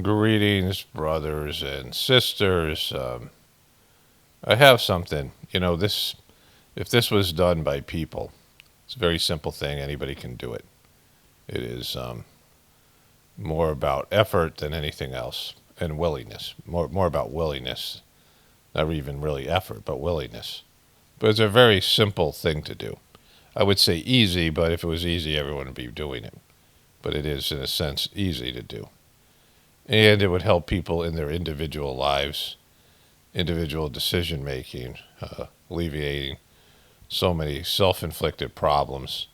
Greetings, brothers and sisters. I have something. If this was done by people, it's a very simple thing. Anybody can do it. It is more about effort than anything else, and willingness. More about willingness, not even really effort, but willingness. But it's a very simple thing to do. I would say easy, but if it was easy, everyone would be doing it. But it is, in a sense, easy to do. And it would help people in their individual lives, individual decision making, alleviating so many self inflicted problems,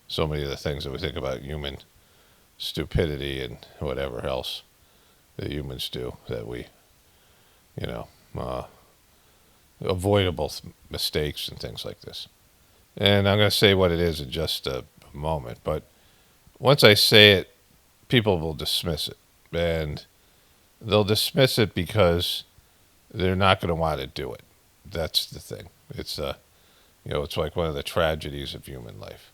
so many of the things that we think about human stupidity and whatever else that humans do that we, you know, uh, avoidable mistakes and things like this. And I'm going to say what it is in just a moment, but once I say it, people will dismiss it. And they'll dismiss it because they're not going to want to do it. That's the thing. It's like one of the tragedies of human life.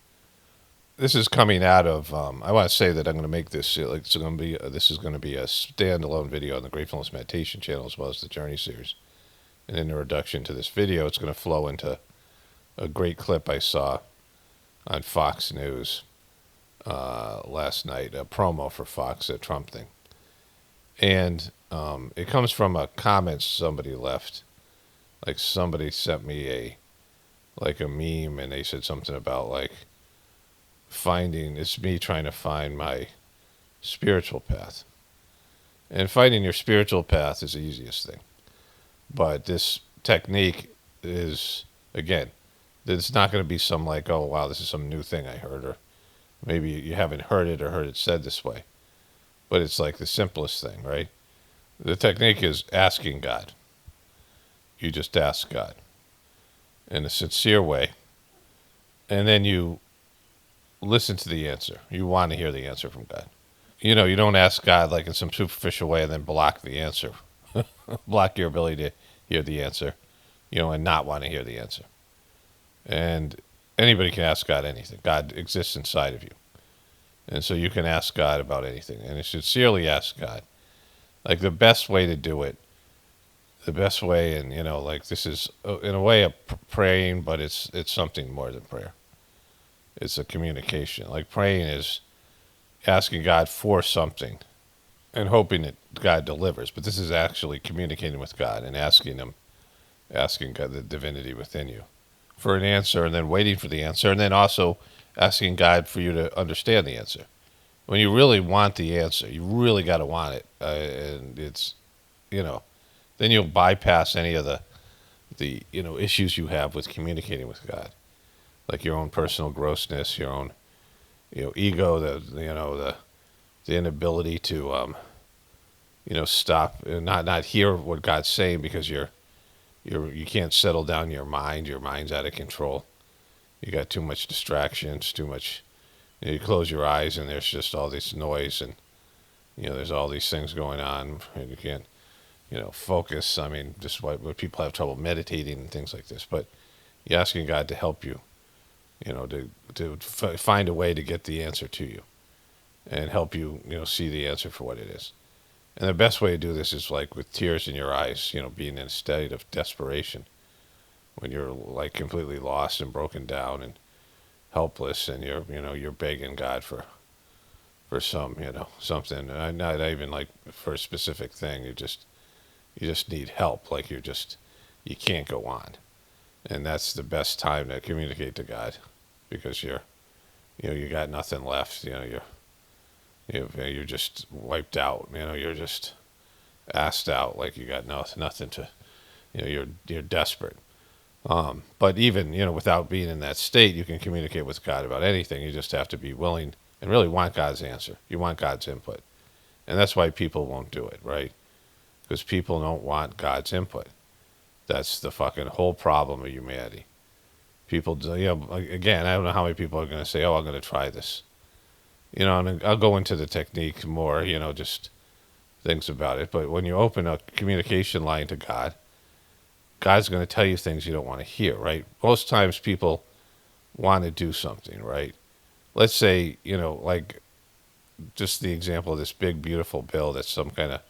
This is coming out of. I want to say that I'm going to make this like it's going to be. This is going to be a standalone video on the Gratefullness Meditation channel as well as the Journey series. And in the introduction to this video, it's going to flow into a great clip I saw on Fox News last night, a promo for Fox, a Trump thing, and it comes from a comment somebody left. Like somebody sent me a meme, and they said something about like finding. It's me trying to find my spiritual path, and finding your spiritual path is the easiest thing. But this technique is, again, it's not going to be some like, oh wow, this is some new thing I heard, or maybe you haven't heard it or heard it said this way. But it's like the simplest thing, right? The technique is asking God. You just ask God in a sincere way, and then you listen to the answer. You want to hear the answer from God. You don't ask God like in some superficial way and then block the answer, block your ability to hear the answer, and not want to hear the answer. And anybody can ask God anything. God exists inside of you. And so you can ask God about anything. And you sincerely ask God. Like the best way to do it, the best way, and like this is in a way a praying, but it's something more than prayer. It's a communication. Like praying is asking God for something and hoping that God delivers. But this is actually communicating with God and asking God, the divinity within you, for an answer, and then waiting for the answer, and then also asking God for you to understand the answer. When you really want the answer, you really got to want it, and it's, then you'll bypass any of the issues you have with communicating with God, like your own personal grossness, your own ego, the inability to stop and not hear what God's saying because you can't settle down your mind. Your mind's out of control. You got too much distractions, too much. You close your eyes and there's just all this noise and there's all these things going on and you can't focus. I mean, just why people have trouble meditating and things like this. But you're asking God to help you, find a way to get the answer to you and help you, see the answer for what it is. And the best way to do this is like with tears in your eyes, being in a state of desperation when you're like completely lost and broken down and helpless, and you're begging God for some something, not even like for a specific thing. You just need help. Like you can't go on, and that's the best time to communicate to God, because you got nothing left. You're just wiped out. You're just assed out. Like you got nothing to. You're desperate. But even without being in that state, you can communicate with God about anything. You just have to be willing and really want God's answer. You want God's input, and that's why people won't do it, right? Because people don't want God's input. That's the fucking whole problem of humanity. People, again, I don't know how many people are going to say, "Oh, I'm going to try this." And I'll go into the technique more. Just things about it. But when you open a communication line to God, God's going to tell you things you don't want to hear, right? Most times people want to do something, right? Let's say, like just the example of this big, beautiful bill that's some kind of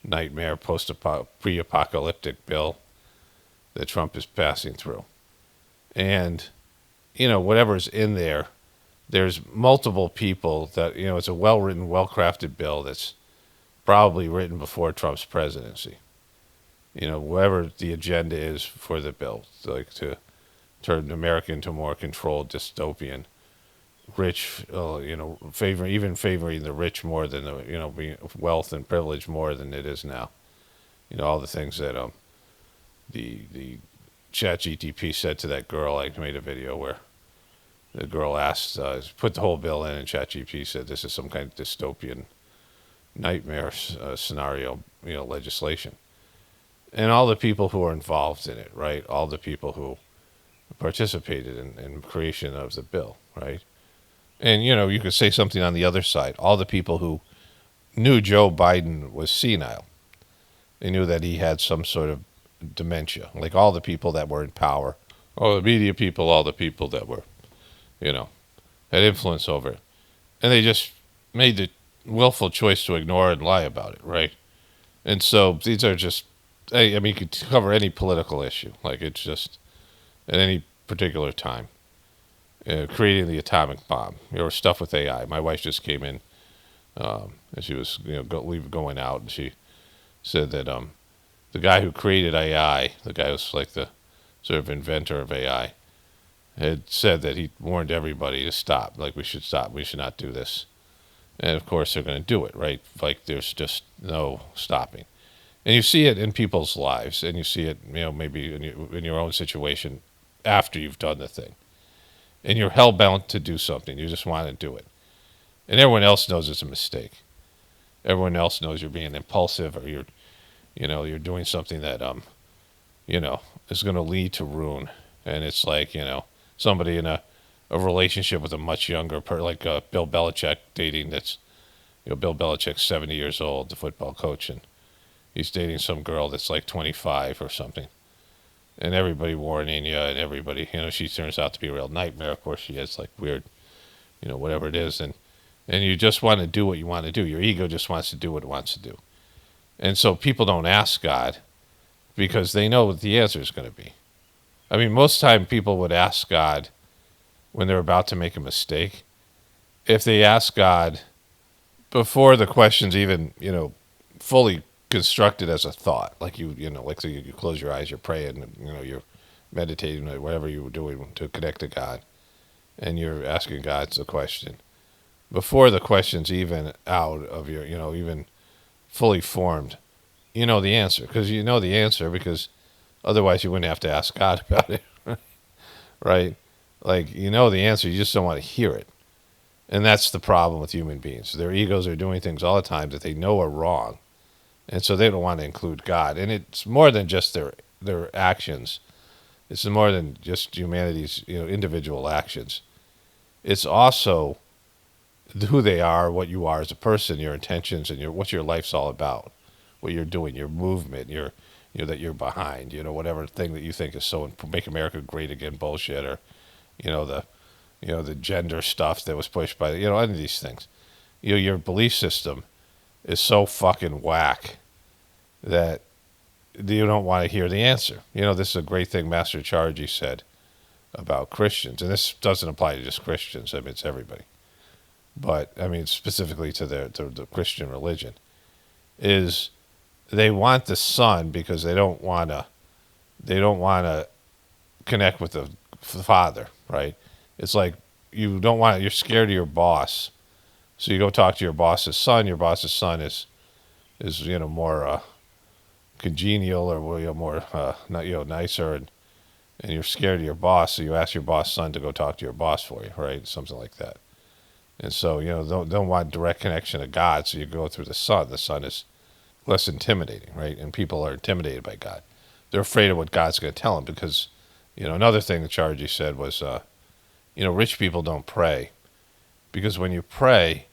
nightmare pre-apocalyptic bill that Trump is passing through. And, whatever's in there, there's multiple people that, it's a well-written, well-crafted bill that's probably written before Trump's presidency. Whatever the agenda is for the bill, like to turn America into a more controlled dystopian, rich, favoring the rich more than wealth and privilege more than it is now. All the things that the ChatGTP said to that girl. I made a video where the girl asked, put the whole bill in, and ChatGPT said this is some kind of dystopian nightmare scenario, legislation. And all the people who are involved in it, right? All the people who participated in creation of the bill, right? And, you could say something on the other side. All the people who knew Joe Biden was senile. They knew that he had some sort of dementia. Like all the people that were in power, all the media people, all the people that were, had influence over it. And they just made the willful choice to ignore and lie about it, right? And so these are just, you could cover any political issue. Like it's just at any particular time. Creating the atomic bomb, or stuff with AI. My wife just came in, and she was going out, and she said that the guy who created AI, the guy who was like the sort of inventor of AI, had said that he warned everybody to stop. Like we should stop. We should not do this. And of course they're going to do it, right? Like there's just no stopping. And you see it in people's lives, and you see it, maybe in your own situation after you've done the thing. And you're hell-bound to do something. You just want to do it. And everyone else knows it's a mistake. Everyone else knows you're being impulsive, or you're doing something that, is going to lead to ruin. And it's like, somebody in a relationship with a much younger like Bill Belichick dating that's, Bill Belichick's 70 years old, the football coach, and he's dating some girl that's like 25 or something. And everybody warning you, and everybody, she turns out to be a real nightmare. Of course, she has like weird, whatever it is. And you just want to do what you want to do. Your ego just wants to do what it wants to do. And so people don't ask God because they know what the answer is going to be. I mean, most time people would ask God when they're about to make a mistake. If they ask God before the question's even, fully constructed as a thought, like you close your eyes, you're praying, you're meditating, whatever you're doing to connect to God, and you're asking God the question before the question's even out of your, even fully formed, the answer, because otherwise you wouldn't have to ask God about it, right? Like the answer, you just don't want to hear it. And that's the problem with human beings. Their egos are doing things all the time that they know are wrong. And so they don't want to include God. And it's more than just their actions. It's more than just humanity's individual actions. It's also who they are, what you are as a person, your intentions, and what your life's all about, what you're doing, your movement, that you're behind, whatever thing that you think is so make America great again bullshit, or the gender stuff that was pushed by any of these things. Your belief system is so fucking whack that you don't want to hear the answer. This is a great thing Master Charji said about Christians, and this doesn't apply to just Christians. I mean, it's everybody. But I mean, specifically to the Christian religion, is they want the Son because they don't want to connect with the Father, right? It's like you're scared of your boss, so you go talk to your boss's son. Your boss's son is more congenial, or more nicer, and you're scared of your boss, so you ask your boss' son to go talk to your boss for you, right? Something like that. And so don't want direct connection to God, so you go through the Son. The Son is less intimidating, right? And people are intimidated by God. They're afraid of what God's going to tell them, because another thing that Charji said was rich people don't pray, because when you pray,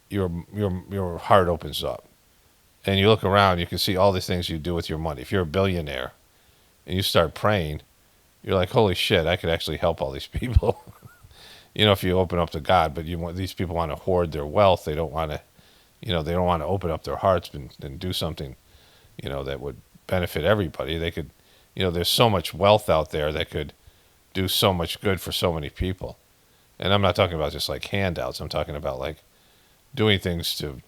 your heart opens up, and you look around, you can see all the things you do with your money. If you're a billionaire and you start praying, you're like, holy shit, I could actually help all these people. if you open up to God, but these people want to hoard their wealth. They don't want to, they don't want to open up their hearts and do something, that would benefit everybody. They could, there's so much wealth out there that could do so much good for so many people. And I'm not talking about just like handouts. I'm talking about like doing things to,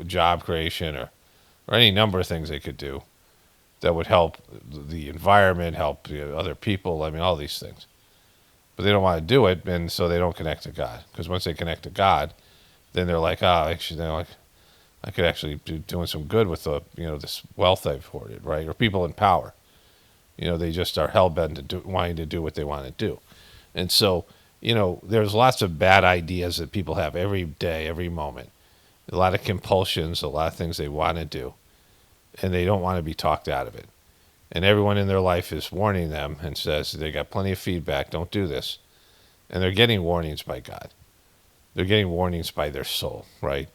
job creation or any number of things they could do that would help the environment, help other people. I mean, all these things. But they don't want to do it, and so they don't connect to God. Because once they connect to God, then they're like, actually, they're like, I could actually be doing some good with the, this wealth I've hoarded, right? Or people in power. They just are hell bent to wanting to do what they want to do, and so, there's lots of bad ideas that people have every day, every moment. A lot of compulsions, a lot of things they want to do, and they don't want to be talked out of it. And everyone in their life is warning them and says they got plenty of feedback, don't do this. And they're getting warnings by God. They're getting warnings by their soul, right?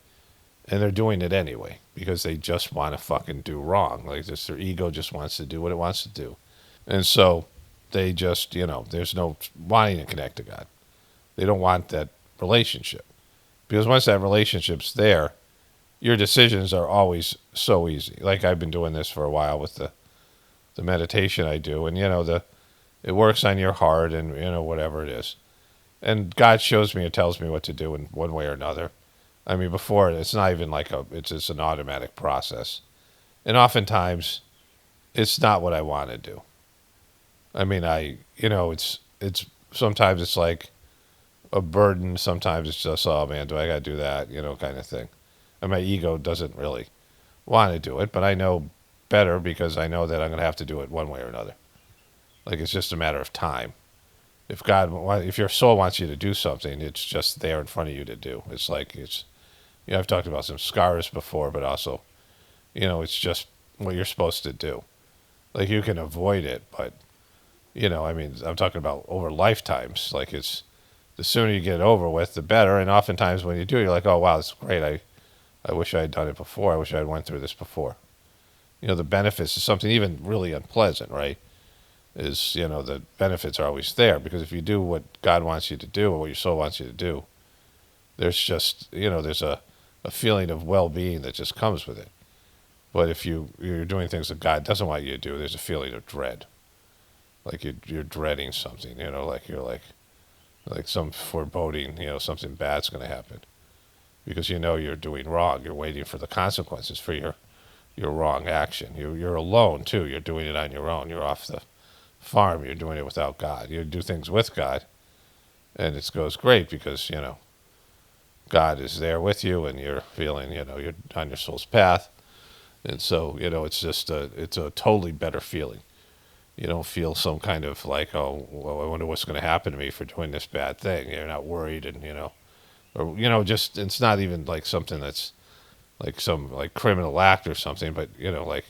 And they're doing it anyway because they just want to fucking do wrong. Like just their ego just wants to do what it wants to do. And so they just, there's no wanting to connect to God. They don't want that relationship. Because once that relationship's there, your decisions are always so easy. Like I've been doing this for a while with the meditation I do, and it works on your heart and whatever it is. And God shows me and tells me what to do in one way or another. I mean, before it's not even like it's just an automatic process. And oftentimes it's not what I want to do. I mean, it's sometimes it's like a burden. Sometimes it's just, oh man, do I got to do that, kind of thing. And my ego doesn't really want to do it, but I know better because I know that I'm going to have to do it one way or another. Like it's just a matter of time. If your soul wants you to do something, it's just there in front of you to do. It's like I've talked about some scars before, but also, it's just what you're supposed to do. Like you can avoid it, but I mean, I'm talking about over lifetimes. Like the sooner you get it over with, the better. And oftentimes when you do, you're like, oh wow, this is great. I wish I had done it before. I wish I had went through this before. The benefits is something even really unpleasant, right? Is, the benefits are always there because if you do what God wants you to do or what your soul wants you to do, there's just, there's a feeling of well-being that just comes with it. But if you're doing things that God doesn't want you to do, there's a feeling of dread. Like you're dreading something, like you're like some foreboding, something bad's going to happen. Because you're doing wrong. You're waiting for the consequences for your wrong action. You're alone too. You're doing it on your own. You're off the farm. You're doing it without God. You do things with God, and it goes great because God is there with you, and you're feeling you're on your soul's path, and so it's just it's a totally better feeling. You don't feel some kind of like, oh, well, I wonder what's going to happen to me for doing this bad thing. You're not worried, and or just it's not even like something that's like some like criminal act or something, but like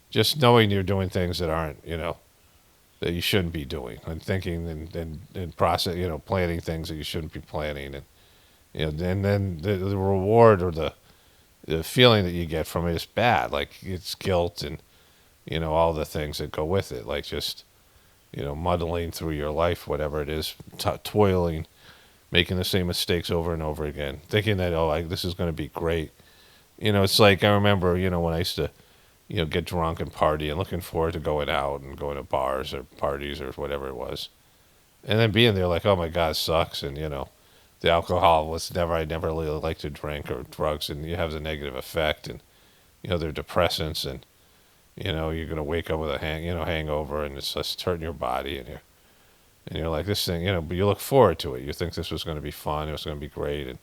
just knowing you're doing things that aren't that you shouldn't be doing, and thinking and process planning things that you shouldn't be planning, and and then the reward or the feeling that you get from it is bad, like it's guilt and all the things that go with it, like just muddling through your life, whatever it is, toiling, making the same mistakes over and over again, thinking that this is going to be great. It's like I remember, when I used to, get drunk and party and looking forward to going out and going to bars or parties or whatever it was. And then being there like, oh my God, it sucks. And, the alcohol was I never really liked to drink or drugs, and you have the negative effect, and, they're depressants, and, you're going to wake up with a hangover, and it's just hurting your body, and you're like this thing, but you look forward to it. You think this was going to be fun. It was going to be great. And,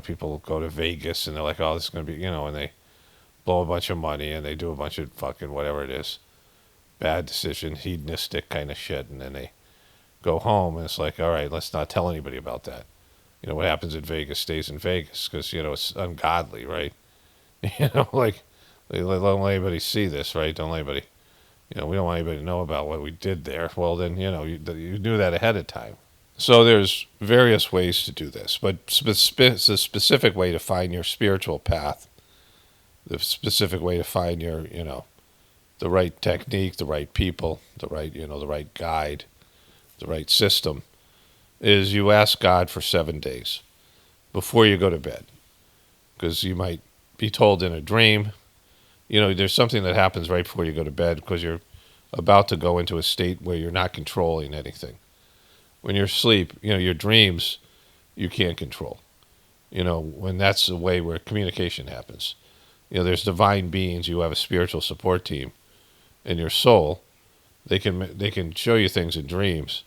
people go to Vegas and they're like, oh, this is going to be, and they blow a bunch of money and they do a bunch of fucking whatever it is, bad decision, hedonistic kind of shit. And then they go home and it's like, all right, let's not tell anybody about that. What happens in Vegas stays in Vegas because, it's ungodly, right? Like, don't let anybody see this, right? Don't let anybody, we don't want anybody to know about what we did there. Well, then, you knew that ahead of time. So there's various ways to do this, but it's a specific way to find your spiritual path, the specific way to find your, the right technique, the right people, the right, the right guide, the right system is you ask God for 7 days before you go to bed, because you might be told in a dream. There's something that happens right before you go to bed because you're about to go into a state where you're not controlling anything. When you're asleep, your dreams you can't control. When that's the way where communication happens. There's divine beings. You have a spiritual support team in your soul. They can show you things in dreams,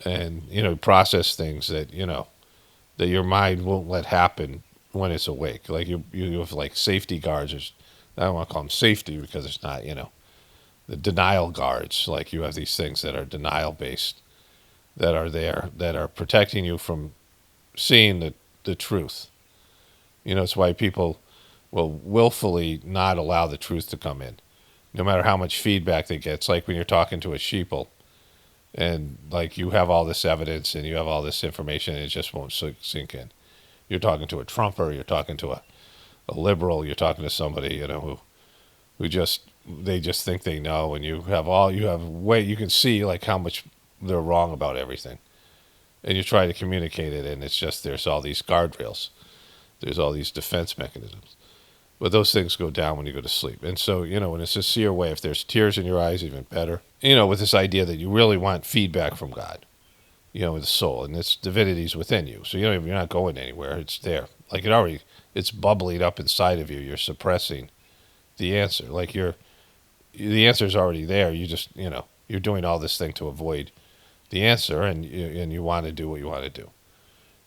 and process things that your mind won't let happen when it's awake. Like you have like safety guards. I don't want to call them safety because it's not. The denial guards. Like you have these things that are denial based, that are there, that are protecting you from seeing the truth. It's why people will willfully not allow the truth to come in, no matter how much feedback they get. It's like when you're talking to a sheeple, and like you have all this evidence and you have all this information, and it just won't sink in. You're talking to a Trumper, you're talking to a liberal, you're talking to somebody who they just think they know, and you can see like how much they're wrong about everything, and you try to communicate it, and it's just there's all these guardrails, there's all these defense mechanisms. But those things go down when you go to sleep. And so, in a sincere way, if there's tears in your eyes, even better. With this idea that you really want feedback from God, with the soul, and its divinity's within you. So you're not going anywhere. It's there. Like it's bubbling up inside of you. You're suppressing the answer. Like the answer's already there. You just, you're doing all this thing to avoid the answer, and you want to do what you want to do.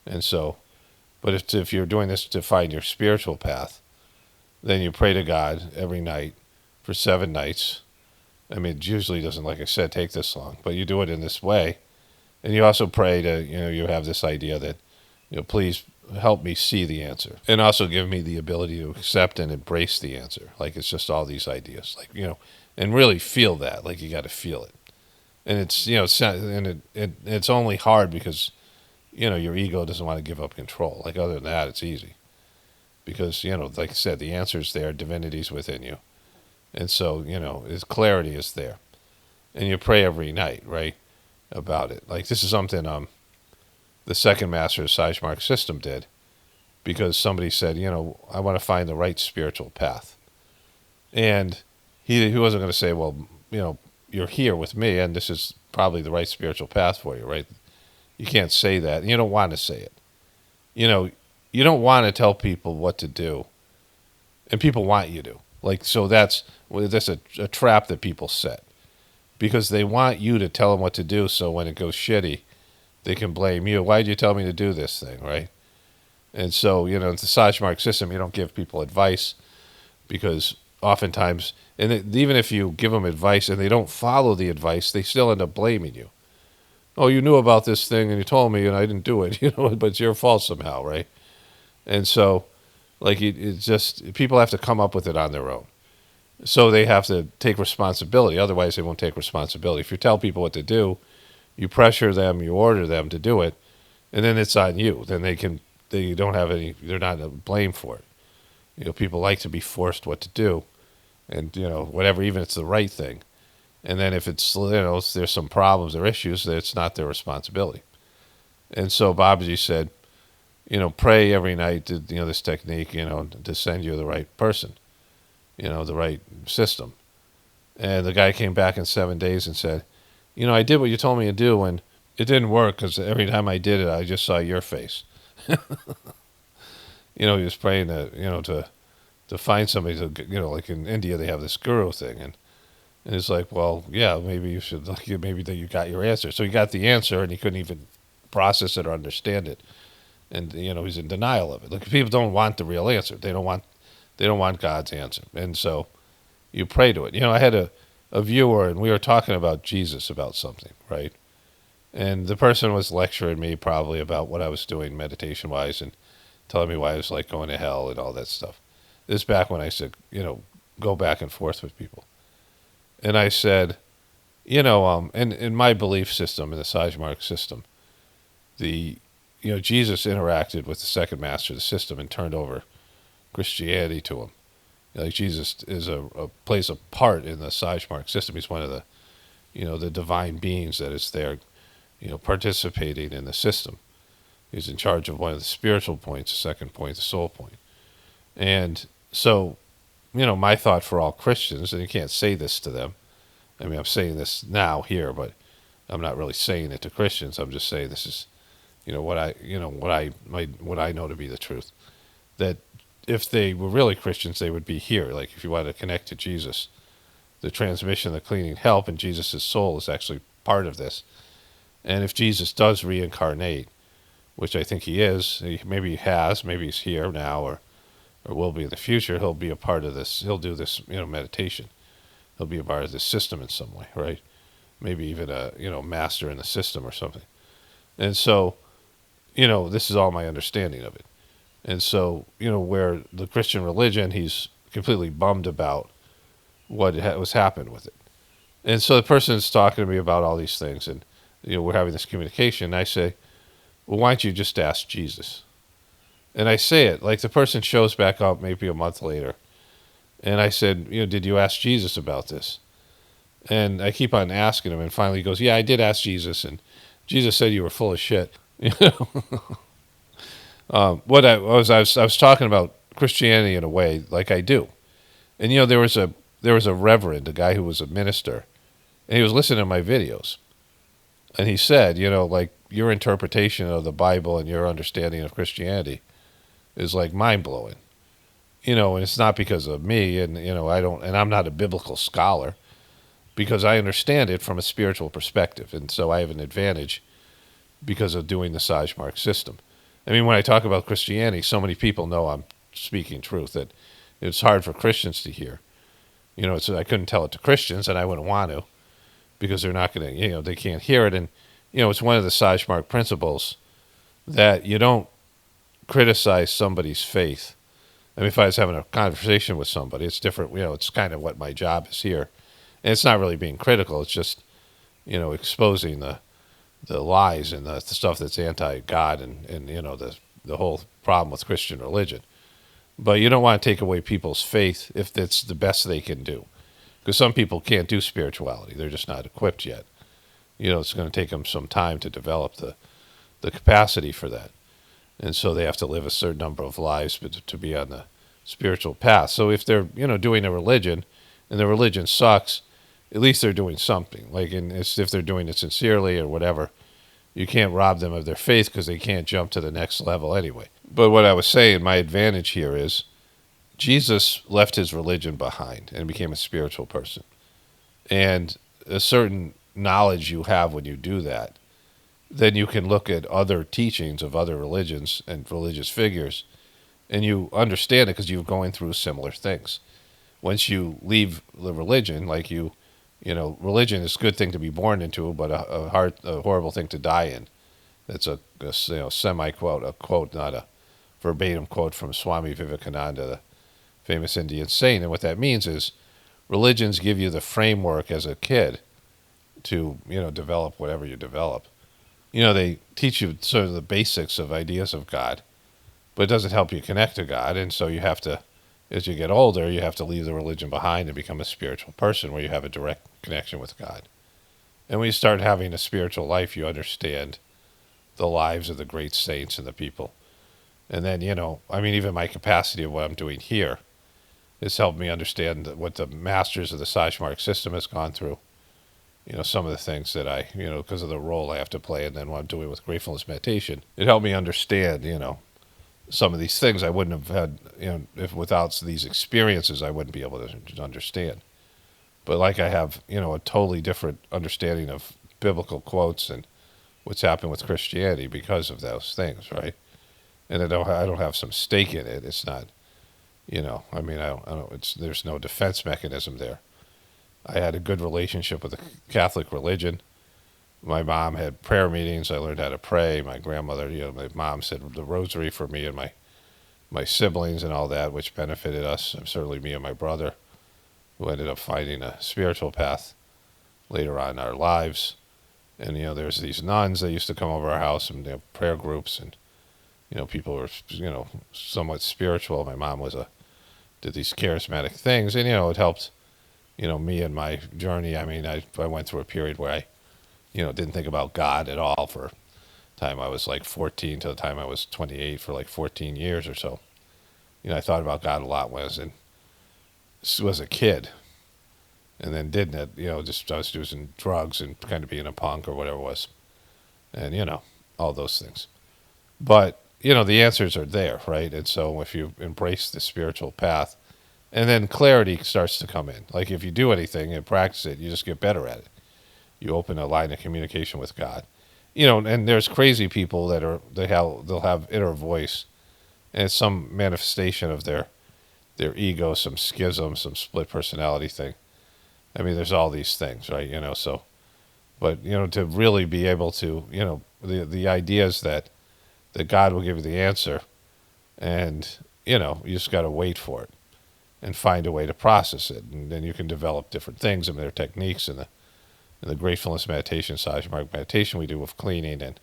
And so, but if you're doing this to find your spiritual path, then you pray to God every night for 7 nights. I mean, it usually doesn't, like I said, take this long, but you do it in this way. And you also pray to, you have this idea that, please help me see the answer. And also give me the ability to accept and embrace the answer. Like it's just all these ideas, like, and really feel that, like you got to feel it. And it's, it's only hard because, your ego doesn't want to give up control. Like other than that, it's easy. Because, like I said, the answer is there, divinity's within you. And so, his clarity is there. And you pray every night, right, about it. Like this is something the second master of the Sage system did, because somebody said, I want to find the right spiritual path. And he wasn't going to say, well, you're here with me, and this is probably the right spiritual path for you, right? You can't say that. You don't want to say it. You don't want to tell people what to do, and people want you to. Like, so that's a trap that people set, because they want you to tell them what to do, so when it goes shitty, they can blame you. Why did you tell me to do this thing, right? And so, the Sage system, you don't give people advice, because oftentimes, even if you give them advice and they don't follow the advice, they still end up blaming you. Oh, you knew about this thing and you told me and I didn't do it, but it's your fault somehow, right? And so, like, it's just, people have to come up with it on their own. So they have to take responsibility. Otherwise, they won't take responsibility. If you tell people what to do, you pressure them, you order them to do it, and then it's on you. Then they're not to blame for it. People like to be forced what to do, and, whatever, even if it's the right thing. And then if it's, there's some problems or issues, that it's not their responsibility. And so Babaji said, pray every night to, this technique, to send you the right person, the right system. And the guy came back in 7 days and said, I did what you told me to do, and it didn't work because every time I did it, I just saw your face. He was praying to find somebody to, like in India, they have this guru thing. And it's like, well, yeah, maybe you should, maybe that you got your answer. So he got the answer and he couldn't even process it or understand it. And, he's in denial of it. Like, people don't want the real answer. They don't want God's answer. And so you pray to it. I had a viewer, and we were talking about Jesus, about something, right? And the person was lecturing me probably about what I was doing meditation-wise and telling me why I was like going to hell and all that stuff. This is back when I said, go back and forth with people. And I said, and in my belief system, in the Sage system, Jesus interacted with the second master of the system and turned over Christianity to him. Like, Jesus is plays a part in the Sage system. He's one of the, the divine beings that is there, participating in the system. He's in charge of one of the spiritual points, the second point, the soul point. And so, my thought for all Christians, and you can't say this to them. I mean, I'm saying this now here, but I'm not really saying it to Christians. I'm just saying this is, what I know to be the truth. That if they were really Christians, they would be here. Like if you wanted to connect to Jesus, the transmission, the cleaning help, and Jesus' soul is actually part of this. And if Jesus does reincarnate, which I think he is, maybe he has, maybe he's here now, or will be in the future, he'll be a part of this. He'll do this, meditation. He'll be a part of this system in some way, right? Maybe even a, master in the system or something. And so, this is all my understanding of it. And so, where the Christian religion, he's completely bummed about what was happened with it. And so the person is talking to me about all these things, and, we're having this communication, and I say, well, why don't you just ask Jesus? And I say it, like the person shows back up maybe a month later, and I said, did you ask Jesus about this? And I keep on asking him, and finally he goes, yeah, I did ask Jesus, and Jesus said you were full of shit. What I was talking about Christianity in a way, like I do. And there was a reverend, a guy who was a minister, and he was listening to my videos. And he said, like your interpretation of the Bible and your understanding of Christianity is like mind-blowing. And it's not because of me, and I'm not a biblical scholar, because I understand it from a spiritual perspective, and so I have an advantage because of doing the Sajmark system. I mean, when I talk about Christianity, so many people know I'm speaking truth that it's hard for Christians to hear. I couldn't tell it to Christians, and I wouldn't want to, because they're not going to, they can't hear it. And, it's one of the Sajmark principles that you don't criticize somebody's faith. I mean, if I was having a conversation with somebody, it's different. It's kind of what my job is here. And it's not really being critical. It's just, exposing the lies and the stuff that's anti-God and the whole problem with Christian religion. But you don't want to take away people's faith if that's the best they can do. Because some people can't do spirituality. They're just not equipped yet. It's going to take them some time to develop the capacity for that. And so they have to live a certain number of lives to be on the spiritual path. So if they're, doing a religion and the religion sucks, at least they're doing something. Like if they're doing it sincerely or whatever, you can't rob them of their faith because they can't jump to the next level anyway. But what I was saying, my advantage here is Jesus left his religion behind and became a spiritual person. And a certain knowledge you have when you do that, then you can look at other teachings of other religions and religious figures, and you understand it because you're going through similar things. Once you leave the religion, like religion is a good thing to be born into, but a horrible thing to die in. That's a semi-quote, a quote, not a verbatim quote from Swami Vivekananda, the famous Indian saint. And what that means is religions give you the framework as a kid to, develop whatever you develop. They teach you sort of the basics of ideas of God, but it doesn't help you connect to God. And so you have to, as you get older, you have to leave the religion behind and become a spiritual person where you have a direct connection with God. And when you start having a spiritual life, you understand the lives of the great saints and the people. And then, even my capacity of what I'm doing here has helped me understand what the masters of the Sajmark system has gone through. Some of the things that I, because of the role I have to play, and then what I'm doing with Gratefullness meditation, it helped me understand, some of these things I wouldn't have had, if without these experiences, I wouldn't be able to understand. But like I have, a totally different understanding of biblical quotes and what's happened with Christianity because of those things, right? And I don't have some stake in it. It's not, there's no defense mechanism there. I had a good relationship with the Catholic religion. My mom had prayer meetings. I learned how to pray. My grandmother, my mom said the rosary for me and my siblings and all that, which benefited us, certainly me and my brother, who ended up finding a spiritual path later on in our lives. And, there's these nuns that used to come over our house and prayer groups, and, people were, somewhat spiritual. My mom did these charismatic things, and, it helped, me in my journey. I mean, I went through a period where I Didn't think about God at all for the time I was like 14 to the time I was 28 for like 14 years or so. I thought about God a lot when I was a kid, and then didn't it? Just I was doing drugs and kind of being a punk or whatever it was, and all those things. But the answers are there, right? And so if you embrace the spiritual path, and then clarity starts to come in. Like if you do anything and practice it, you just get better at it. You open a line of communication with God. And there's crazy people they'll have inner voice, and it's some manifestation of their ego, some schism, some split personality thing. I mean, there's all these things, right? So, but to really be able to, the idea is that God will give you the answer, and you just got to wait for it and find a way to process it, and then you can develop different things. And there are techniques in the gratefulness meditation, Sajmark meditation we do with cleaning, and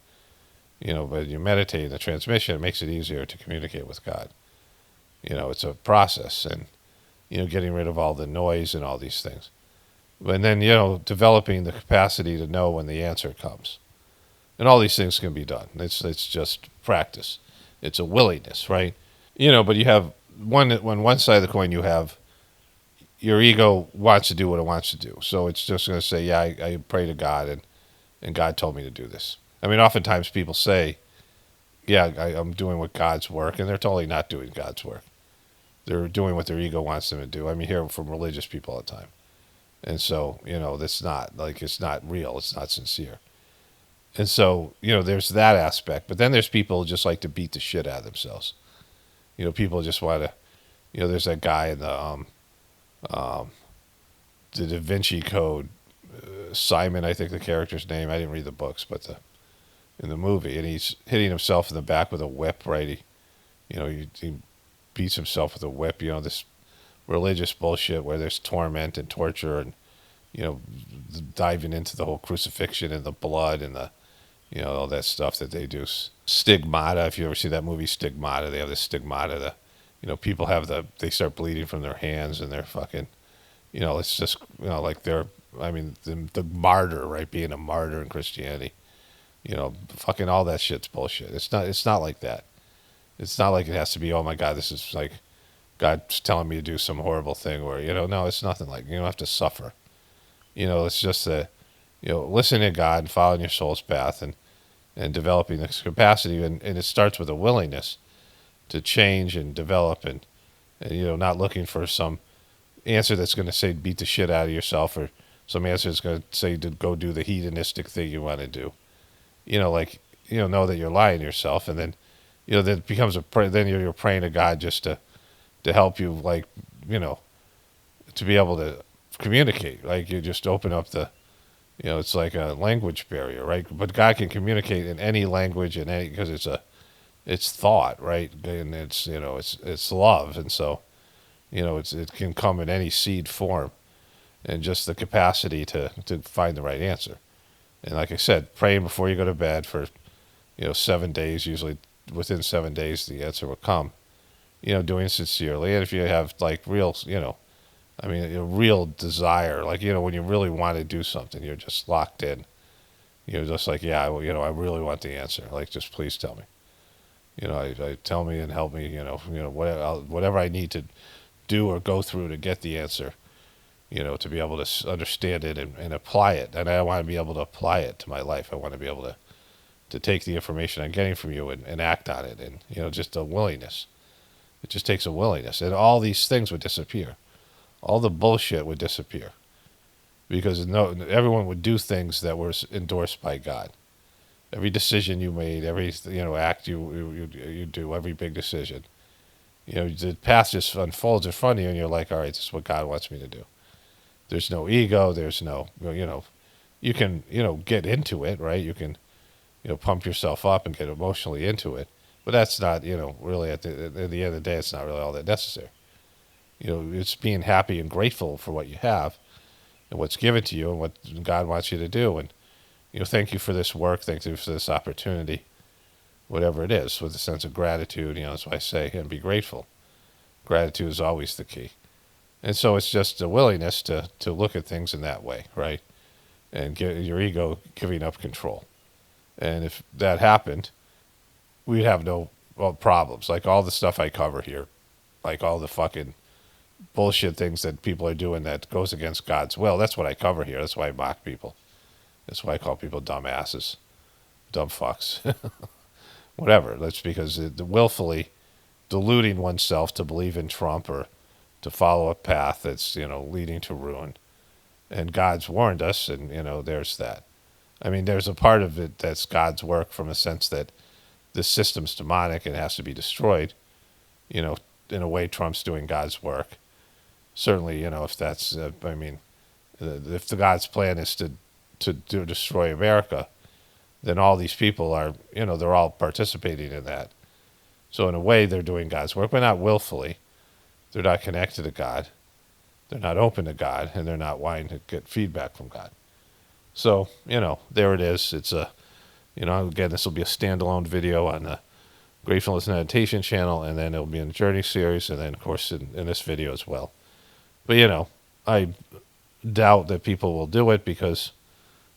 but you meditate in the transmission, it makes it easier to communicate with God. It's a process, and getting rid of all the noise and all these things. And then developing the capacity to know when the answer comes, and all these things can be done. It's just practice. It's a willingness, right? But you have one side of the coin. You have your ego wants to do what it wants to do, so it's just going to say, yeah, I pray to God, and God told me to do this. I mean, oftentimes people say, yeah, I'm doing what God's work, and they're totally not doing God's work. They're doing what their ego wants them to do. I mean, hear from religious people all the time. And so, that's not, like, it's not real. It's not sincere. And so, there's that aspect. But then there's people who just like to beat the shit out of themselves. People just want to, there's that guy in the Da Vinci Code, Simon, I think the character's name. I didn't read the books, but in the movie, and he's hitting himself in the back with a whip, right? He beats himself with a whip. This religious bullshit where there's torment and torture, and diving into the whole crucifixion and the blood and the all that stuff that they do. Stigmata. If you ever see that movie Stigmata, they have the stigmata. People have they start bleeding from their hands, and they're fucking. It's just like they're. I mean, the martyr, right? Being a martyr in Christianity. Fucking all that shit's bullshit. It's not like that. It's not like it has to be, oh my God, this is like God's telling me to do some horrible thing, or, no, it's nothing like, you don't have to suffer. It's just that, listen to God and following your soul's path, and developing this capacity. And it starts with a willingness to change and develop, and not looking for some answer that's going to say beat the shit out of yourself, or some answer that's going to say to go do the hedonistic thing you want to do. Know that you're lying to yourself, and then, that it becomes then you're praying to God just to help you, like, to be able to communicate. Like, you just open up it's like a language barrier, right? But God can communicate in any language, because it's thought, right? And it's love, and so, it can come in any seed form, and just the capacity to find the right answer. And like I said, praying before you go to bed for, 7 days, usually within 7 days, the answer will come, doing it sincerely. And if you have like real, a real desire, like, when you really want to do something, you're just locked in, just like, yeah, I really want the answer. Like, just please tell me, I tell me and help me, whatever I need to do or go through to get the answer, to be able to understand it and apply it. And I want to be able to apply it to my life. I want to be able to take the information I'm getting from you and act on it. And, just a willingness. It just takes a willingness. And all these things would disappear. All the bullshit would disappear. Because everyone would do things that were endorsed by God. Every decision you made, every, act you do, every big decision. The path just unfolds in front of you, and you're like, all right, this is what God wants me to do. There's no ego. There's no, you can, get into it, right? You can, pump yourself up and get emotionally into it. But that's not, really at the end of the day, it's not really all that necessary. It's being happy and grateful for what you have and what's given to you and what God wants you to do. And, thank you for this work. Thank you for this opportunity, whatever it is, with a sense of gratitude. That's why I say, and be grateful. Gratitude is always the key. And so it's just a willingness to look at things in that way, right? and your ego giving up control. And if that happened, we'd have no problems. Like all the stuff I cover here, like all the fucking bullshit things that people are doing that goes against God's will. That's what I cover here. That's why I mock people. That's why I call people dumbasses, dumb fucks, whatever. That's because the willfully deluding oneself to believe in Trump or to follow a path that's, leading to ruin. And God's warned us, and, there's that. I mean, there's a part of it that's God's work from a sense that this system's demonic and has to be destroyed. In a way, Trump's doing God's work. Certainly, if that's, if the God's plan is to destroy America, then all these people are, they're all participating in that. So in a way, they're doing God's work, but not willfully. They're not connected to God. They're not open to God, and they're not wanting to get feedback from God. So, there it is. It's again, this will be a standalone video on the Gratefullness Meditation channel, and then it'll be in the Journey series, and then, of course, in this video as well. But, I doubt that people will do it because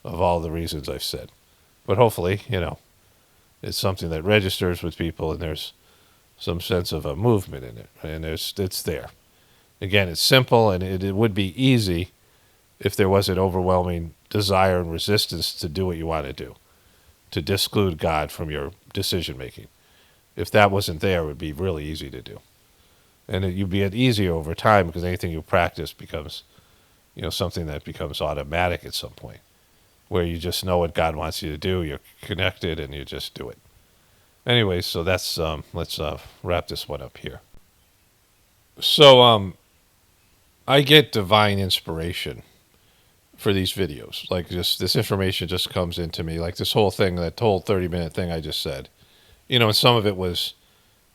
of all the reasons I've said. But hopefully, it's something that registers with people, and there's some sense of a movement in it, and it's there. Again, it's simple, and it would be easy if there was an overwhelming desire and resistance to do what you want to do, to disclude God from your decision-making. If that wasn't there, it would be really easy to do. And you'd be easier over time because anything you practice becomes, something that becomes automatic at some point, where you just know what God wants you to do, you're connected, and you just do it. Anyway, so that's, let's wrap this one up here. So, I get divine inspiration for these videos. Like this information just comes into me. Like this whole thing, that whole 30-minute thing I just said. And some of it was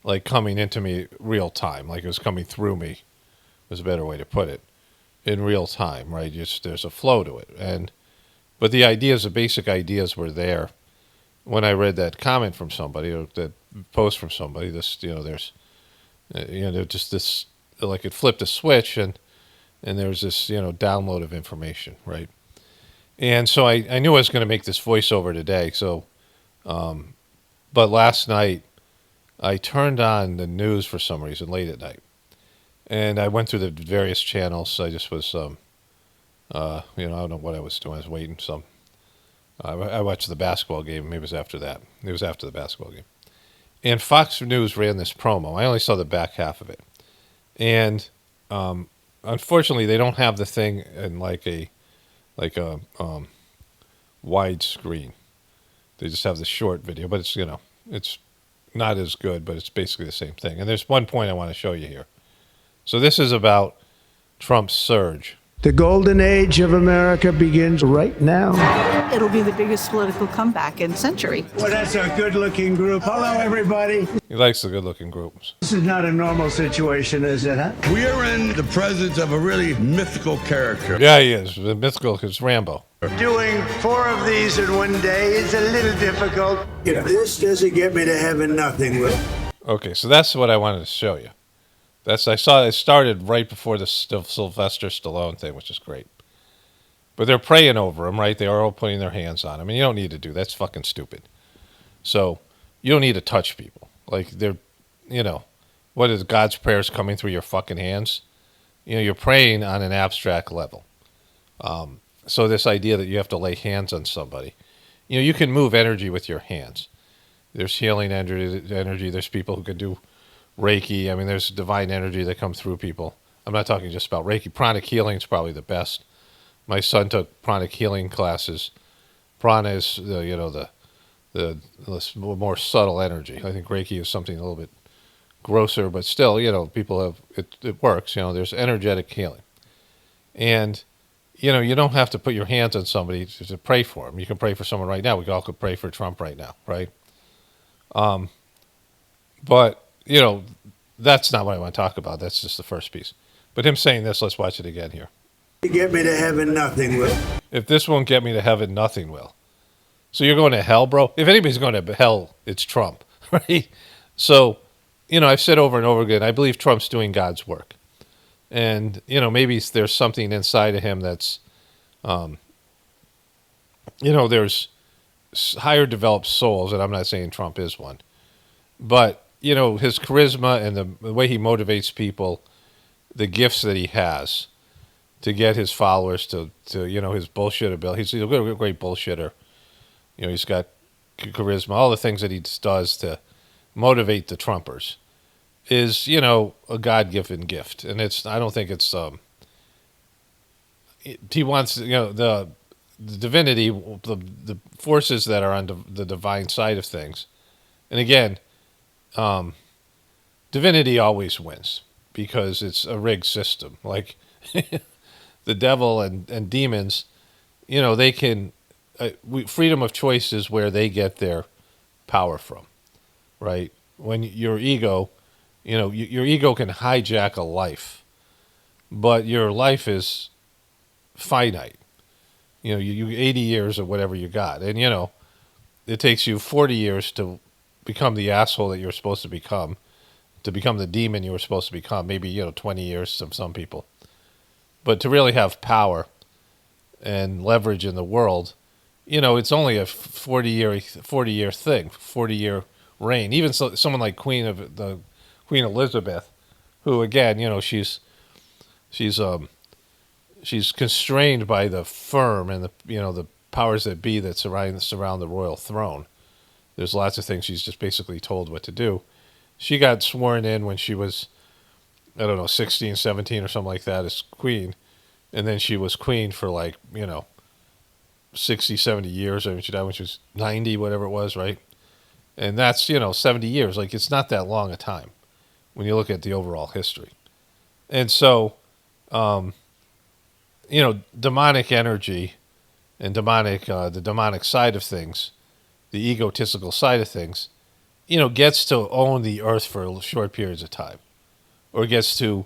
like coming into me real time. Like it was coming through me, was a better way to put it. In real time, right? There's a flow to it. But the ideas, the basic ideas were there. When I read that comment from somebody, or that post from somebody, there's just this, like it flipped a switch, and there was this, download of information, right? And so I knew I was going to make this voiceover today. So, but last night I turned on the news for some reason late at night, and I went through the various channels. I just was, I don't know what I was doing. I was waiting. I watched the basketball game. Maybe it was after that. It was after the basketball game. And Fox News ran this promo. I only saw the back half of it. And unfortunately, they don't have the thing in like a wide screen. They just have the short video. But it's not as good, but it's basically the same thing. And there's one point I want to show you here. So this is about Trump's surge. The golden age of America begins right now. It'll be the biggest political comeback in a century. Well, that's a good-looking group. Hello, everybody. He likes the good-looking groups. This is not a normal situation, is it, huh? We are in the presence of a really mythical character. Yeah, he is. The mythical is Rambo. Doing 4 of these in one day is a little difficult. This doesn't get me to heaven, nothing will. Okay, so that's what I wanted to show you. I saw it started right before the Sylvester Stallone thing, which is great. But they're praying over him, right? They are all putting their hands on him. And you don't need to do that. That's fucking stupid. So you don't need to touch people. Like they're, what is God's prayers coming through your fucking hands? You're praying on an abstract level. So this idea that you have to lay hands on somebody, you can move energy with your hands. There's healing energy. There's people who can do Reiki. I mean, there's divine energy that comes through people. I'm not talking just about Reiki. Pranic healing is probably the best. My son took pranic healing classes. Prana is the more subtle energy. I think Reiki is something a little bit grosser, but still, people have it works. There's energetic healing, and you don't have to put your hands on somebody to pray for them. You can pray for someone right now. We all could pray for Trump right now, right? But that's not what I want to talk about. That's just the first piece. But him saying this, let's watch it again here. To get me to heaven, nothing will. If this won't get me to heaven, nothing will. So you're going to hell, bro? If anybody's going to hell, it's Trump, right? So, I've said over and over again, I believe Trump's doing God's work. And, maybe there's something inside of him that's, there's higher developed souls, and I'm not saying Trump is one, but his charisma and the way he motivates people, the gifts that he has to get his followers to his bullshit ability. He's a great bullshitter. He's got charisma, all the things that he does to motivate the Trumpers is, a God-given gift. And I don't think it's, he wants, the divinity, the forces that are on the divine side of things. And again, divinity always wins because it's a rigged system. Like the devil and demons, they can, freedom of choice is where they get their power from, right? When your ego, your ego can hijack a life, but your life is finite. You 80 years or whatever you got, and it takes you 40 years to become the asshole that you're supposed to become the demon you were supposed to become. Maybe 20 years to some people, but to really have power and leverage in the world, it's only a 40-year thing, 40-year reign. Even someone like Queen Elizabeth, who again, she's constrained by the firm and the powers that be that surround the royal throne. There's lots of things she's just basically told what to do. She got sworn in when she was, I don't know, 16, 17 or something like that as queen. And then she was queen for 60, 70 years. I mean, she died when she was 90, whatever it was, right? And that's, 70 years. Like, it's not that long a time when you look at the overall history. And so, demonic energy and the demonic side of things, the egotistical side of things, gets to own the earth for short periods of time, or gets to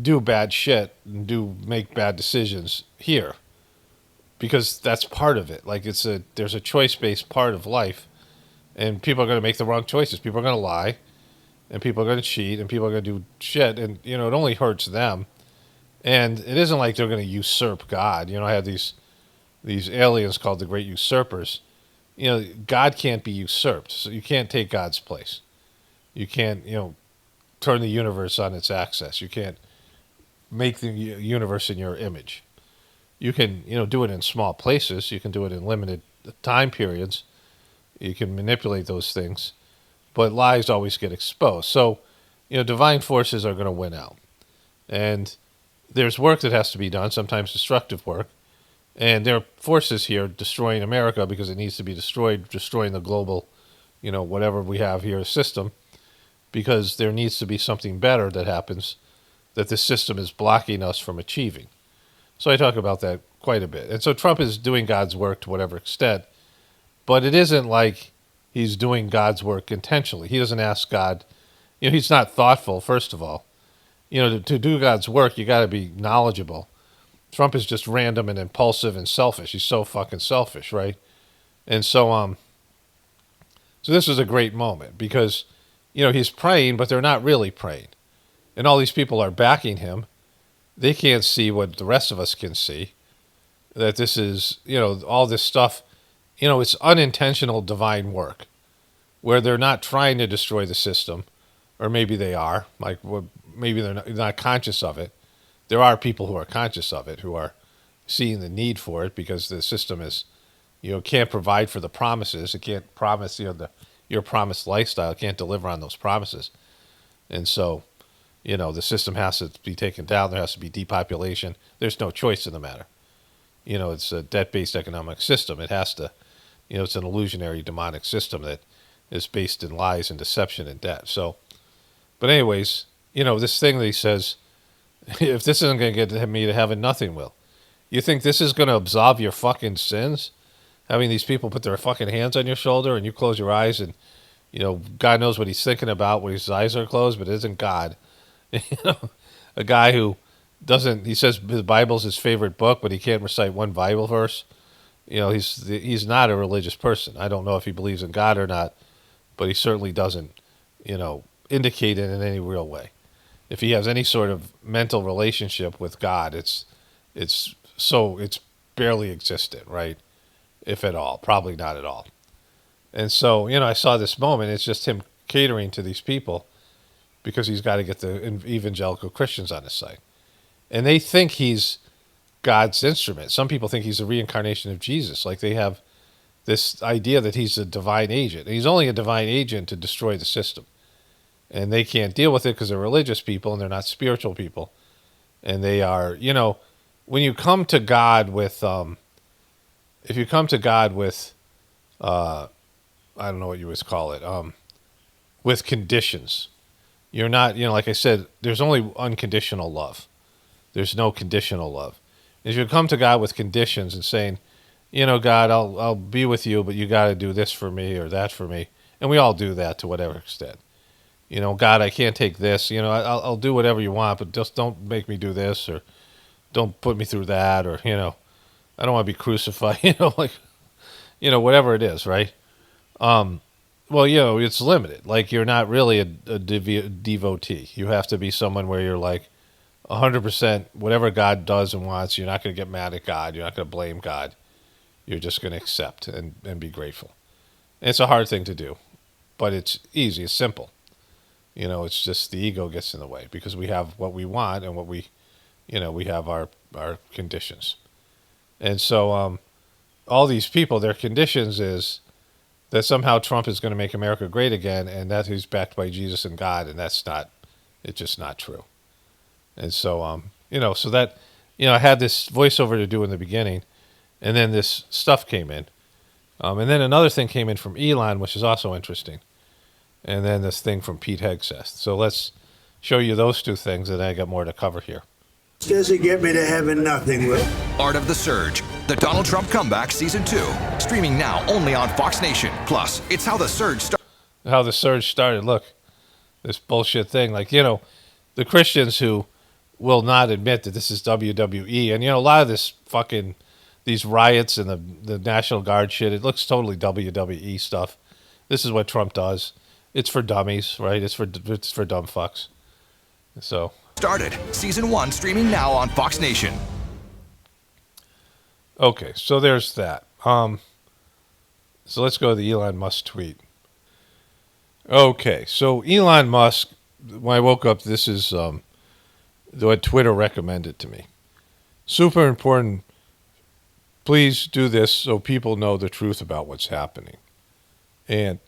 do bad shit and make bad decisions here, because that's part of it. Like there's a choice-based part of life, and people are going to make the wrong choices. People are going to lie, and people are going to cheat, and people are going to do shit, and it only hurts them. And it isn't like they're going to usurp God. I have these aliens called the Great Usurpers. God can't be usurped, so you can't take God's place. You can't, turn the universe on its axis. You can't make the universe in your image. You can, do it in small places. You can do it in limited time periods. You can manipulate those things, but lies always get exposed. So, divine forces are going to win out. And there's work that has to be done, sometimes destructive work. And there are forces here destroying America because it needs to be destroyed, destroying the global, whatever we have here system, because there needs to be something better that happens that this system is blocking us from achieving. So I talk about that quite a bit. And so Trump is doing God's work to whatever extent, but it isn't like he's doing God's work intentionally. He doesn't ask God, he's not thoughtful, first of all. To do God's work, you got to be knowledgeable. Trump is just random and impulsive and selfish. He's so fucking selfish, right? And so this is a great moment because, he's praying, but they're not really praying. And all these people are backing him. They can't see what the rest of us can see. That this is, all this stuff, it's unintentional divine work where they're not trying to destroy the system, or maybe they are, maybe they're not conscious of it. There are people who are conscious of it, who are seeing the need for it because the system is, can't provide for the promises. It can't promise, your promised lifestyle. It can't deliver on those promises. And so, the system has to be taken down. There has to be depopulation. There's no choice in the matter. It's a debt-based economic system. It has to, it's an illusionary demonic system that is based in lies and deception and debt. So, but anyways, this thing that he says, if this isn't going to get me to heaven, nothing will. You think this is going to absolve your fucking sins? Having these people put their fucking hands on your shoulder and you close your eyes and, God knows what he's thinking about when his eyes are closed, but it isn't God. A guy who he says his Bible's his favorite book, but he can't recite one Bible verse. He's not a religious person. I don't know if he believes in God or not, but he certainly doesn't, indicate it in any real way. If he has any sort of mental relationship with God, it's barely existent, right? if at all. Probably not at all. And so, I saw this moment. It's just him catering to these people because he's got to get the evangelical Christians on his side. And they think he's God's instrument. Some people think he's a reincarnation of Jesus. Like they have this idea that he's a divine agent. And he's only a divine agent to destroy the system. And they can't deal with it because they're religious people and they're not spiritual people. And they are, when you come to God with, if you come to God with, I don't know what you would call it, with conditions, you're not, like I said, there's only unconditional love. There's no conditional love. If you come to God with conditions and saying, God, I'll be with you, but you got to do this for me or that for me. And we all do that to whatever extent. God, I can't take this. I'll do whatever you want, but just don't make me do this or don't put me through that or, I don't want to be crucified, whatever it is, right? Well, it's limited. Like you're not really a devotee. You have to be someone where you're like 100% whatever God does and wants. You're not going to get mad at God. You're not going to blame God. You're just going to accept and be grateful. And it's a hard thing to do, but it's easy. It's simple. It's just the ego gets in the way because we have what we want and what we have our conditions. And so all these people, their conditions is that somehow Trump is going to make America great again and that he's backed by Jesus and God, and it's just not true. And so, so that, I had this voiceover to do in the beginning, and then this stuff came in. And then another thing came in from Elon, which is also interesting. And then this thing from Pete Hegseth. So let's show you those two things, and I got more to cover here. Doesn't get me to heaven, nothing will. Art of the Surge, the Donald Trump Comeback Season 2. Streaming now only on Fox Nation. Plus, it's how the surge started. How the surge started. Look, this bullshit thing. Like, the Christians who will not admit that this is WWE. And, a lot of this fucking, these riots and the National Guard shit, it looks totally WWE stuff. This is what Trump does. It's for dummies, right? It's for dumb fucks. So Started. Season 1 streaming now on Fox Nation. Okay, so there's that. So let's go to the Elon Musk tweet. Okay, so Elon Musk, when I woke up, this is what Twitter recommended to me. Super important. Please do this so people know the truth about what's happening. And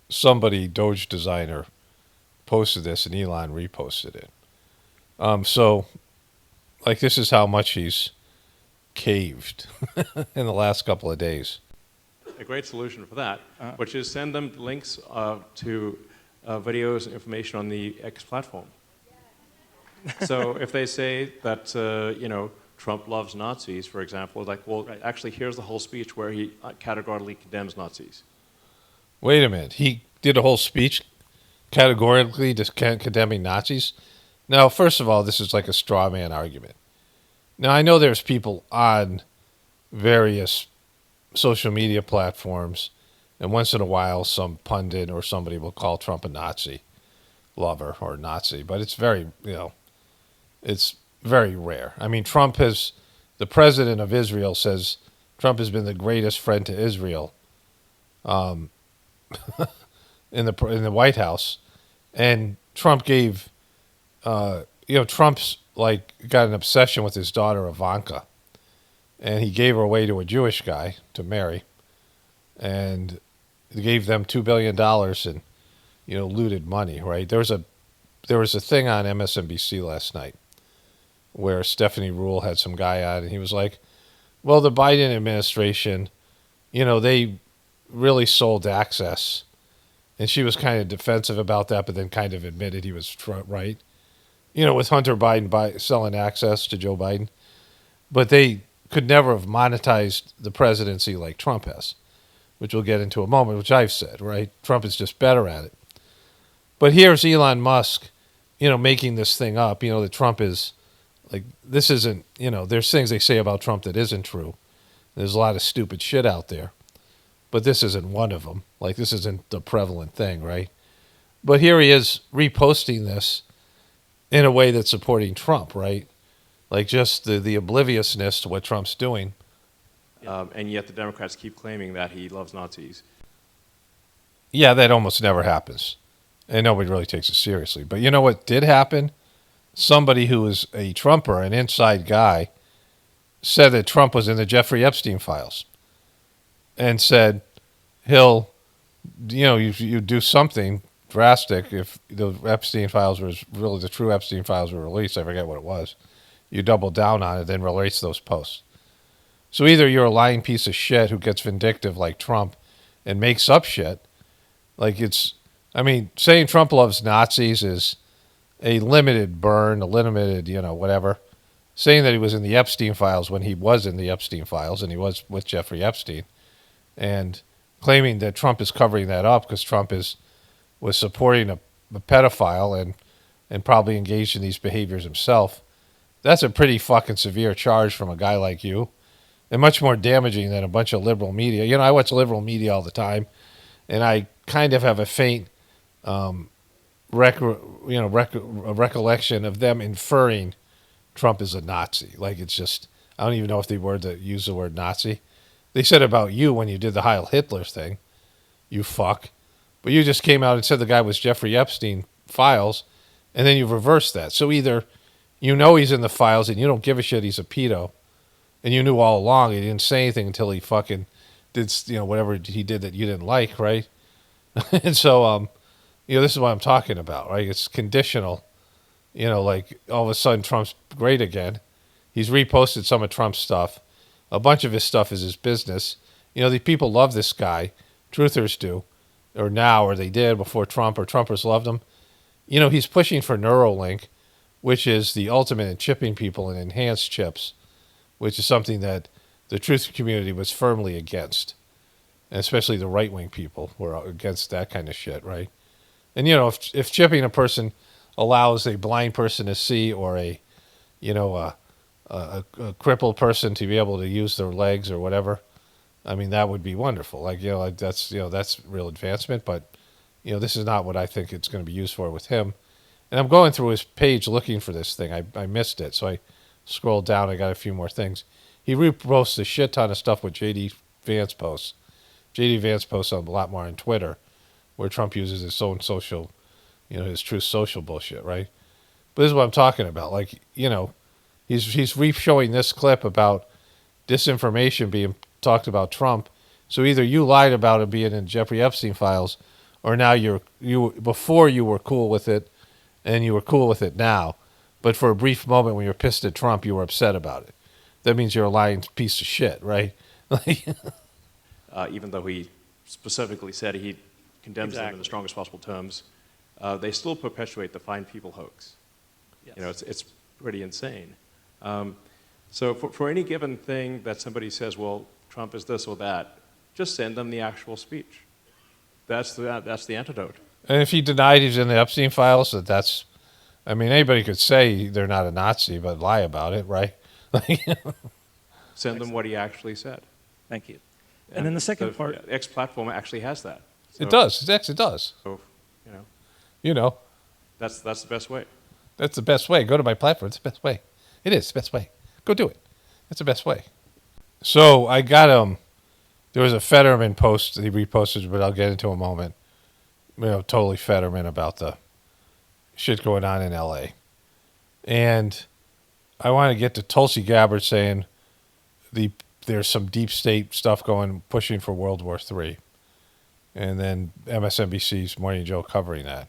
somebody, Doge designer, posted this and Elon reposted it. So, like, this is how much he's caved in the last couple of days. A great solution for that, which is send them links to videos and information on the X platform. So if they say that, Trump loves Nazis, for example, like, well, actually, here's the whole speech where he categorically condemns Nazis. Wait a minute. He did a whole speech categorically condemning Nazis? Now, first of all, this is like a straw man argument. Now, I know there's people on various social media platforms, and once in a while, some pundit or somebody will call Trump a Nazi lover or Nazi, but it's very, it's very rare. I mean, the president of Israel says Trump has been the greatest friend to Israel in the White House, and Trump gave, Trump's like got an obsession with his daughter Ivanka, and he gave her away to a Jewish guy to marry, and he gave them $2 billion and looted money. Right? There was a thing on MSNBC last night where Stephanie Ruhle had some guy on, and he was like, "Well, the Biden administration, they really sold access." And she was kind of defensive about that, but then kind of admitted he was right. With Hunter Biden selling access to Joe Biden. But they could never have monetized the presidency like Trump has, which we'll get into a moment, which I've said, right? Trump is just better at it. But here's Elon Musk, making this thing up, that Trump is, like, this isn't, there's things they say about Trump that isn't true. There's a lot of stupid shit out there. But this isn't one of them. Like, this isn't the prevalent thing, right? But here he is reposting this in a way that's supporting Trump, right? Like, just the obliviousness to what Trump's doing. and yet the Democrats keep claiming that he loves Nazis. Yeah, that almost never happens. And nobody really takes it seriously. But you know what did happen? Somebody who is a Trumper, an inside guy, said that Trump was in the Jeffrey Epstein files and said he'll, you do something drastic if the Epstein files was really the true Epstein files were released. I forget what it was. You double down on it, then release those posts. So either you're a lying piece of shit who gets vindictive like Trump and makes up shit. Saying Trump loves Nazis is a limited burn, a limited, whatever. Saying that he was in the Epstein files when he was in the Epstein files and he was with Jeffrey Epstein, and claiming that Trump is covering that up because Trump was supporting a pedophile and probably engaged in these behaviors himself. That's a pretty fucking severe charge from a guy like you, and much more damaging than a bunch of liberal media. I watch liberal media all the time, and I kind of have a faint recollection of them inferring Trump is a Nazi. Like, it's just, I don't even know if they use the word Nazi. They said about you when you did the Heil Hitler thing, you fuck. But you just came out and said the guy was Jeffrey Epstein files, and then you reversed that. So either he's in the files and you don't give a shit he's a pedo, and you knew all along, he didn't say anything until he fucking did, whatever he did that you didn't like, right? And so, this is what I'm talking about, right? It's conditional. Like all of a sudden Trump's great again. He's reposted some of Trump's stuff. A bunch of his stuff is his business. The people love this guy. Truthers do. Or they did before Trump, or Trumpers loved him. He's pushing for Neuralink, which is the ultimate in chipping people and enhanced chips, which is something that the truth community was firmly against. And especially the right-wing people were against that kind of shit, right? And, if chipping a person allows a blind person to see, or a crippled person to be able to use their legs or whatever, that would be wonderful. That's real advancement. But, this is not what I think it's going to be used for with him. And I'm going through his page looking for this thing. I missed it. So I scrolled down. I got a few more things. He reposts a shit ton of stuff with J.D. Vance posts. J.D. Vance posts a lot more on Twitter, where Trump uses his own social, his true social bullshit, right? But this is what I'm talking about. He's re-showing this clip about disinformation being talked about Trump. So either you lied about it being in Jeffrey Epstein files, or now before you were cool with it, and you were cool with it now. But for a brief moment when you were pissed at Trump, you were upset about it. That means you're a lying piece of shit, right? Even though he specifically said he condemns them in the strongest possible terms, they still perpetuate the fine people hoax. Yes. It's pretty insane. So for any given thing that somebody says, well, Trump is this or that, just send them the actual speech. That's the antidote. And if he denied he's in the Epstein files, anybody could say they're not a Nazi, but lie about it, right? Send them what he actually said. Thank you. And then the second part, X platform actually has that. So, it does. It does. So, that's the best way. That's the best way. Go to my platform. It's the best way. It is the best way. Go do it. That's the best way. So I got there was a Fetterman post that he reposted, but I'll get into in a moment. Totally Fetterman about the shit going on in L.A. And I want to get to Tulsi Gabbard saying there's some deep state stuff pushing for World War III. And then MSNBC's Morning Joe covering that.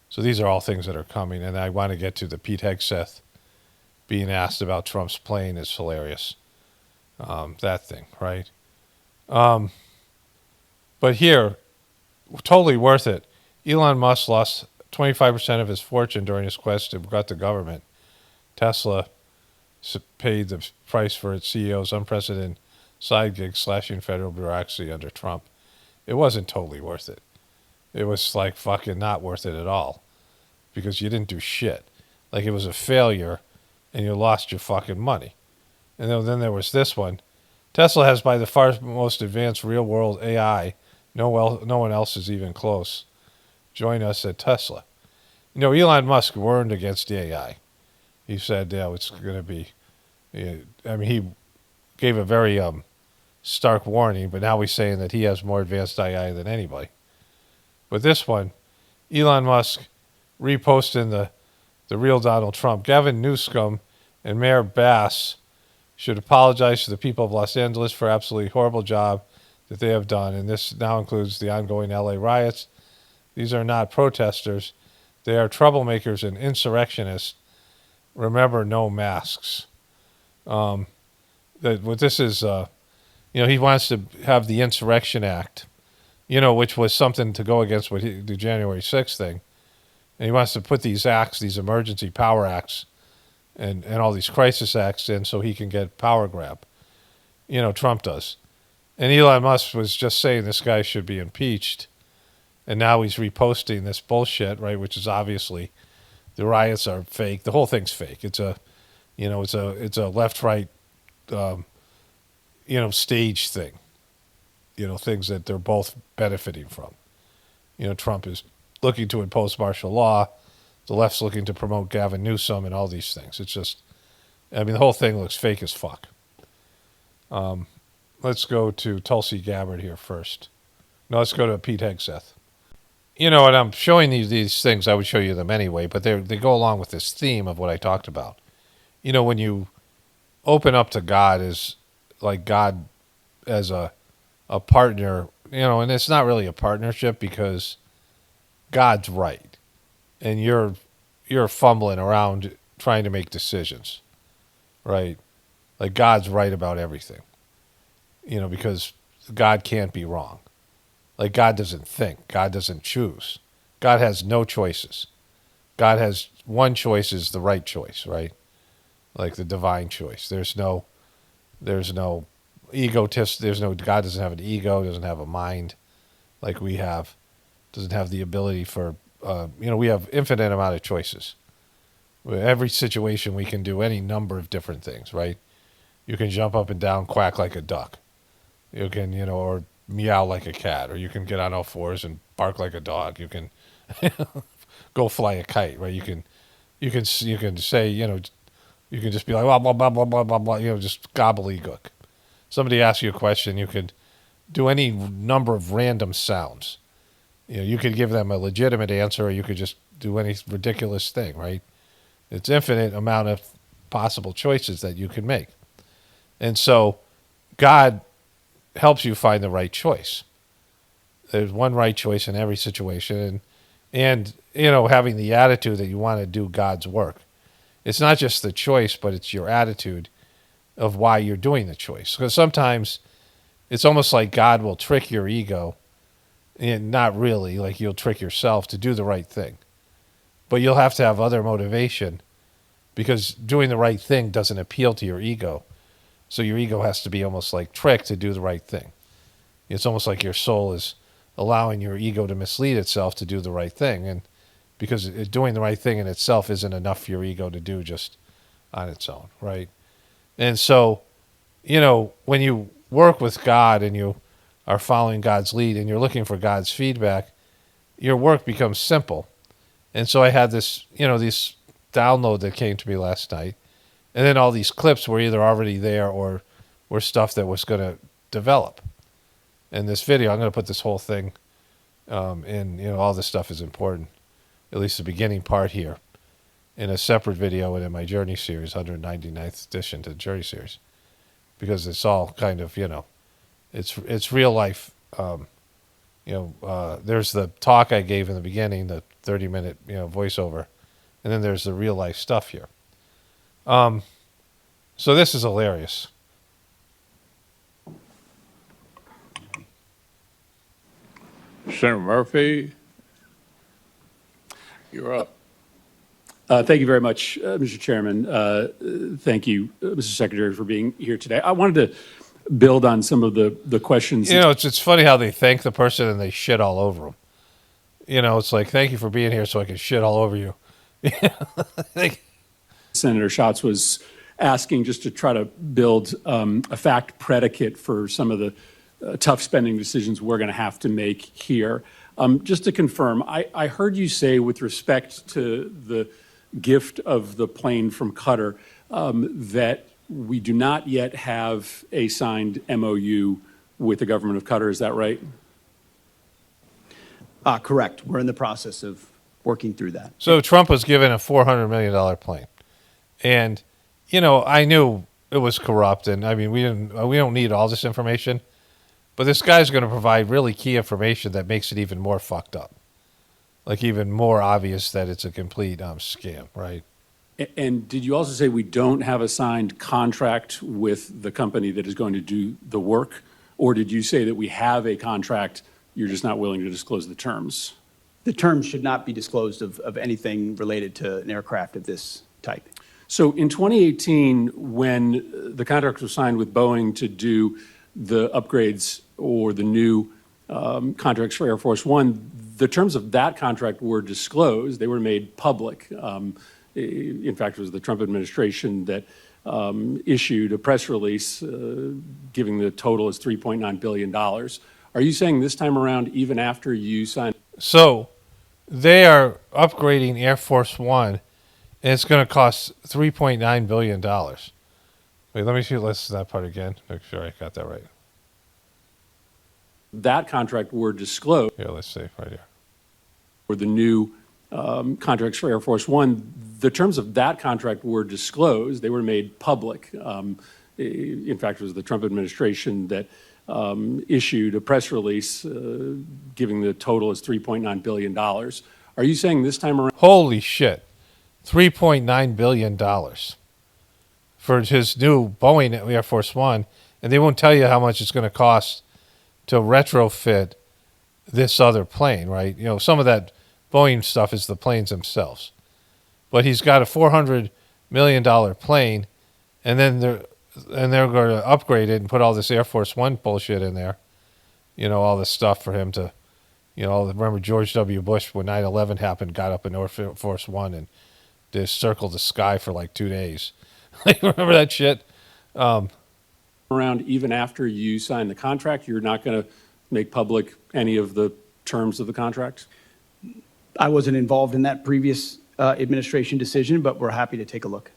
So these are all things that are coming. And I want to get to the Pete Hegseth being asked about Trump's plane is hilarious. That thing, right? But here, totally worth it. Elon Musk lost 25% of his fortune during his quest to gut the government. Tesla paid the price for its CEO's unprecedented side gig, slashing federal bureaucracy under Trump. It wasn't totally worth it. It was fucking not worth it at all, because you didn't do shit. It was a failure, and you lost your fucking money. And then there was this one. Tesla has by the far most advanced real-world AI. No one else is even close. Join us at Tesla. Elon Musk warned against the AI. He said, it's going to be... he gave a very stark warning, but now he's saying that he has more advanced AI than anybody. But this one, Elon Musk reposting the real Donald Trump. Gavin Newsom and Mayor Bass should apologize to the people of Los Angeles for absolutely horrible job that they have done. And this now includes the ongoing LA riots. These are not protesters. They are troublemakers and insurrectionists. Remember, no masks. What this is, he wants to have the Insurrection Act, which was something to go against the January 6th thing. And he wants to put these acts, these emergency power acts, and all these crisis acts in so he can get power grab. Trump does. And Elon Musk was just saying this guy should be impeached. And now he's reposting this bullshit, right? Which is obviously the riots are fake. The whole thing's fake. It's a left-right, stage thing. Things that they're both benefiting from. Trump is looking to impose martial law. The left's looking to promote Gavin Newsom and all these things. It's just, the whole thing looks fake as fuck. Let's go to Tulsi Gabbard here first. No, let's go to Pete Hegseth. And I'm showing you these things. I would show you them anyway, but they go along with this theme of what I talked about. When you open up to God as like God as a partner, and it's not really a partnership because God's right, and you're fumbling around trying to make decisions, right? Like God's right about everything, because God can't be wrong. Like God doesn't think, God doesn't choose, God has no choices. God has one choice is the right choice, right? Like the divine choice. There's no egotist. God doesn't have an ego, doesn't have a mind like we have, doesn't have the ability for, we have infinite amount of choices. With every situation we can do any number of different things, right? You can jump up and down, quack like a duck. You can, or meow like a cat, or you can get on all fours and bark like a dog. You can go fly a kite, right? You can say, you can just be like, blah, blah, blah, blah, blah, blah, blah, just gobbledygook. Somebody asks you a question, you could do any number of random sounds. You could give them a legitimate answer, or you could just do any ridiculous thing, right? It's infinite amount of possible choices that you can make. And so God helps you find the right choice. There's one right choice in every situation, and having the attitude that you want to do God's work. It's not just the choice, but it's your attitude of why you're doing the choice. Because sometimes it's almost like God will trick your ego, and not really, like you'll trick yourself to do the right thing. But you'll have to have other motivation because doing the right thing doesn't appeal to your ego. So your ego has to be almost like tricked to do the right thing. It's almost like your soul is allowing your ego to mislead itself to do the right thing. And because doing the right thing in itself isn't enough for your ego to do just on its own, right? And so, when you work with God and you are following God's lead and you're looking for God's feedback, your work becomes simple. And so I had this, this download that came to me last night. And then all these clips were either already there or were stuff that was going to develop. In this video, I'm going to put this whole thing in, all this stuff is important, at least the beginning part here, in a separate video and in my Journey series, 199th edition to the Journey series, because it's all kind of, it's real life. There's the talk I gave in the beginning, the 30-minute, voiceover, and then there's the real life stuff here. So this is hilarious. Senator Murphy, you're up. Thank you very much, Mr. Chairman. Thank you, Mr. Secretary, for being here today. I wanted to build on some of the questions. It's funny how they thank the person and they shit all over them. It's like, thank you for being here so I can shit all over you. Senator Schatz was asking just to try to build a fact predicate for some of the tough spending decisions we're going to have to make here. Just to confirm, I heard you say with respect to the gift of the plane from Qatar that we do not yet have a signed MOU with the government of Qatar. Is that right? Correct. We're in the process of working through that. So Trump was given a $400 million plane. And, I knew it was corrupt. And, I mean, we don't need all this information. But this guy's going to provide really key information that makes it even more fucked up. Like even more obvious that it's a complete scam, right? And did you also say we don't have a signed contract with the company that is going to do the work? Or did you say that we have a contract, you're just not willing to disclose the terms? The terms should not be disclosed of anything related to an aircraft of this type. So in 2018, when the contract was signed with Boeing to do the upgrades or the new contracts for Air Force One, the terms of that contract were disclosed. They were made public. In fact, it was the Trump administration that issued a press release giving the total as $3.9 billion. Are you saying this time around, even after you signed? So they are upgrading Air Force One, and it's going to cost $3.9 billion. Wait, let me see. Let's that part again. Make sure I got that right. That contract were disclosed. Yeah, let's see right here. Or the new contracts for Air Force One, the terms of that contract were disclosed. They were made public. In fact, it was the Trump administration that issued a press release giving the total as $3.9 billion. Are you saying this time around? Holy shit. $3.9 billion for his new Boeing Air Force One, and they won't tell you how much it's going to cost to retrofit this other plane, right? Some of that Boeing stuff is the planes themselves. But he's got a $400 million plane, and then they're going to upgrade it and put all this Air Force One bullshit in there. All this stuff for him to, remember George W. Bush when 9/11 happened, got up in Air Force One and just circled the sky for like 2 days. Remember that shit? Around even after you sign the contract, you're not going to make public any of the terms of the contract? I wasn't involved in that previous administration decision, but we're happy to take a look.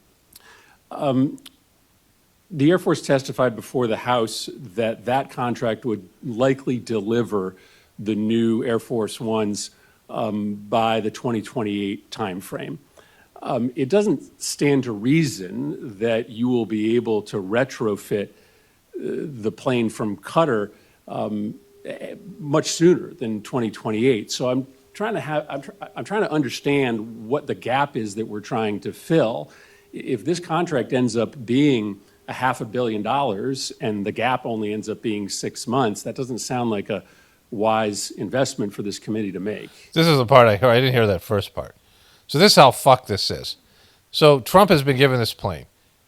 The Air Force testified before the House that that contract would likely deliver the new Air Force Ones by the 2028 timeframe. It doesn't stand to reason that you will be able to retrofit the plane from Qatar much sooner than 2028. So I'm trying to understand what the gap is that we're trying to fill. If this contract ends up being $500 million and the gap only ends up being 6 months, that doesn't sound like a wise investment for this committee to make. This is the part I heard. I didn't hear that first part. So this is how fucked this is. So Trump has been given this plane.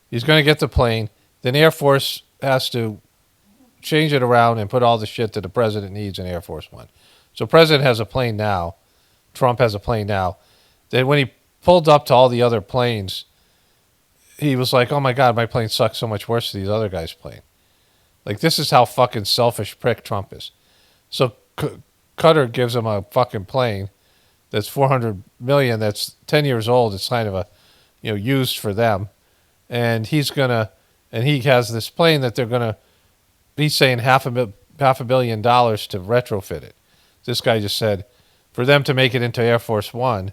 He's going to get the plane. Then Air Force has to change it around and put all the shit that the president needs in Air Force One. So president has a plane now. Trump has a plane now. Then when he pulled up to all the other planes, he was like, oh my God, my plane sucks so much worse than these other guys' plane. Like, this is how fucking selfish prick Trump is. So Qatar gives him a fucking plane that's $400 million, that's 10 years old. It's kind of a, used for them. And he has this plane that he's saying $500 million to retrofit it. This guy just said, for them to make it into Air Force One,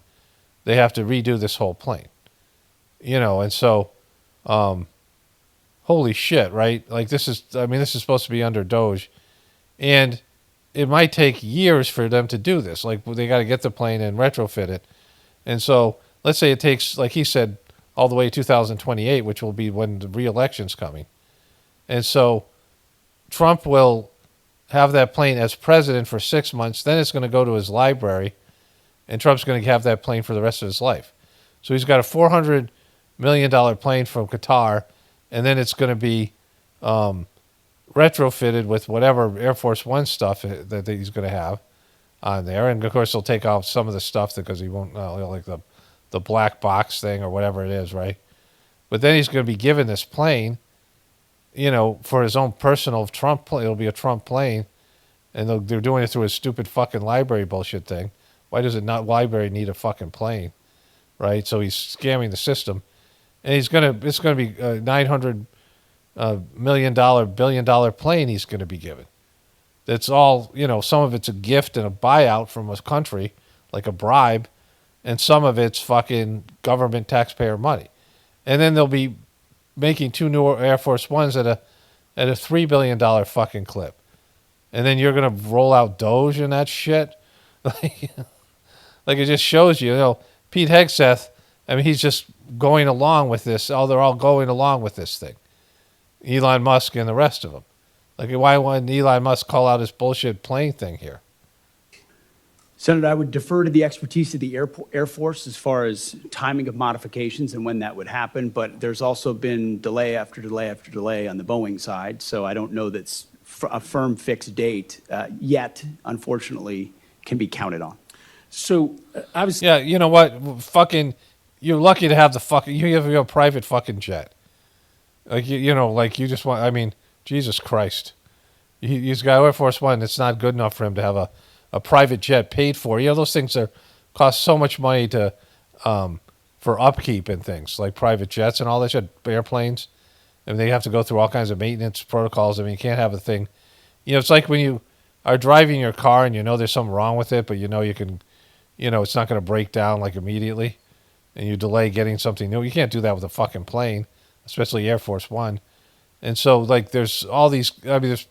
they have to redo this whole plane. And so, holy shit, right? Like this is supposed to be under Doge. And it might take years for them to do this. Like they got to get the plane and retrofit it. And so let's say it takes, like he said, all the way to 2028, which will be when the re-election's coming. And so Trump will have that plane as president for 6 months. Then it's going to go to his library, and Trump's going to have that plane for the rest of his life. So he's got a $400 million plane from Qatar, and then it's going to be retrofitted with whatever Air Force One stuff that he's going to have on there. And, of course, he'll take out some of the stuff because he won't, like the black box thing or whatever it is, right? But then he's going to be given this plane, for his own personal Trump plane. It'll be a Trump plane, and they're doing it through his stupid fucking library bullshit thing. Why does library need a fucking plane, right? So he's scamming the system. And it's going to be $900 billion-dollar plane he's going to be given. That's all, some of it's a gift and a buyout from a country, like a bribe, and some of it's fucking government taxpayer money. And then they'll be making 2 new Air Force Ones at a $3 billion fucking clip. And then you're going to roll out Doge and that shit? Like it just shows you, Pete Hegseth, he's just going along with this. They're all going along with this thing. Elon Musk and the rest of them. Like, why wouldn't Elon Musk call out his bullshit plane thing here? Senator, I would defer to the expertise of the Air Force as far as timing of modifications and when that would happen, but there's also been delay after delay after delay on the Boeing side, so I don't know that's a firm fixed date yet, unfortunately, can be counted on. So I was... Yeah, you know what? Fucking, you're lucky to have you have a private fucking jet. Like, you just want, Jesus Christ. He's got Air Force One. It's not good enough for him to have a private jet paid for. Those things cost so much money to for upkeep and things, like private jets and all that shit, airplanes. They have to go through all kinds of maintenance protocols. You can't have a thing. It's like when you are driving your car and there's something wrong with it, but you can, it's not going to break down like immediately, and you delay getting something new. You can't do that with a fucking plane, especially Air Force One. And so, there's all these, there's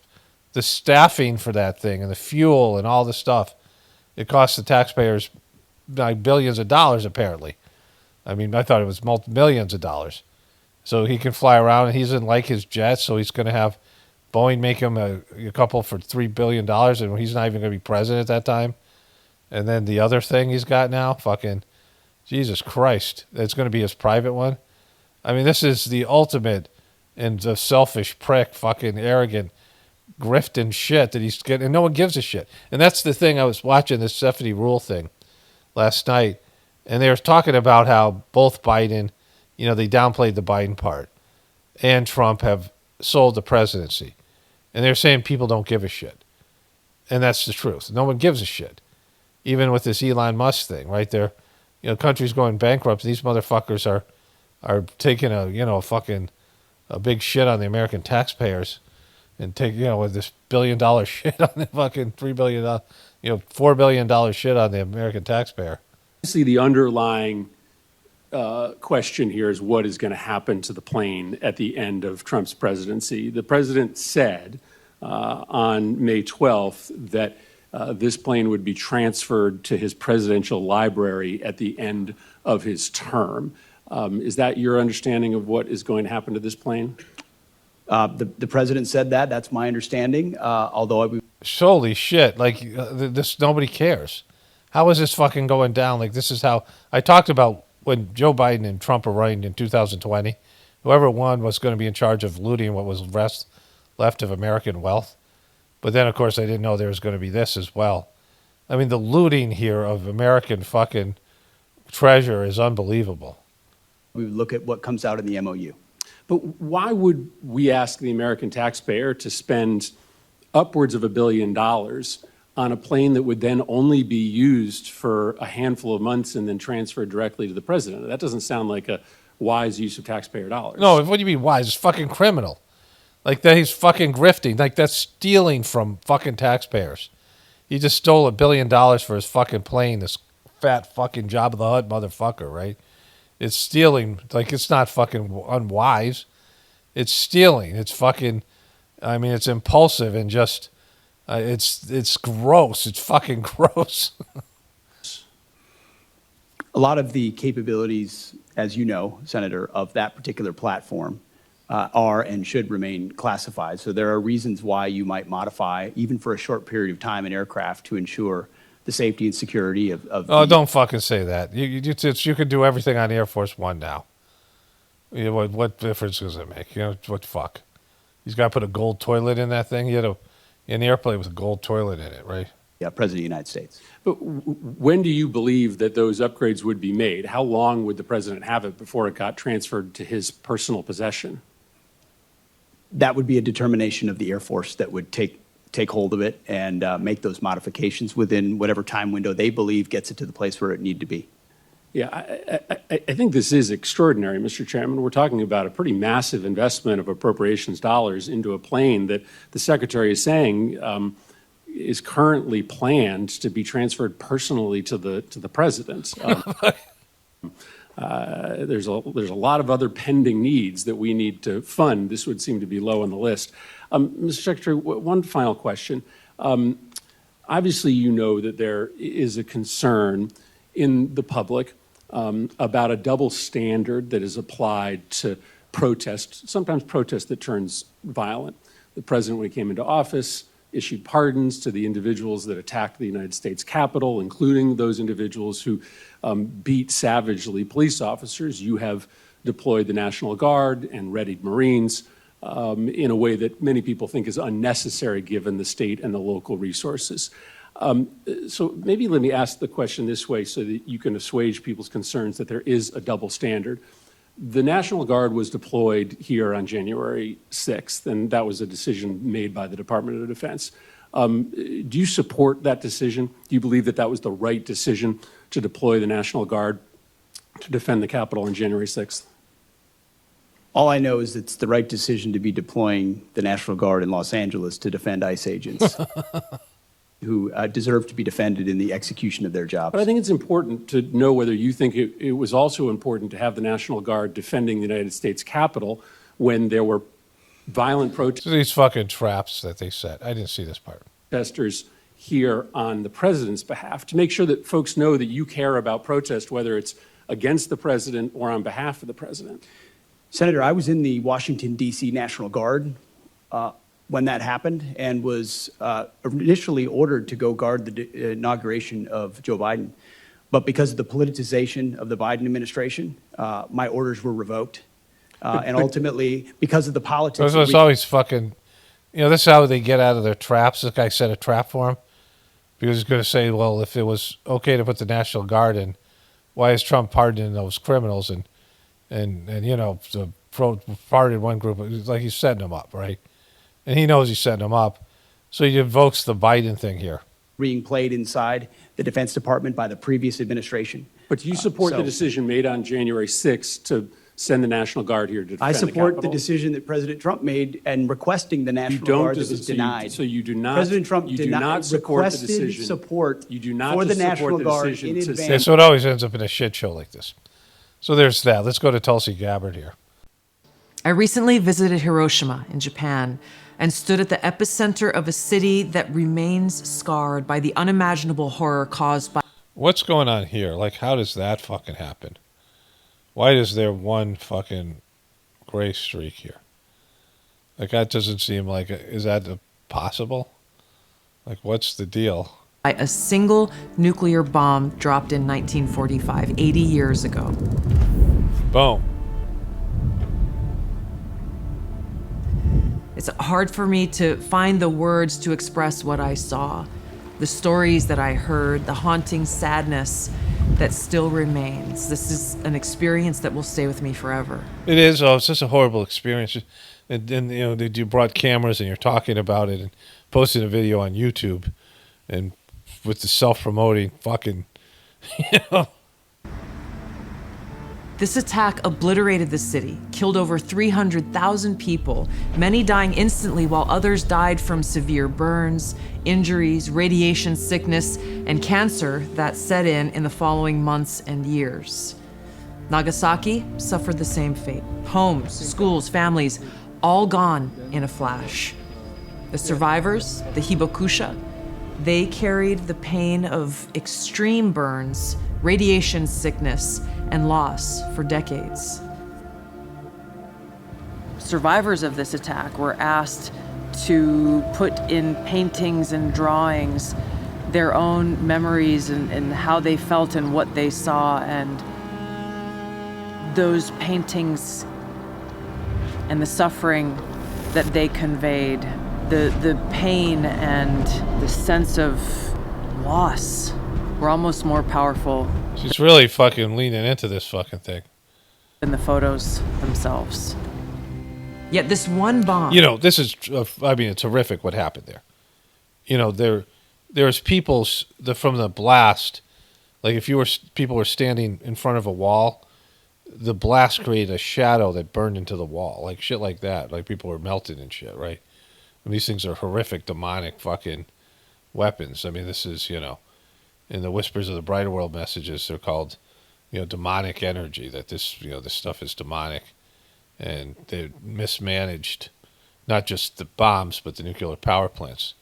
the staffing for that thing and the fuel and all the stuff. It costs the taxpayers like billions of dollars, apparently. I thought it was millions of dollars. So he can fly around, and he doesn't like his jets, so he's going to have Boeing make him a couple for $3 billion, and he's not even going to be president at that time. And then the other thing he's got now, fucking Jesus Christ, it's going to be his private one. This is the ultimate and the selfish prick, fucking arrogant, grifting shit that he's getting, and no one gives a shit. And that's the thing. I was watching this Stephanie Rule thing last night, and they were talking about how both Biden, they downplayed the Biden part, and Trump have sold the presidency. And they're saying people don't give a shit. And that's the truth. No one gives a shit. Even with this Elon Musk thing, right there, countries going bankrupt, these motherfuckers are taking a big shit on the American taxpayers, and with this $1 billion shit on the fucking $3 billion, $4 billion shit on the American taxpayer. Obviously, the underlying question here is what is going to happen to the plane at the end of Trump's presidency. The president said on May 12th that this plane would be transferred to his presidential library at the end of his term. Is that your understanding of what is going to happen to this plane? The president said that. That's my understanding. Although holy shit! This, nobody cares. How is this fucking going down? This is how I talked about when Joe Biden and Trump were running in 2020. Whoever won was going to be in charge of looting what was left of American wealth. But then, of course, I didn't know there was going to be this as well. The looting here of American fucking treasure is unbelievable. We would look at what comes out in the MOU. But why would we ask the American taxpayer to spend upwards of $1 billion on a plane that would then only be used for a handful of months and then transferred directly to the president? That doesn't sound like a wise use of taxpayer dollars. No, what do you mean wise? It's fucking criminal. That he's fucking grifting. That's stealing from fucking taxpayers. He just stole $1 billion for his fucking plane, this fat fucking Job of the Hutt motherfucker, right? It's stealing. It's not fucking unwise. It's stealing. It's fucking, it's impulsive and just, it's gross. It's fucking gross. A lot of the capabilities, as you know, Senator, of that particular platform are and should remain classified. So there are reasons why you might modify, even for a short period of time, an aircraft to ensure the safety and security of don't fucking say that. You can do everything on Air Force One now. What difference does it make? What the fuck? He's got to put a gold toilet in that thing. He had an airplane with a gold toilet in it, right? Yeah, President of the United States. But when do you believe that those upgrades would be made? How long would the president have it before it got transferred to his personal possession? That would be a determination of the Air Force that would take hold of it and make those modifications within whatever time window they believe gets it to the place where it needed to be. Yeah, I think this is extraordinary, Mr. Chairman. We're talking about a pretty massive investment of appropriations dollars into a plane that the Secretary is saying is currently planned to be transferred personally to the President. There's a lot of other pending needs that we need to fund. This would seem to be low on the list. Mr. Secretary, one final question. Obviously, you know that there is a concern in the public about a double standard that is applied to protest, sometimes protest that turns violent. The president, when he came into office, issued pardons to the individuals that attacked the United States Capitol, including those individuals who beat savagely police officers. You have deployed the National Guard and readied Marines in a way that many people think is unnecessary given the state and the local resources. So maybe let me ask the question this way so that you can assuage people's concerns that there is a double standard. The National Guard was deployed here on January 6th, and that was a decision made by the Department of Defense. Do you support that decision? Do you believe that that was the right decision to deploy the National Guard to defend the Capitol on January 6th? All I know is it's the right decision to be deploying the National Guard in Los Angeles to defend ICE agents who deserve to be defended in the execution of their jobs. But I think it's important to know whether you think it was also important to have the National Guard defending the United States Capitol when there were violent protests. These fucking traps that they set. I didn't see this part. Protesters here on the president's behalf to make sure that folks know that you care about protest, whether it's against the president or on behalf of the president. Senator, I was in the Washington, D.C. National Guard when that happened and was initially ordered to go guard the inauguration of Joe Biden. But because of the politicization of the Biden administration, my orders were revoked. And ultimately, because of the politics. It's always fucking, this is how they get out of their traps. This guy set a trap for him because he's going to say, well, if it was okay to put the National Guard in, why is Trump pardoning those criminals? And the pardoned one group, it's like he's setting them up, right? And he knows he's setting them up. So he invokes the Biden thing here. Being played inside the Defense Department by the previous administration. But do you support the decision made on January 6th to send the National Guard here to defend I support the the decision that President Trump made and requesting the National Guard that was denied. So you do not. President Trump you do not support the decision. Support you do not for the support National the Guard decision in advance. Yeah, so it always ends up in a shit show like this. So there's that. Let's go to Tulsi Gabbard here. I recently visited Hiroshima in Japan and stood at the epicenter of a city that remains scarred by the unimaginable horror caused by... What's going on here? Like, how does that fucking happen? Why is there one fucking gray streak here? Like, that doesn't seem like... Is that possible? Like, what's the deal? By a single nuclear bomb dropped in 1945, 80 years ago. Boom. It's hard for me to find the words to express what I saw, the stories that I heard, the haunting sadness that still remains. This is an experience that will stay with me forever. It is. Oh, it's just a horrible experience. And you brought cameras and you're talking about it and posting a video on YouTube and with the self-promoting fucking, This attack obliterated the city, killed over 300,000 people, many dying instantly while others died from severe burns, injuries, radiation sickness, and cancer that set in the following months and years. Nagasaki suffered the same fate. Homes, schools, families, all gone in a flash. The survivors, the hibakusha, they carried the pain of extreme burns, radiation sickness, and loss for decades. Survivors of this attack were asked to put in paintings and drawings their own memories and how they felt and what they saw, and those paintings and the suffering that they conveyed, the pain and the sense of loss were almost more powerful. She's really fucking leaning into this fucking thing. Than the photos themselves. Yet this one bomb... this is, it's horrific what happened there. There's people from the blast Like if people were standing in front of a wall, the blast created a shadow that burned into the wall, like shit like that. Like people were melted and shit, right? And these things are horrific, demonic fucking weapons. I mean, this is, in the Whispers of the Brighter World messages, they're called, demonic energy, that this, this stuff is demonic. And they mismanaged not just the bombs, but the nuclear power plants.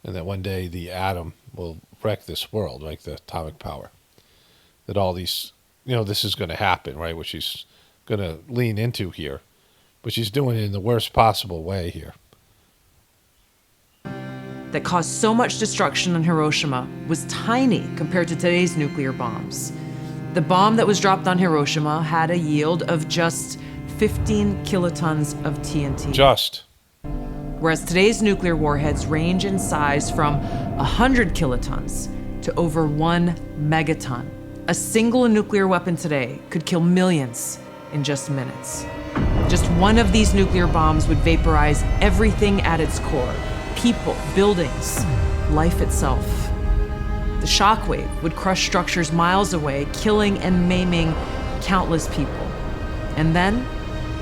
And that one day the atom will wreck this world, like the atomic power. That all these, this is going to happen, right? Which she's going to lean into here. But she's doing it in the worst possible way here. That caused so much destruction on Hiroshima was tiny compared to today's nuclear bombs. The bomb that was dropped on Hiroshima had a yield of just 15 kilotons of TNT. Just. Whereas today's nuclear warheads range in size from 100 kilotons to over 1 megaton. A single nuclear weapon today could kill millions in just minutes. Just one of these nuclear bombs would vaporize everything at its core. People, buildings, life itself. The shockwave would crush structures miles away, killing and maiming countless people. And then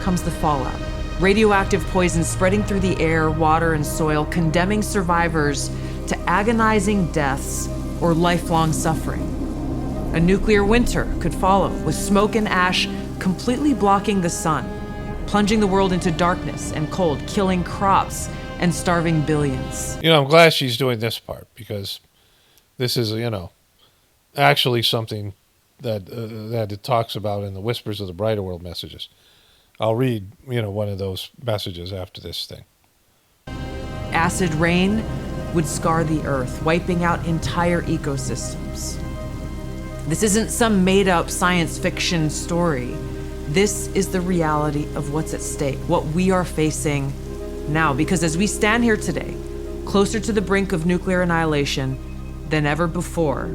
comes the fallout. Radioactive poison spreading through the air, water, and soil, condemning survivors to agonizing deaths or lifelong suffering. A nuclear winter could follow, with smoke and ash completely blocking the sun, plunging the world into darkness and cold, killing crops and starving billions. I'm glad she's doing this part, because this is, actually something that it talks about in the Whispers of the Brighter World messages. I'll read, one of those messages after this thing. Acid rain would scar the earth, wiping out entire ecosystems. This isn't some made-up science fiction story. This is the reality of what's at stake, what we are facing now. Because as we stand here today, closer to the brink of nuclear annihilation than ever before,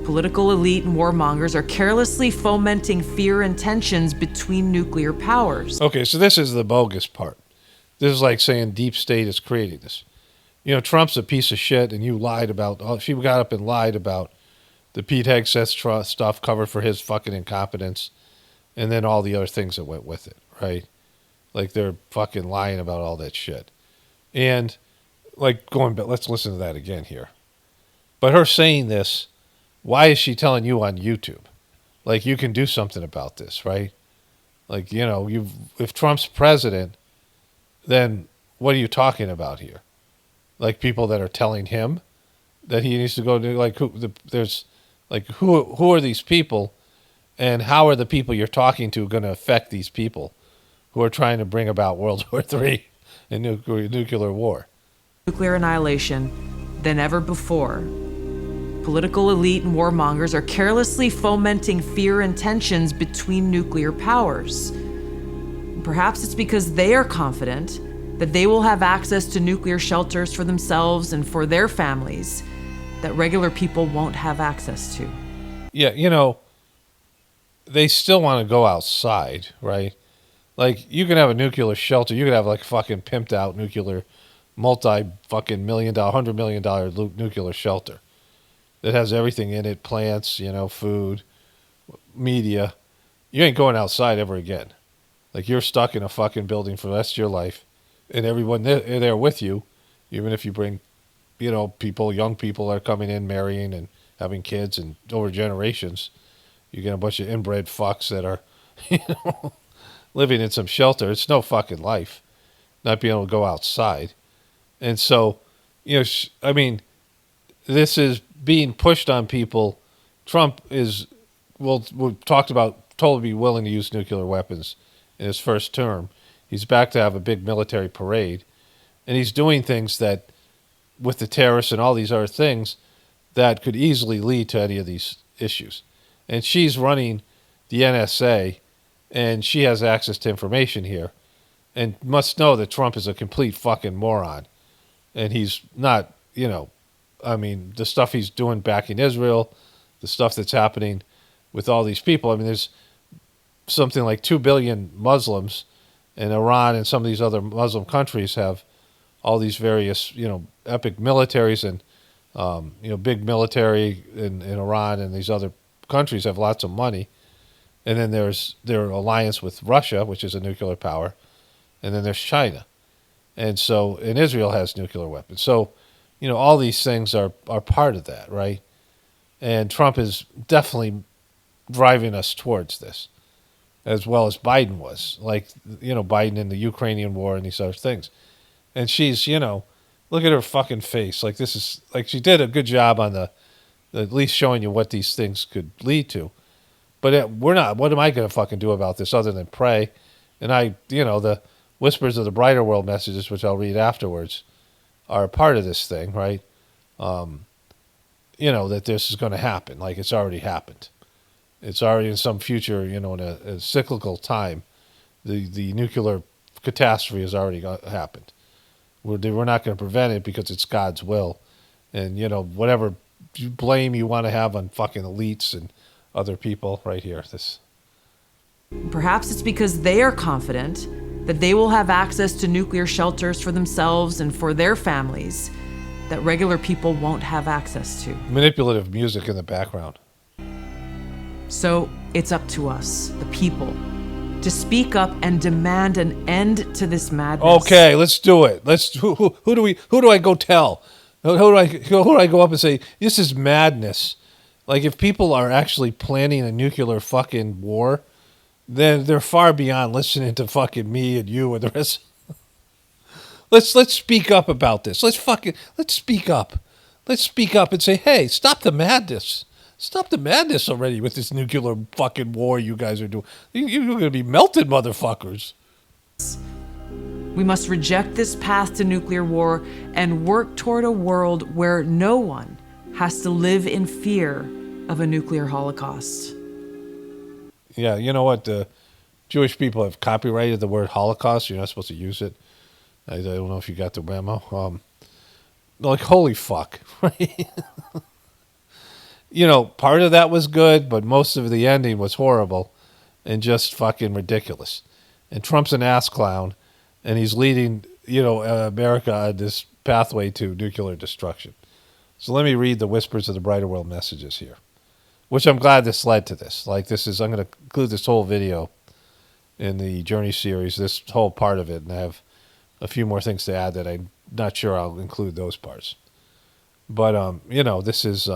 political elite and warmongers are carelessly fomenting fear and tensions between nuclear powers. Okay, so this is the bogus part. This is like saying deep state is creating this. Trump's a piece of shit, and you lied about, she got up and lied about the Pete Hegseth stuff, covered for his fucking incompetence, and then all the other things that went with it, right? Like they're fucking lying about all that shit. And like going back, let's listen to that again here. But her saying this, why is she telling you on YouTube? Like, you can do something about this, right? Like, if Trump's president, then what are you talking about here? Like people that are telling him that he needs to go to, like, who are these people, and how are the people you're talking to going to affect these people who are trying to bring about World War III and nuclear war? Nuclear annihilation than ever before. Political elite and warmongers are carelessly fomenting fear and tensions between nuclear powers. Perhaps it's because they are confident that they will have access to nuclear shelters for themselves and for their families that regular people won't have access to. Yeah, they still want to go outside, right? Like, you can have a nuclear shelter. You could have, like, fucking pimped out nuclear, multi-fucking $100 million nuclear shelter that has everything in it, plants, food, media. You ain't going outside ever again. Like, you're stuck in a fucking building for the rest of your life, and everyone there with you, even if you bring, people, young people are coming in, marrying and having kids, and over generations, you get a bunch of inbred fucks that are, living in some shelter. It's no fucking life, not being able to go outside. And so, this is being pushed on people. Trump is, we talked about, totally be willing to use nuclear weapons in his first term. He's back to have a big military parade. And he's doing things that, with the terrorists and all these other things, that could easily lead to any of these issues. And she's running the NSA, and she has access to information here, and must know that Trump is a complete fucking moron. And he's not, the stuff he's doing back in Israel, the stuff that's happening with all these people. There's something like 2 billion Muslims, and Iran and some of these other Muslim countries have all these various, epic militaries and Big military in Iran and these other countries have lots of money. And then there's their alliance with Russia, which is a nuclear power. And then there's China. And Israel has nuclear weapons. So, all these things are part of that, right? And Trump is definitely driving us towards this, as well as Biden was. Like, Biden in the Ukrainian war and these other things. And she's, look at her fucking face. Like, this is, like, she did a good job on at least showing you what these things could lead to. But we're not, what am I going to fucking do about this other than pray? And the Whispers of the Brighter World messages, which I'll read afterwards, are a part of this thing, right? That this is going to happen. Like, it's already happened. It's already in some future, in a cyclical time. The nuclear catastrophe has already happened. We're not going to prevent it because it's God's will. And, whatever blame you want to have on fucking elites and other people, right here. Perhaps it's because they are confident that they will have access to nuclear shelters for themselves and for their families that regular people won't have access to. Manipulative music in the background. So it's up to us, the people, to speak up and demand an end to this madness. Okay, let's do it. Who do I go tell? Who do I go up and say, this is madness? Like, if people are actually planning a nuclear fucking war, then they're far beyond listening to fucking me and you and the rest. Let's speak up about this. Let's speak up. Let's speak up and say, hey, stop the madness. Stop the madness already with this nuclear fucking war you guys are doing. You're going to be melted, motherfuckers. We must reject this path to nuclear war and work toward a world where no one has to live in fear of a nuclear holocaust. Yeah, you know what? The Jewish people have copyrighted the word Holocaust. You're not supposed to use it. I don't know if you got the memo. Like, holy fuck, right? Part of that was good, but most of the ending was horrible and just fucking ridiculous. And Trump's an ass clown, and he's leading, America on this pathway to nuclear destruction. So let me read the Whispers of the Brighter World messages here, which I'm glad this led to this. Like, I'm going to include this whole video in the Journey series, this whole part of it, and I have a few more things to add that I'm not sure I'll include those parts. But, this is,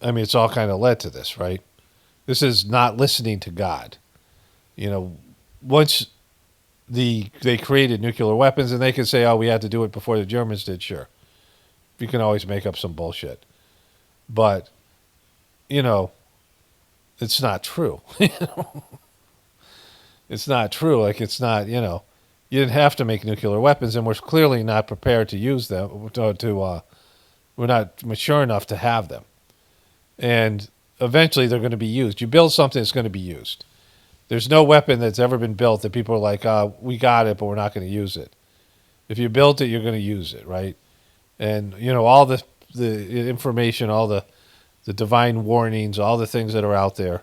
it's all kind of led to this, right? This is not listening to God. Once they created nuclear weapons, and they can say, oh, we had to do it before the Germans did, sure. You can always make up some bullshit. But, it's not true. It's not true. Like, it's not, you didn't have to make nuclear weapons, and we're clearly not prepared to use them. We're not mature enough to have them. And eventually they're going to be used. You build something that's going to be used. There's no weapon that's ever been built that people are like, we got it, but we're not going to use it. If you built it, you're going to use it, right? And, all the information, all the divine warnings, all the things that are out there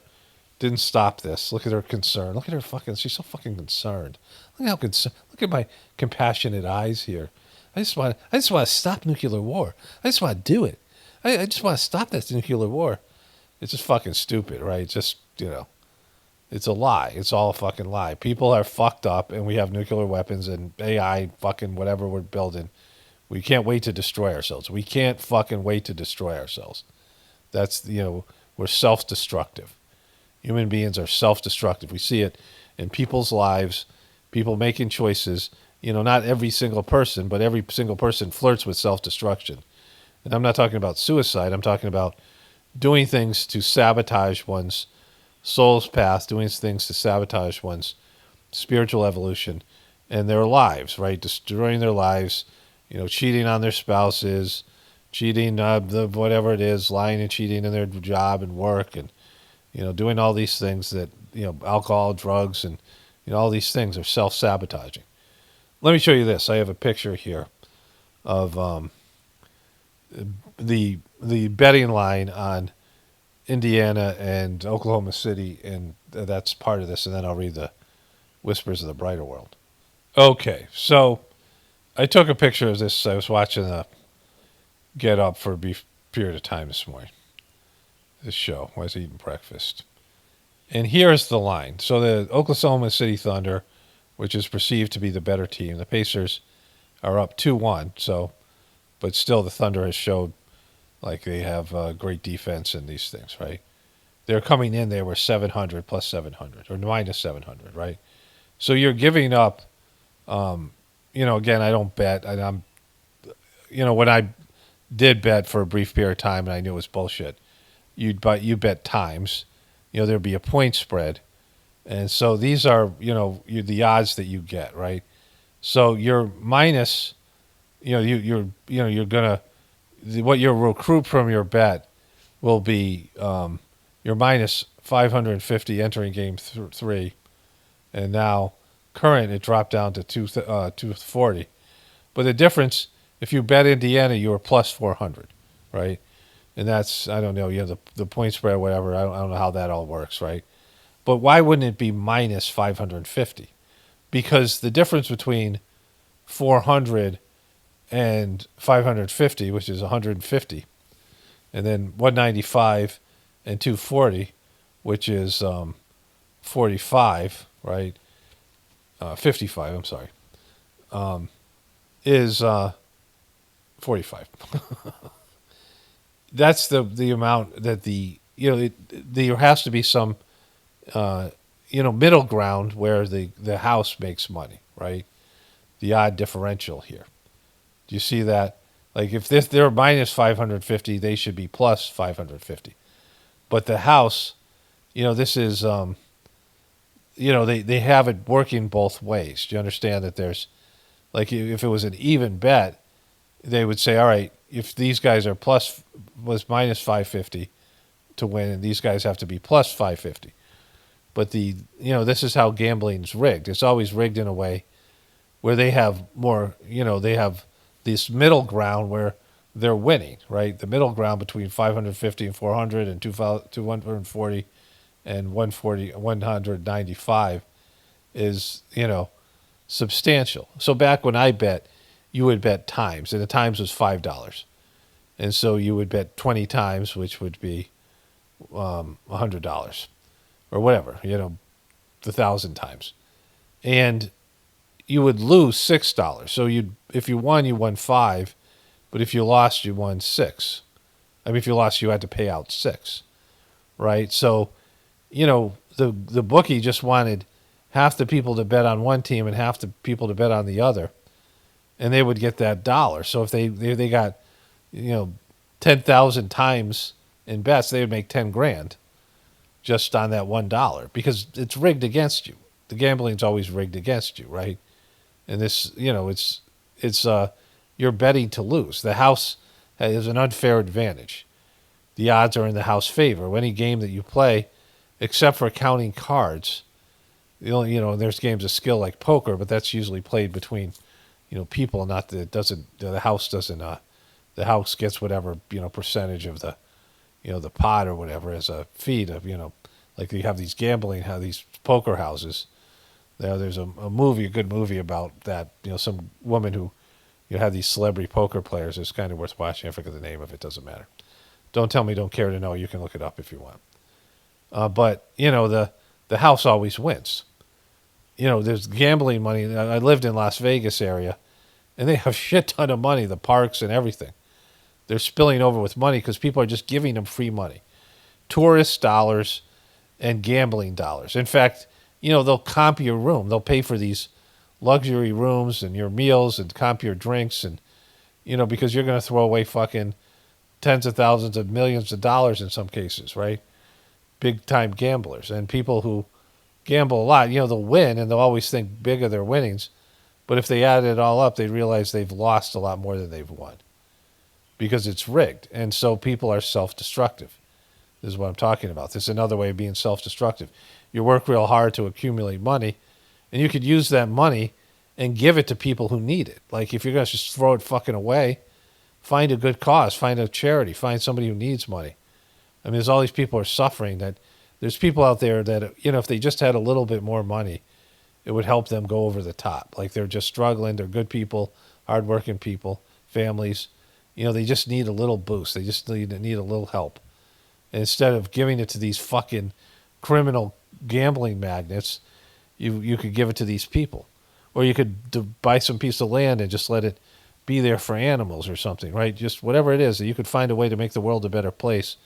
didn't stop this. Look at her concern. Look at her she's so fucking concerned. Look how concerned. Look at my compassionate eyes here. I just want to stop nuclear war. I just want to do it. I just want to stop this nuclear war. It's just fucking stupid, right? Just, it's a lie. It's all a fucking lie. People are fucked up, and we have nuclear weapons and AI, fucking whatever we're building. We can't wait to destroy ourselves. We can't fucking wait to destroy ourselves. That's, we're self-destructive. Human beings are self-destructive. We see it in people's lives, people making choices. Not every single person, but every single person flirts with self-destruction. And I'm not talking about suicide. I'm talking about doing things to sabotage one's soul's path, doing things to sabotage one's spiritual evolution and their lives, right? Destroying their lives, cheating on their spouses, cheating, whatever it is, lying and cheating in their job and work, and, doing all these things that, alcohol, drugs, and, all these things are self-sabotaging. Let me show you this. I have a picture here of the betting line on Indiana and Oklahoma City, and that's part of this, and then I'll read the Whispers of the Brighter World. Okay, so I took a picture of this. I was watching get up for a brief period of time this morning. This show, I was eating breakfast. And here's the line. So the Oklahoma City Thunder, which is perceived to be the better team, the Pacers are up 2-1. So, but still the Thunder has showed like they have great defense in these things, right? They're coming in, they were 700 plus 700 or minus 700, right? So you're giving up, again, I don't bet. And I'm, when I did bet for a brief period of time and I knew it was bullshit, you bet times, there'd be a point spread. And so these are, the odds that you get, right? So you're minus, you're going to, what you'll recruit from your bet will be you're minus 550 entering game 3, and now current it dropped down to 240. But the difference, if you bet Indiana, you were plus 400, right? And that's, I don't know, the point spread or whatever. I don't know how that all works, right? But why wouldn't it be minus 550? Because the difference between 400 and 550, which is 150, and then 195 and 240, which is 45, right? 55, I'm sorry, is 45. That's the amount that there has to be some, middle ground where the house makes money, right? The odd differential here. Do you see that? Like if they're minus 550, they should be plus 550. But the house, this is, they have it working both ways. Do you understand that there's, like if it was an even bet, they would say, all right, if these guys are was minus 550 to win, and these guys have to be plus 550. But this is how gambling's rigged. It's always rigged in a way where they have more, they have this middle ground where they're winning, right? The middle ground between 550 and 400 and 240 and 195 is, substantial. So back when I bet, you would bet times, and the times was $5. And so you would bet 20 times, which would be $100 or whatever, 1,000 times. And you would lose $6. So if you won, you won 5, but if you lost, you won 6. I mean, if you lost, you had to pay out 6, right? So, the bookie just wanted half the people to bet on one team and half the people to bet on the other, and they would get that dollar. So if they got, 10,000 times in bets, they would make 10 grand just on that $1 because it's rigged against you. The gambling's always rigged against you, right? And this, it's you're betting to lose. The house has an unfair advantage. The odds are in the house favor. Any game that you play, except for counting cards, there's games of skill like poker, but that's usually played between, people. Not that the house doesn't. The house gets whatever percentage of the, the pot or whatever as a fee of like you have these these poker houses. There's a good movie about that. Some woman who had these celebrity poker players. It's kind of worth watching. I forget the name of it. Doesn't matter. Don't tell me. Don't care to know. You can look it up if you want. But the house always wins. There's gambling money. I lived in Las Vegas area, and they have a shit ton of money. The parks and everything. They're spilling over with money because people are just giving them free money, tourist dollars, and gambling dollars. In fact, they'll comp your room. They'll pay for these luxury rooms and your meals and comp your drinks and, because you're going to throw away fucking tens of thousands of millions of dollars in some cases, right? Big time gamblers and people who gamble a lot, they'll win and they'll always think big of their winnings. But if they add it all up, they realize they've lost a lot more than they've won because it's rigged. And so people are self-destructive. This is what I'm talking about. This is another way of being self-destructive. You work real hard to accumulate money, and you could use that money and give it to people who need it. Like if you're going to just throw it fucking away, find a good cause, find a charity, find somebody who needs money. I mean, there's all these people who are suffering that there's people out there that, if they just had a little bit more money, it would help them go over the top. Like they're just struggling. They're good people, hardworking people, families, They just need a little boost. They just need a little help. And instead of giving it to these fucking criminal gambling magnates, you could give it to these people. Or you could buy some piece of land and just let it be there for animals or something, right? Just whatever it is, that you could find a way to make the world a better place.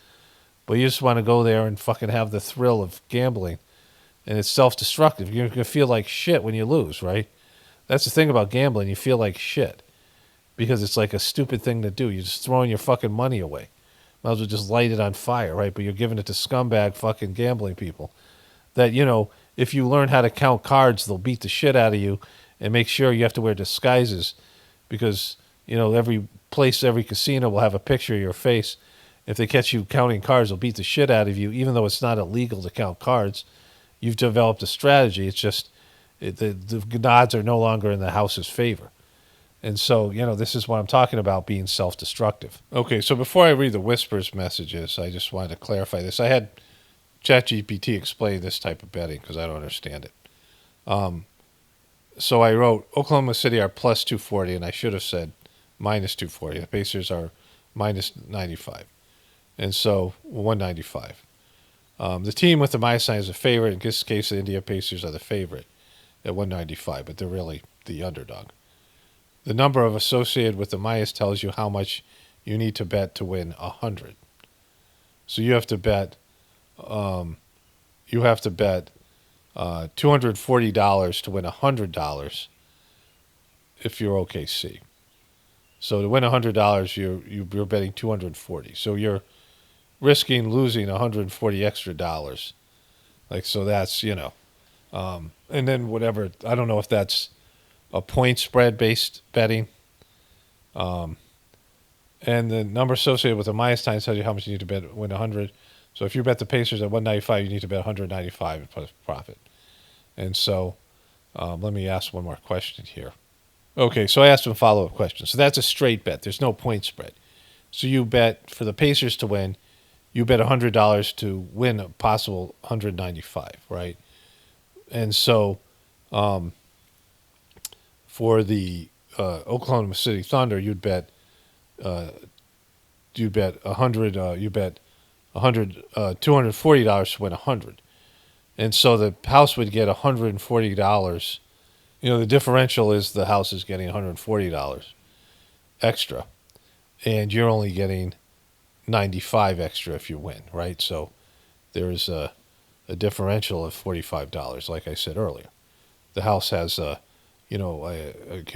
But you just want to go there and fucking have the thrill of gambling. And it's self-destructive. You're going to feel like shit when you lose, right? That's the thing about gambling. You feel like shit. Because it's like a stupid thing to do. You're just throwing your fucking money away. Might as well just light it on fire, right? But you're giving it to scumbag fucking gambling people. That, if you learn how to count cards, they'll beat the shit out of you and make sure you have to wear disguises. Because, every place, every casino will have a picture of your face. If they catch you counting cards, they'll beat the shit out of you, even though it's not illegal to count cards. You've developed a strategy. It's just the odds are no longer in the house's favor. And so, this is what I'm talking about, being self-destructive. Okay, so before I read the Whispers messages, I just wanted to clarify this. I had ChatGPT explain this type of betting because I don't understand it. So I wrote, Oklahoma City are plus 240, and I should have said minus 240. The Pacers are minus 95. And so 195. The team with the minus sign is a favorite. In this case, the Indiana Pacers are the favorite at 195, but they're really the underdog. The number of associated with the minus tells you how much you need to bet to win 100. So you have to bet $240 to win $100 if you're OKC. So to win $100, you're betting $240. So you're risking losing $140 extra dollars. So that's, and then whatever, I don't know if that's a point spread based betting. And the number associated with the minus sign tells you how much you need to bet to win 100. So if you bet the Pacers at 195, you need to bet 195 plus profit. And so let me ask one more question here. Okay, so I asked him a follow-up question. So that's a straight bet. There's no point spread. So you bet for the Pacers to win, you bet $100 to win a possible 195, right? And so for the Oklahoma City Thunder, you'd bet $240 to win 100, and so the house would get $140. The differential is the house is getting $140 extra, and you're only getting 95 extra if you win, right? So there's a differential of $45, like I said earlier. The house has can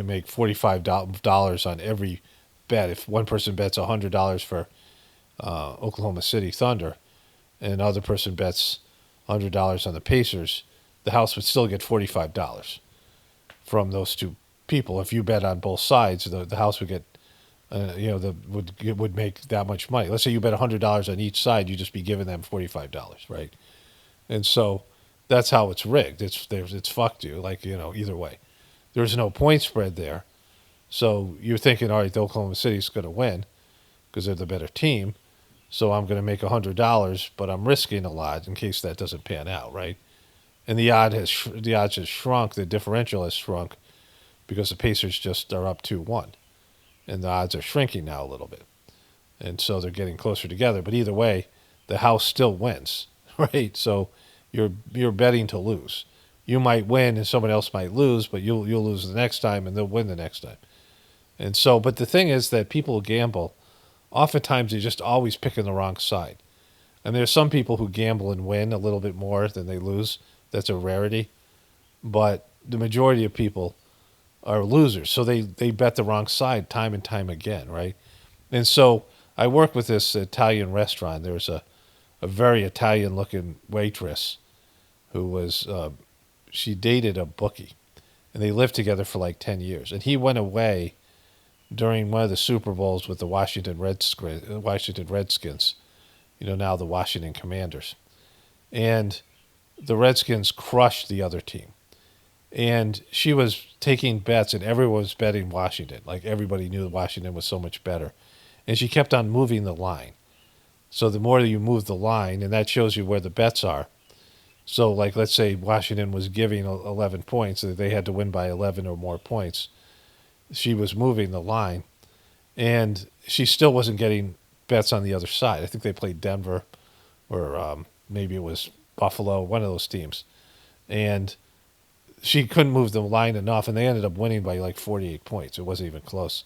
make $45 on every bet. If one person bets $100 for Oklahoma City Thunder and another person bets $100 on the Pacers, the house would still get $45 from those two people. If you bet on both sides, the house would get, would make that much money. Let's say you bet $100 on each side, you just be giving them $45, right? And so that's how it's rigged. It's fucked you, either way. There's no point spread there. So you're thinking, all right, the Oklahoma City's going to win because they're the better team. So I'm going to make $100, but I'm risking a lot in case that doesn't pan out, right? And the odds has shrunk. The differential has shrunk because the Pacers just are up 2-1. And the odds are shrinking now a little bit. And so they're getting closer together. But either way, the house still wins, right? So you're betting to lose. You might win and someone else might lose, but you'll lose the next time and they'll win the next time. And so, but the thing is that people who gamble, oftentimes they're just always picking the wrong side. And there's some people who gamble and win a little bit more than they lose. That's a rarity. But the majority of people are losers. So they bet the wrong side time and time again, right? And so I worked with this Italian restaurant. There was a very Italian-looking waitress who was, she dated a bookie. And they lived together for like 10 years. And he went away during one of the Super Bowls with the Washington Redskins, now the Washington Commanders. And the Redskins crushed the other team. And she was taking bets, and everyone was betting Washington. Like, everybody knew Washington was so much better. And she kept on moving the line. So the more you move the line, and that shows you where the bets are. So, like, let's say Washington was giving 11 points, so they had to win by 11 or more points. She was moving the line. And she still wasn't getting bets on the other side. I think they played Denver or maybe it was Buffalo, one of those teams. And she couldn't move the line enough, and they ended up winning by like 48 points. It wasn't even close.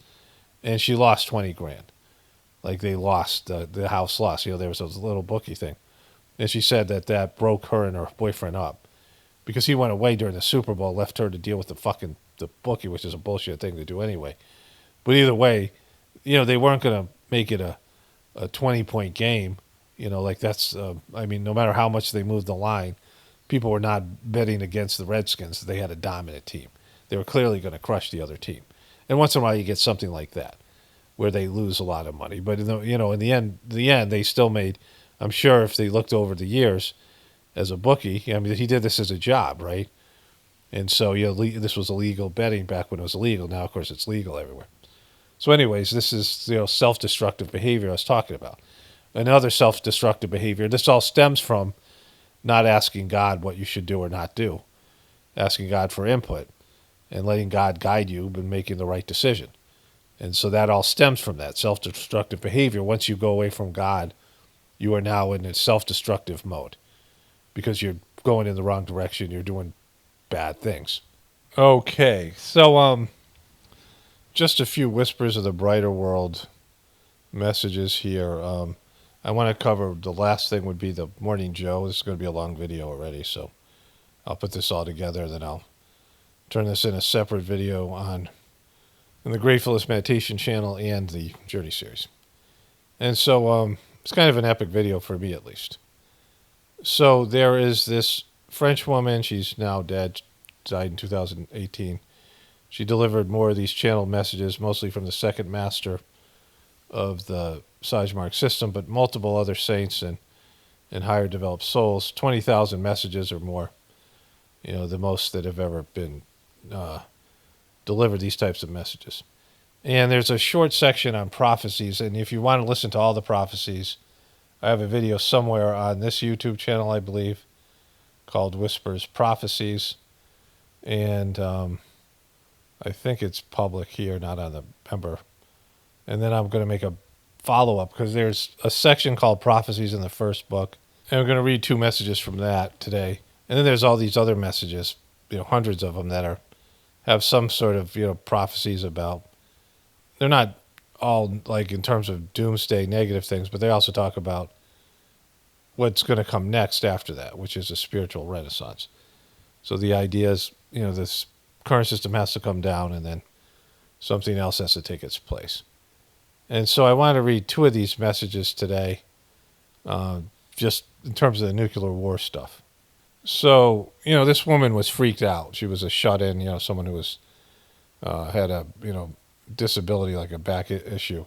And she lost 20 grand. Like they lost, the house lost. There was a little bookie thing. And she said that broke her and her boyfriend up because he went away during the Super Bowl, left her to deal with the bookie, which is a bullshit thing to do anyway. But either way, they weren't going to make it a 20-point game. Like that's, no matter how much they moved the line, people were not betting against the Redskins. They had a dominant team. They were clearly going to crush the other team. And once in a while you get something like that where they lose a lot of money. But, in the end, they still made, I'm sure if they looked over the years as a bookie, he did this as a job, right? And so, this was illegal betting back when it was illegal. Now, of course, it's legal everywhere. So anyways, this is, self-destructive behavior I was talking about. Another self-destructive behavior, this all stems from not asking God what you should do or not do, asking God for input and letting God guide you in making the right decision. And so that all stems from that self-destructive behavior. Once you go away from God, you are now in a self-destructive mode because you're going in the wrong direction. You're doing bad things. Okay, so just a few whispers of the brighter world messages here. I want to cover the last thing would be the Morning Joe. This is going to be a long video already, so I'll put this all together, then I'll turn this in a separate video on the Gratefullness Meditation channel and the Journey series. And so it's kind of an epic video for me, at least. So there is this French woman. She's now dead, died in 2018. She delivered more of these channeled messages, mostly from the second master of the Sagemark system, but multiple other saints and higher developed souls, 20,000 messages or more, the most that have ever been delivered, these types of messages. And there's a short section on prophecies, and if you want to listen to all the prophecies, I have a video somewhere on this YouTube channel, I believe, called Whispers Prophecies, and I think it's public here, not on the member. And then I'm going to make a follow-up because there's a section called Prophecies in the first book. And I'm going to read 2 messages from that today. And then there's all these other messages, hundreds of them that have some sort of, prophecies about. They're not all like in terms of doomsday negative things, but they also talk about what's going to come next after that, which is a spiritual renaissance. So the idea is, this current system has to come down and then something else has to take its place. And so I want to read 2 of these messages today, just in terms of the nuclear war stuff. So, this woman was freaked out. She was a shut-in, someone who was had a, disability, like a back issue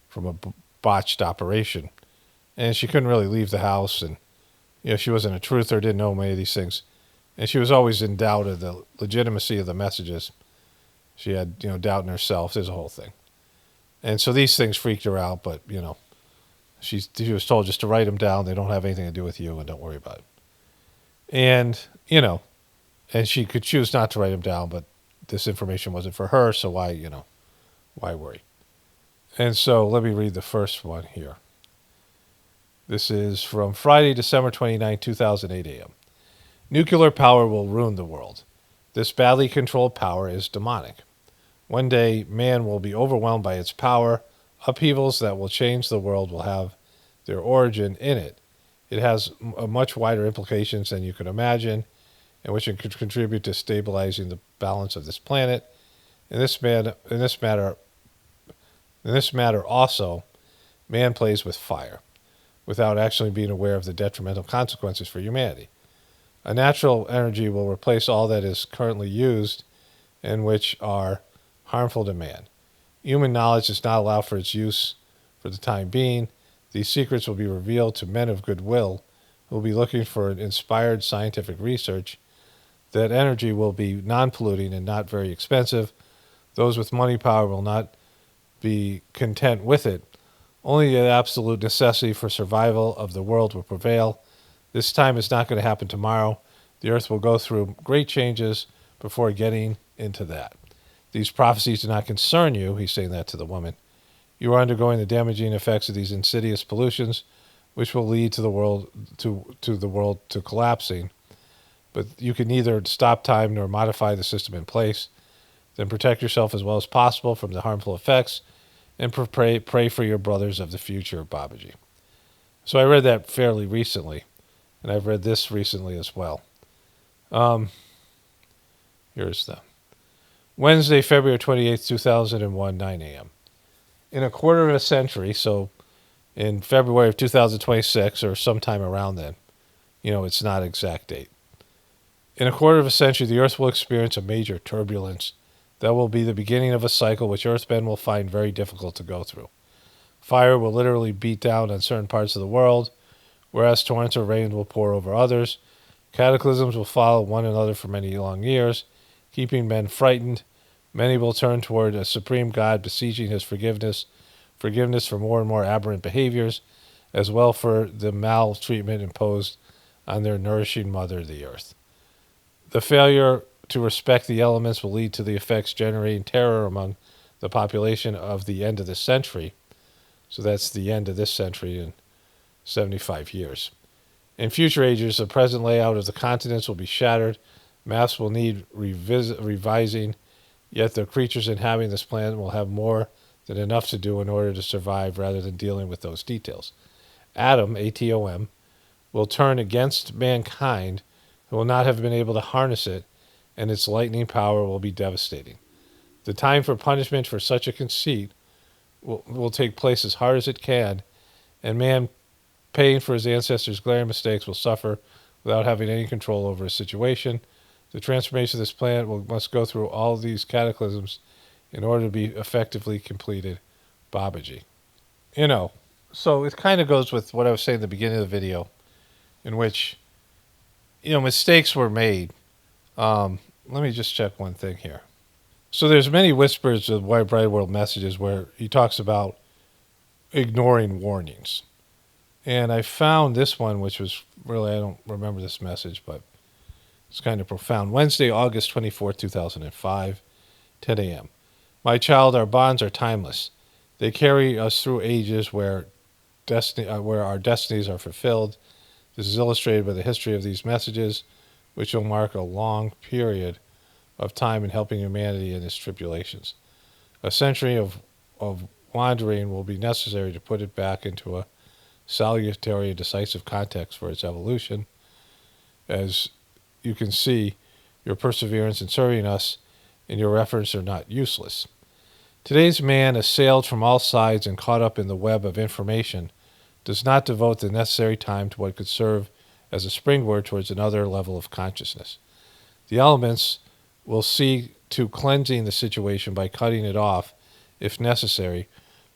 from a botched operation. And she couldn't really leave the house. And, she wasn't a truther, didn't know many of these things. And she was always in doubt of the legitimacy of the messages. She had, doubt in herself. There's a whole thing. And so these things freaked her out, but, she was told just to write them down. They don't have anything to do with you, and don't worry about it. And, and she could choose not to write them down, but this information wasn't for her, so why worry? And so let me read the first one here. This is from Friday, December 29, 2008 a.m. Nuclear power will ruin the world. This badly controlled power is demonic. One day, man will be overwhelmed by its power. Upheavals that will change the world will have their origin in it. It has a much wider implications than you could imagine, and which could contribute to stabilizing the balance of this planet. In this matter also, man plays with fire, without actually being aware of the detrimental consequences for humanity. A natural energy will replace all that is currently used and which are harmful to man. Human knowledge does not allow for its use for the time being. These secrets will be revealed to men of goodwill who will be looking for inspired scientific research. That energy will be non-polluting and not very expensive. Those with money power will not be content with it. Only the absolute necessity for survival of the world will prevail. This time is not going to happen tomorrow. The earth will go through great changes before getting into that. These prophecies do not concern you, he's saying that to the woman. You are undergoing the damaging effects of these insidious pollutions, which will lead to the world to collapsing. But you can neither stop time nor modify the system in place. Then protect yourself as well as possible from the harmful effects, and pray for your brothers of the future, Babaji. So I read that fairly recently, and I've read this recently as well. Here's the Wednesday, February 28th, 2001, 9 a.m. In a quarter of a century, so in February of 2026 or sometime around then, it's not an exact date. In a quarter of a century, the Earth will experience a major turbulence that will be the beginning of a cycle which Earthmen will find very difficult to go through. Fire will literally beat down on certain parts of the world, whereas torrents of rain will pour over others. Cataclysms will follow one another for many long years, keeping men frightened. Many will turn toward a supreme God, beseeching his forgiveness for more and more aberrant behaviors, as well for the maltreatment imposed on their nourishing mother, the earth. The failure to respect the elements will lead to the effects generating terror among the population of the end of this century. So that's the end of this century in 75 years. In future ages, the present layout of the continents will be shattered. Maps will need revising, yet the creatures inhabiting this planet will have more than enough to do in order to survive rather than dealing with those details. Atom, ATOM, will turn against mankind who will not have been able to harness it, and its lightning power will be devastating. The time for punishment for such a conceit will take place as hard as it can, and man, paying for his ancestors' glaring mistakes, will suffer without having any control over his situation. The transformation of this planet must go through all these cataclysms in order to be effectively completed. Babaji. So it kind of goes with what I was saying at the beginning of the video, in which, mistakes were made. Let me just check one thing here. So there's many whispers of White Bright World messages where he talks about ignoring warnings. And I found this one, which was really, I don't remember this message, but it's kind of profound. Wednesday, August 24, 2005, 10 a.m. My child, our bonds are timeless. They carry us through ages where our destinies are fulfilled. This is illustrated by the history of these messages, which will mark a long period of time in helping humanity in its tribulations. A century of wandering will be necessary to put it back into a salutary and decisive context for its evolution. As you can see, your perseverance in serving us and your efforts are not useless. Today's man, assailed from all sides and caught up in the web of information, does not devote the necessary time to what could serve as a springboard towards another level of consciousness. The elements will see to cleansing the situation by cutting it off, if necessary,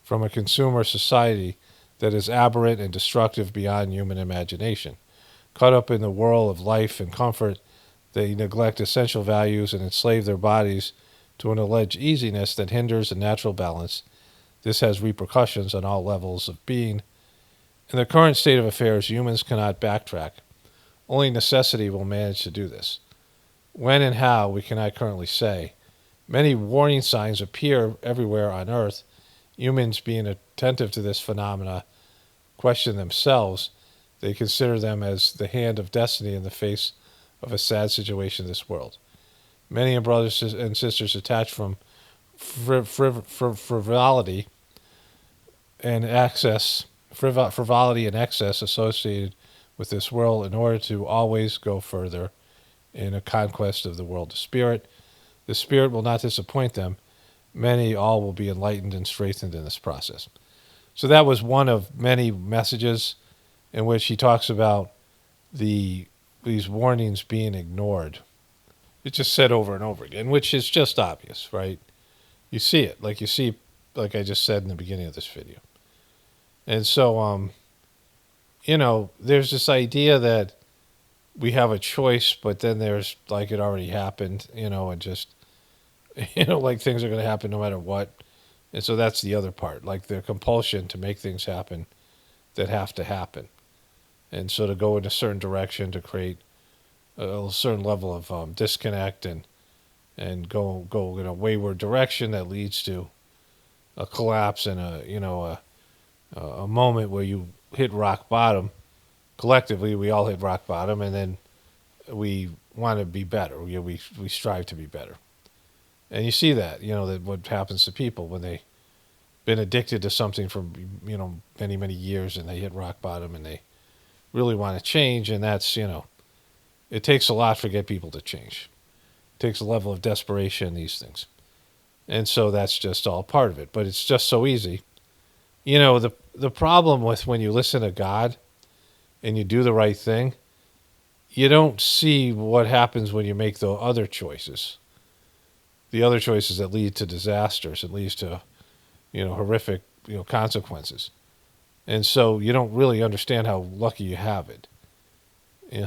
from a consumer society that is aberrant and destructive beyond human imagination. Caught up in the whirl of life and comfort, they neglect essential values and enslave their bodies to an alleged easiness that hinders a natural balance. This has repercussions on all levels of being. In the current state of affairs, humans cannot backtrack. Only necessity will manage to do this. When and how, we cannot currently say. Many warning signs appear everywhere on Earth. Humans, being attentive to this phenomena, question themselves. They consider them as the hand of destiny in the face of a sad situation in this world. Many brothers and sisters attached from frivolity and excess associated with this world in order to always go further in a conquest of the world of spirit. The spirit will not disappoint them. All will be enlightened and strengthened in this process. So that was one of many messages in which he talks about these warnings being ignored. It's just said over and over again, which is just obvious, right? You see it, like I just said in the beginning of this video. And so, there's this idea that we have a choice, but then there's like it already happened, and just, like things are going to happen no matter what. And so that's the other part, like the compulsion to make things happen that have to happen. And so to go in a certain direction to create a certain level of disconnect and go in a wayward direction that leads to a collapse and a moment where you hit rock bottom. Collectively, we all hit rock bottom, and then we want to be better. We strive to be better. And you see that, that what happens to people when they've been addicted to something for, many, many years, and they hit rock bottom and they really want to change. And that's, it takes a lot to get people to change. It takes a level of desperation, these things. And so that's just all part of it. But it's just so easy. The problem with when you listen to God and you do the right thing, you don't see what happens when you make the other choices. The other choices that lead to disasters, it leads to, horrific, consequences. And so you don't really understand how lucky you have it.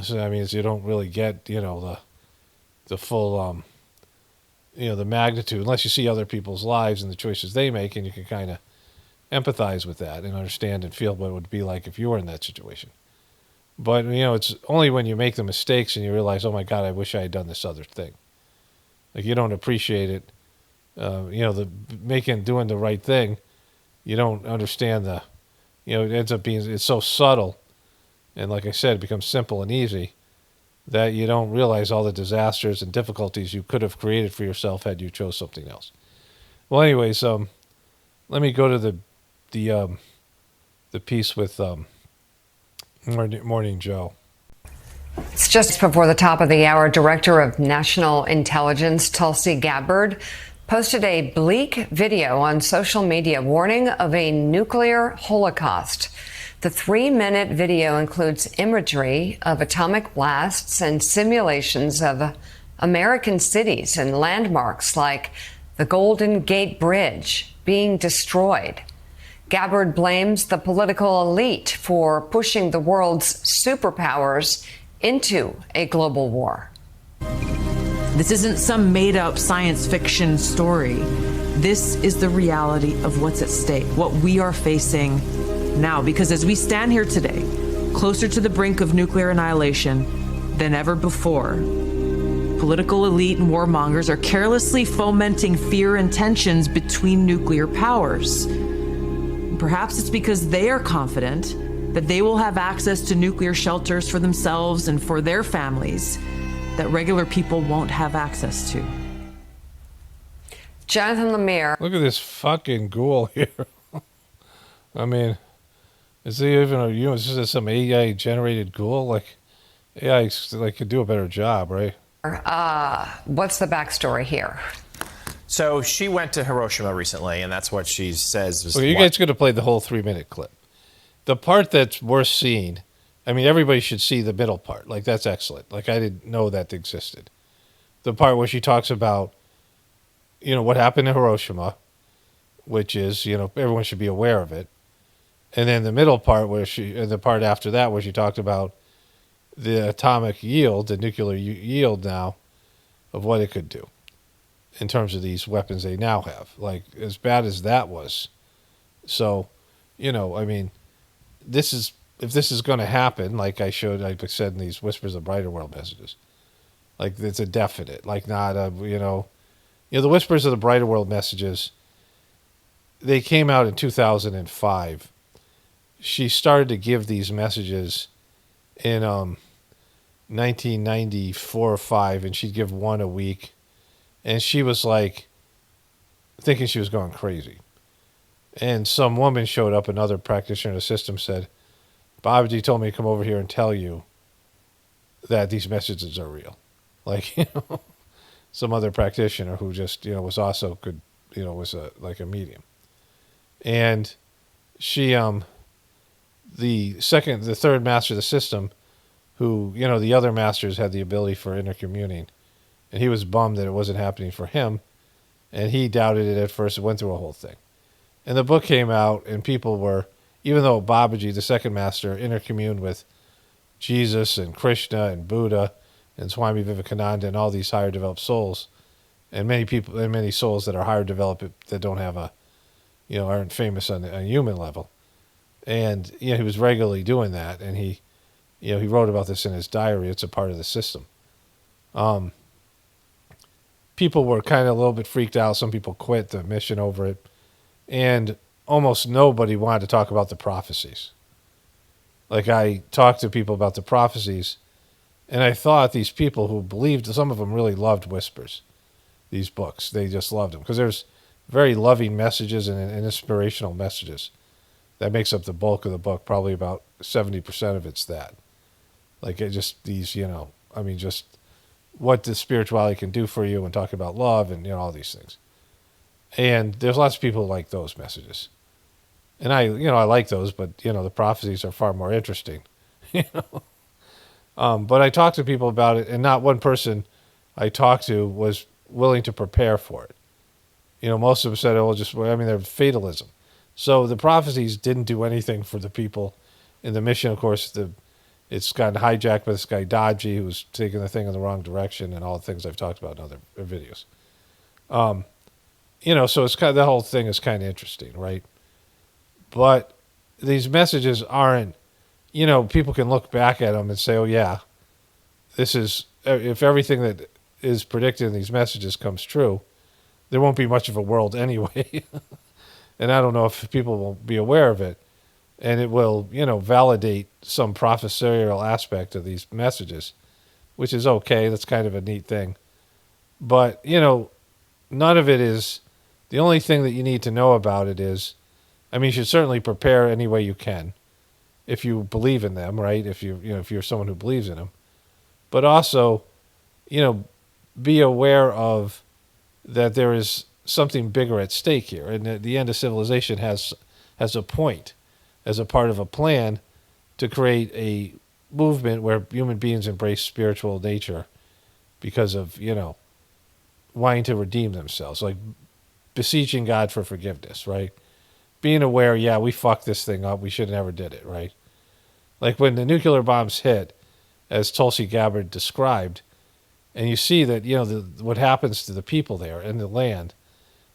So that means you don't really get, the full, the magnitude, unless you see other people's lives and the choices they make, and you can kind of empathize with that and understand and feel what it would be like if you were in that situation. But, it's only when you make the mistakes and you realize, oh my God, I wish I had done this other thing. Like, you don't appreciate it. Doing the right thing, you don't understand it ends up being, it's so subtle. And like I said, it becomes simple and easy that you don't realize all the disasters and difficulties you could have created for yourself had you chose something else. Well, anyways, let me go to the piece with Morning Joe. It's just before the top of the hour. Director of National Intelligence Tulsi Gabbard posted a bleak video on social media warning of a nuclear holocaust. The 3-minute video includes imagery of atomic blasts and simulations of American cities and landmarks like the Golden Gate Bridge being destroyed. Gabbard blames the political elite for pushing the world's superpowers into a global war. This isn't some made-up science fiction story. This is the reality of what's at stake, what we are facing now. Because as we stand here today, closer to the brink of nuclear annihilation than ever before, political elite and warmongers are carelessly fomenting fear and tensions between nuclear powers. Perhaps it's because they are confident that they will have access to nuclear shelters for themselves and for their families that regular people won't have access to. Jonathan Lemire. Look at this fucking ghoul here. I mean, is he even is this some AI generated ghoul? Like, AI could do a better job, right? What's the backstory here? So she went to Hiroshima recently, and that's what she says. Well, you guys could have played the whole 3-minute clip. The part that's worth seeing, I mean, everybody should see the middle part. Like, that's excellent. Like, I didn't know that existed. The part where she talks about, what happened in Hiroshima, which is, everyone should be aware of it. And then the middle part the part after that where she talked about the atomic yield, the nuclear yield now, of what it could do in terms of these weapons they now have. Like, as bad as that was. So, I mean, if this is going to happen, like I said in these Whispers of Brighter World messages, like, it's a definite, like, not a, the Whispers of the Brighter World messages, they came out in 2005. She started to give these messages in 1994 or 5, and she'd give one a week. And she was like thinking she was going crazy. And some woman showed up, another practitioner in the system said, Babaji told me to come over here and tell you that these messages are real. Like, some other practitioner who just, was also good, was a medium. And she, the third master of the system, who, the other masters had the ability for intercommuning, and he was bummed that it wasn't happening for him, and he doubted it at first. It went through a whole thing. And the book came out, and people were, even though Babaji, the second master, intercommuned with Jesus and Krishna and Buddha and Swami Vivekananda and all these higher developed souls, and many people, and many souls that are higher developed that don't have aren't famous on a human level. And, he was regularly doing that, and he wrote about this in his diary. It's a part of the system. People were kind of a little bit freaked out. Some people quit the mission over it. And almost nobody wanted to talk about the prophecies. Like, I talked to people about the prophecies, and I thought these people who believed, some of them really loved Whispers, these books. They just loved them because there's very loving messages and inspirational messages. That makes up the bulk of the book. Probably about 70% of it's that. Like, it just these, just what the spirituality can do for you and talking about love and, all these things. And there's lots of people who like those messages. And I like those, but, the prophecies are far more interesting, But I talked to people about it, and not one person I talked to was willing to prepare for it. Most of them said, they're fatalism. So the prophecies didn't do anything for the people in the mission. Of course, it's gotten hijacked by this guy Dodgy, who's taking the thing in the wrong direction, and all the things I've talked about in other videos. So it's the whole thing is kind of interesting, right? But these messages aren't, people can look back at them and say, oh yeah, this is, if everything that is predicted in these messages comes true, there won't be much of a world anyway. And I don't know if people will be aware of it. And it will, validate some prophesical aspect of these messages, which is okay. That's kind of a neat thing. But, none of it is, the only thing that you need to know about it is, you should certainly prepare any way you can if you believe in them, right? If if you're someone who believes in them. But also, be aware of that there is something bigger at stake here, and the end of civilization has a point as a part of a plan to create a movement where human beings embrace spiritual nature because of, wanting to redeem themselves, like beseeching God for forgiveness, right? Being aware, yeah, we fucked this thing up. We should have never did it, right? Like when the nuclear bombs hit, as Tulsi Gabbard described, and you see that, what happens to the people there and the land,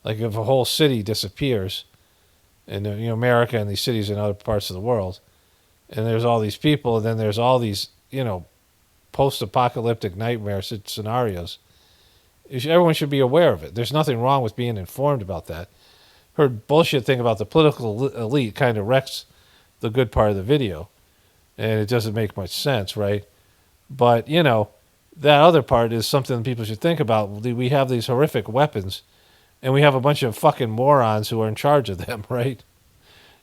like if a whole city disappears in America and these cities in other parts of the world, and there's all these people, and then there's all these, post-apocalyptic nightmare scenarios, everyone should be aware of it. There's nothing wrong with being informed about that. Her bullshit thing about the political elite kind of wrecks the good part of the video, and it doesn't make much sense, right? But, that other part is something people should think about. We have these horrific weapons, and we have a bunch of fucking morons who are in charge of them, right?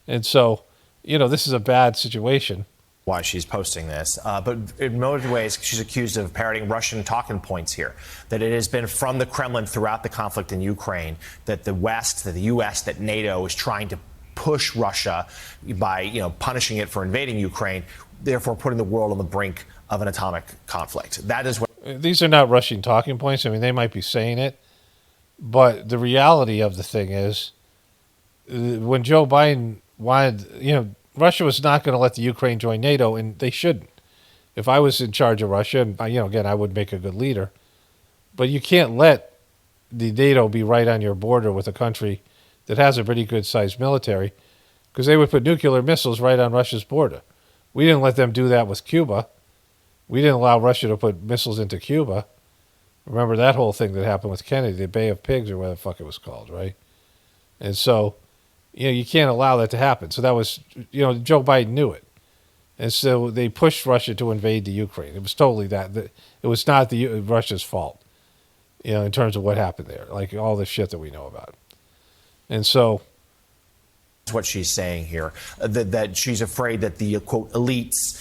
And so, this is a bad situation. Why she's posting this. But in most ways, she's accused of parroting Russian talking points here, that it has been from the Kremlin throughout the conflict in Ukraine, that the West, that the U.S., that NATO is trying to push Russia by, punishing it for invading Ukraine, therefore putting the world on the brink of an atomic conflict. That is what... These are not Russian talking points. They might be saying it, but the reality of the thing is, when Joe Biden wanted, Russia was not going to let the Ukraine join NATO, and they shouldn't. If I was in charge of Russia, and again, I would make a good leader, but you can't let the NATO be right on your border with a country that has a pretty good-sized military, because they would put nuclear missiles right on Russia's border. We didn't let them do that with Cuba. We didn't allow Russia to put missiles into Cuba. Remember that whole thing that happened with Kennedy, the Bay of Pigs, or whatever the fuck it was called, right? And so, you can't allow that to happen. So that was, Joe Biden knew it. And so they pushed Russia to invade the Ukraine. It was totally that. It was not Russia's fault, in terms of what happened there, like all the shit that we know about. And so... That's what she's saying here, that she's afraid that the, quote, elites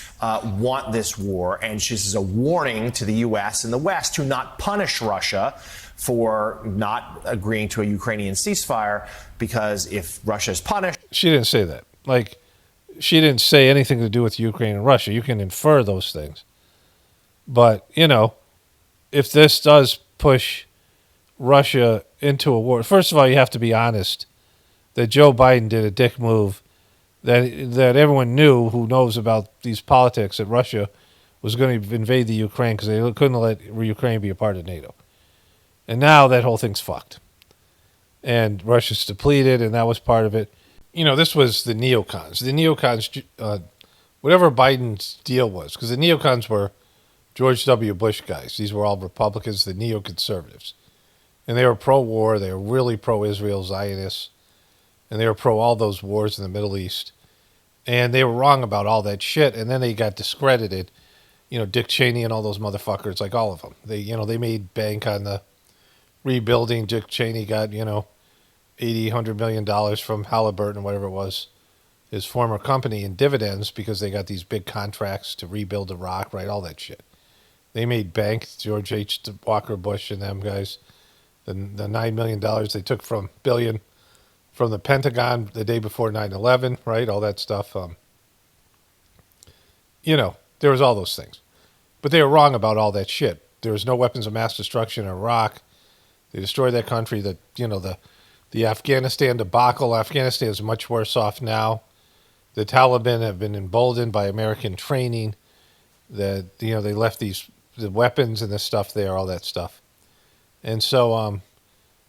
want this war. And this is a warning to the U.S. and the West to not punish Russia for not agreeing to a Ukrainian ceasefire, because if Russia is punished... She didn't say that. Like, she didn't say anything to do with Ukraine and Russia. You can infer those things. But, if this does push Russia into a war... First of all, you have to be honest that Joe Biden did a dick move, that everyone knew who knows about these politics, that Russia was going to invade the Ukraine because they couldn't let Ukraine be a part of NATO. And now that whole thing's fucked. And Russia's depleted, and that was part of it. This was the neocons. The neocons, whatever Biden's deal was, because the neocons were George W. Bush guys. These were all Republicans, the neoconservatives. And they were pro-war. They were really pro-Israel Zionists. and they were pro all those wars in the Middle East. And they were wrong about all that shit, and then they got discredited. You know, Dick Cheney and all those motherfuckers, like all of them. They made bank on the rebuilding. Dick Cheney got, $100 million from Halliburton, whatever it was, his former company, in dividends because they got these big contracts to rebuild Iraq, right? All that shit. They made bank, George H. Walker Bush and them guys. The $9 million they took from the Pentagon the day before 9/11, right? All that stuff. There was all those things. But they were wrong about all that shit. There was no weapons of mass destruction in Iraq. They destroyed that country. The Afghanistan debacle. Afghanistan is much worse off now. The Taliban have been emboldened by American training. They left the weapons and this stuff there, all that stuff. And so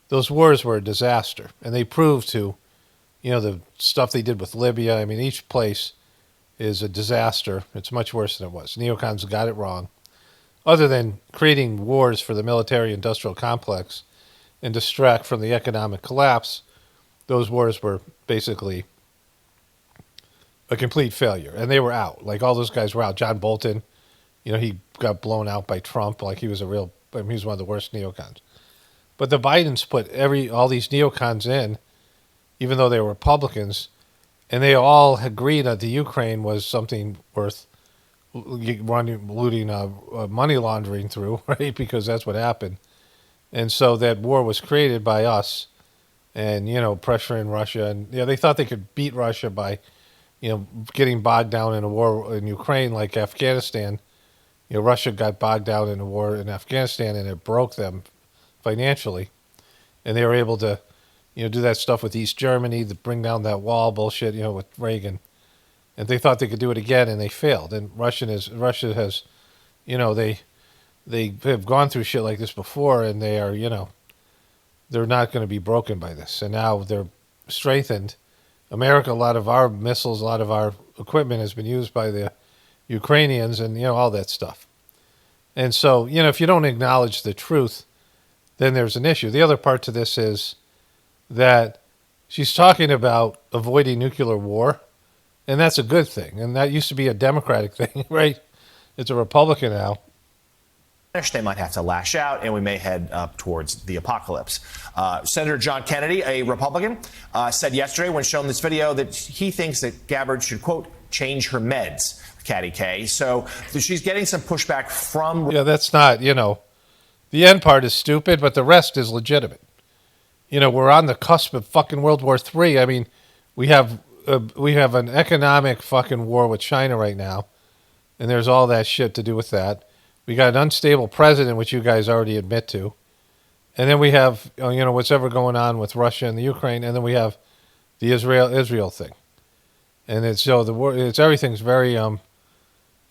those wars were a disaster. And they proved to, the stuff they did with Libya. I mean, each place is a disaster. It's much worse than it was. Neocons got it wrong. Other than creating wars for the military-industrial complex and distract from the economic collapse, those wars were basically a complete failure. And they were out. Like, all those guys were out. John Bolton, he got blown out by Trump like he was he was one of the worst neocons. But the Bidens put all these neocons in, even though they were Republicans, and they all agreed that the Ukraine was something worth looting money laundering through, right? Because that's what happened. And so that war was created by us and, pressuring Russia. And, they thought they could beat Russia by, getting bogged down in a war in Ukraine like Afghanistan. Russia got bogged down in a war in Afghanistan, and it broke them financially. And they were able to, do that stuff with East Germany, to bring down that wall bullshit, with Reagan. And they thought they could do it again, and they failed. And Russia has, they have gone through shit like this before, and they are, they're not going to be broken by this. And now they're strengthened. America, a lot of our missiles, a lot of our equipment has been used by the Ukrainians and, all that stuff. And so, if you don't acknowledge the truth, then there's an issue. The other part to this is that she's talking about avoiding nuclear war, and that's a good thing. And that used to be a Democratic thing, right? It's a Republican now. They might have to lash out, and we may head up towards the apocalypse. Senator John Kennedy, a Republican, said yesterday when shown this video that he thinks that Gabbard should, quote, change her meds, Katty K. So she's getting some pushback from... Yeah, that's not, the end part is stupid, but the rest is legitimate. We're on the cusp of fucking World War III. I mean, we have an economic fucking war with China right now, and there's all that shit to do with that. We got an unstable president, which you guys already admit to. And then we have, what's ever going on with Russia and the Ukraine. And then we have the Israel thing. And it's everything's very,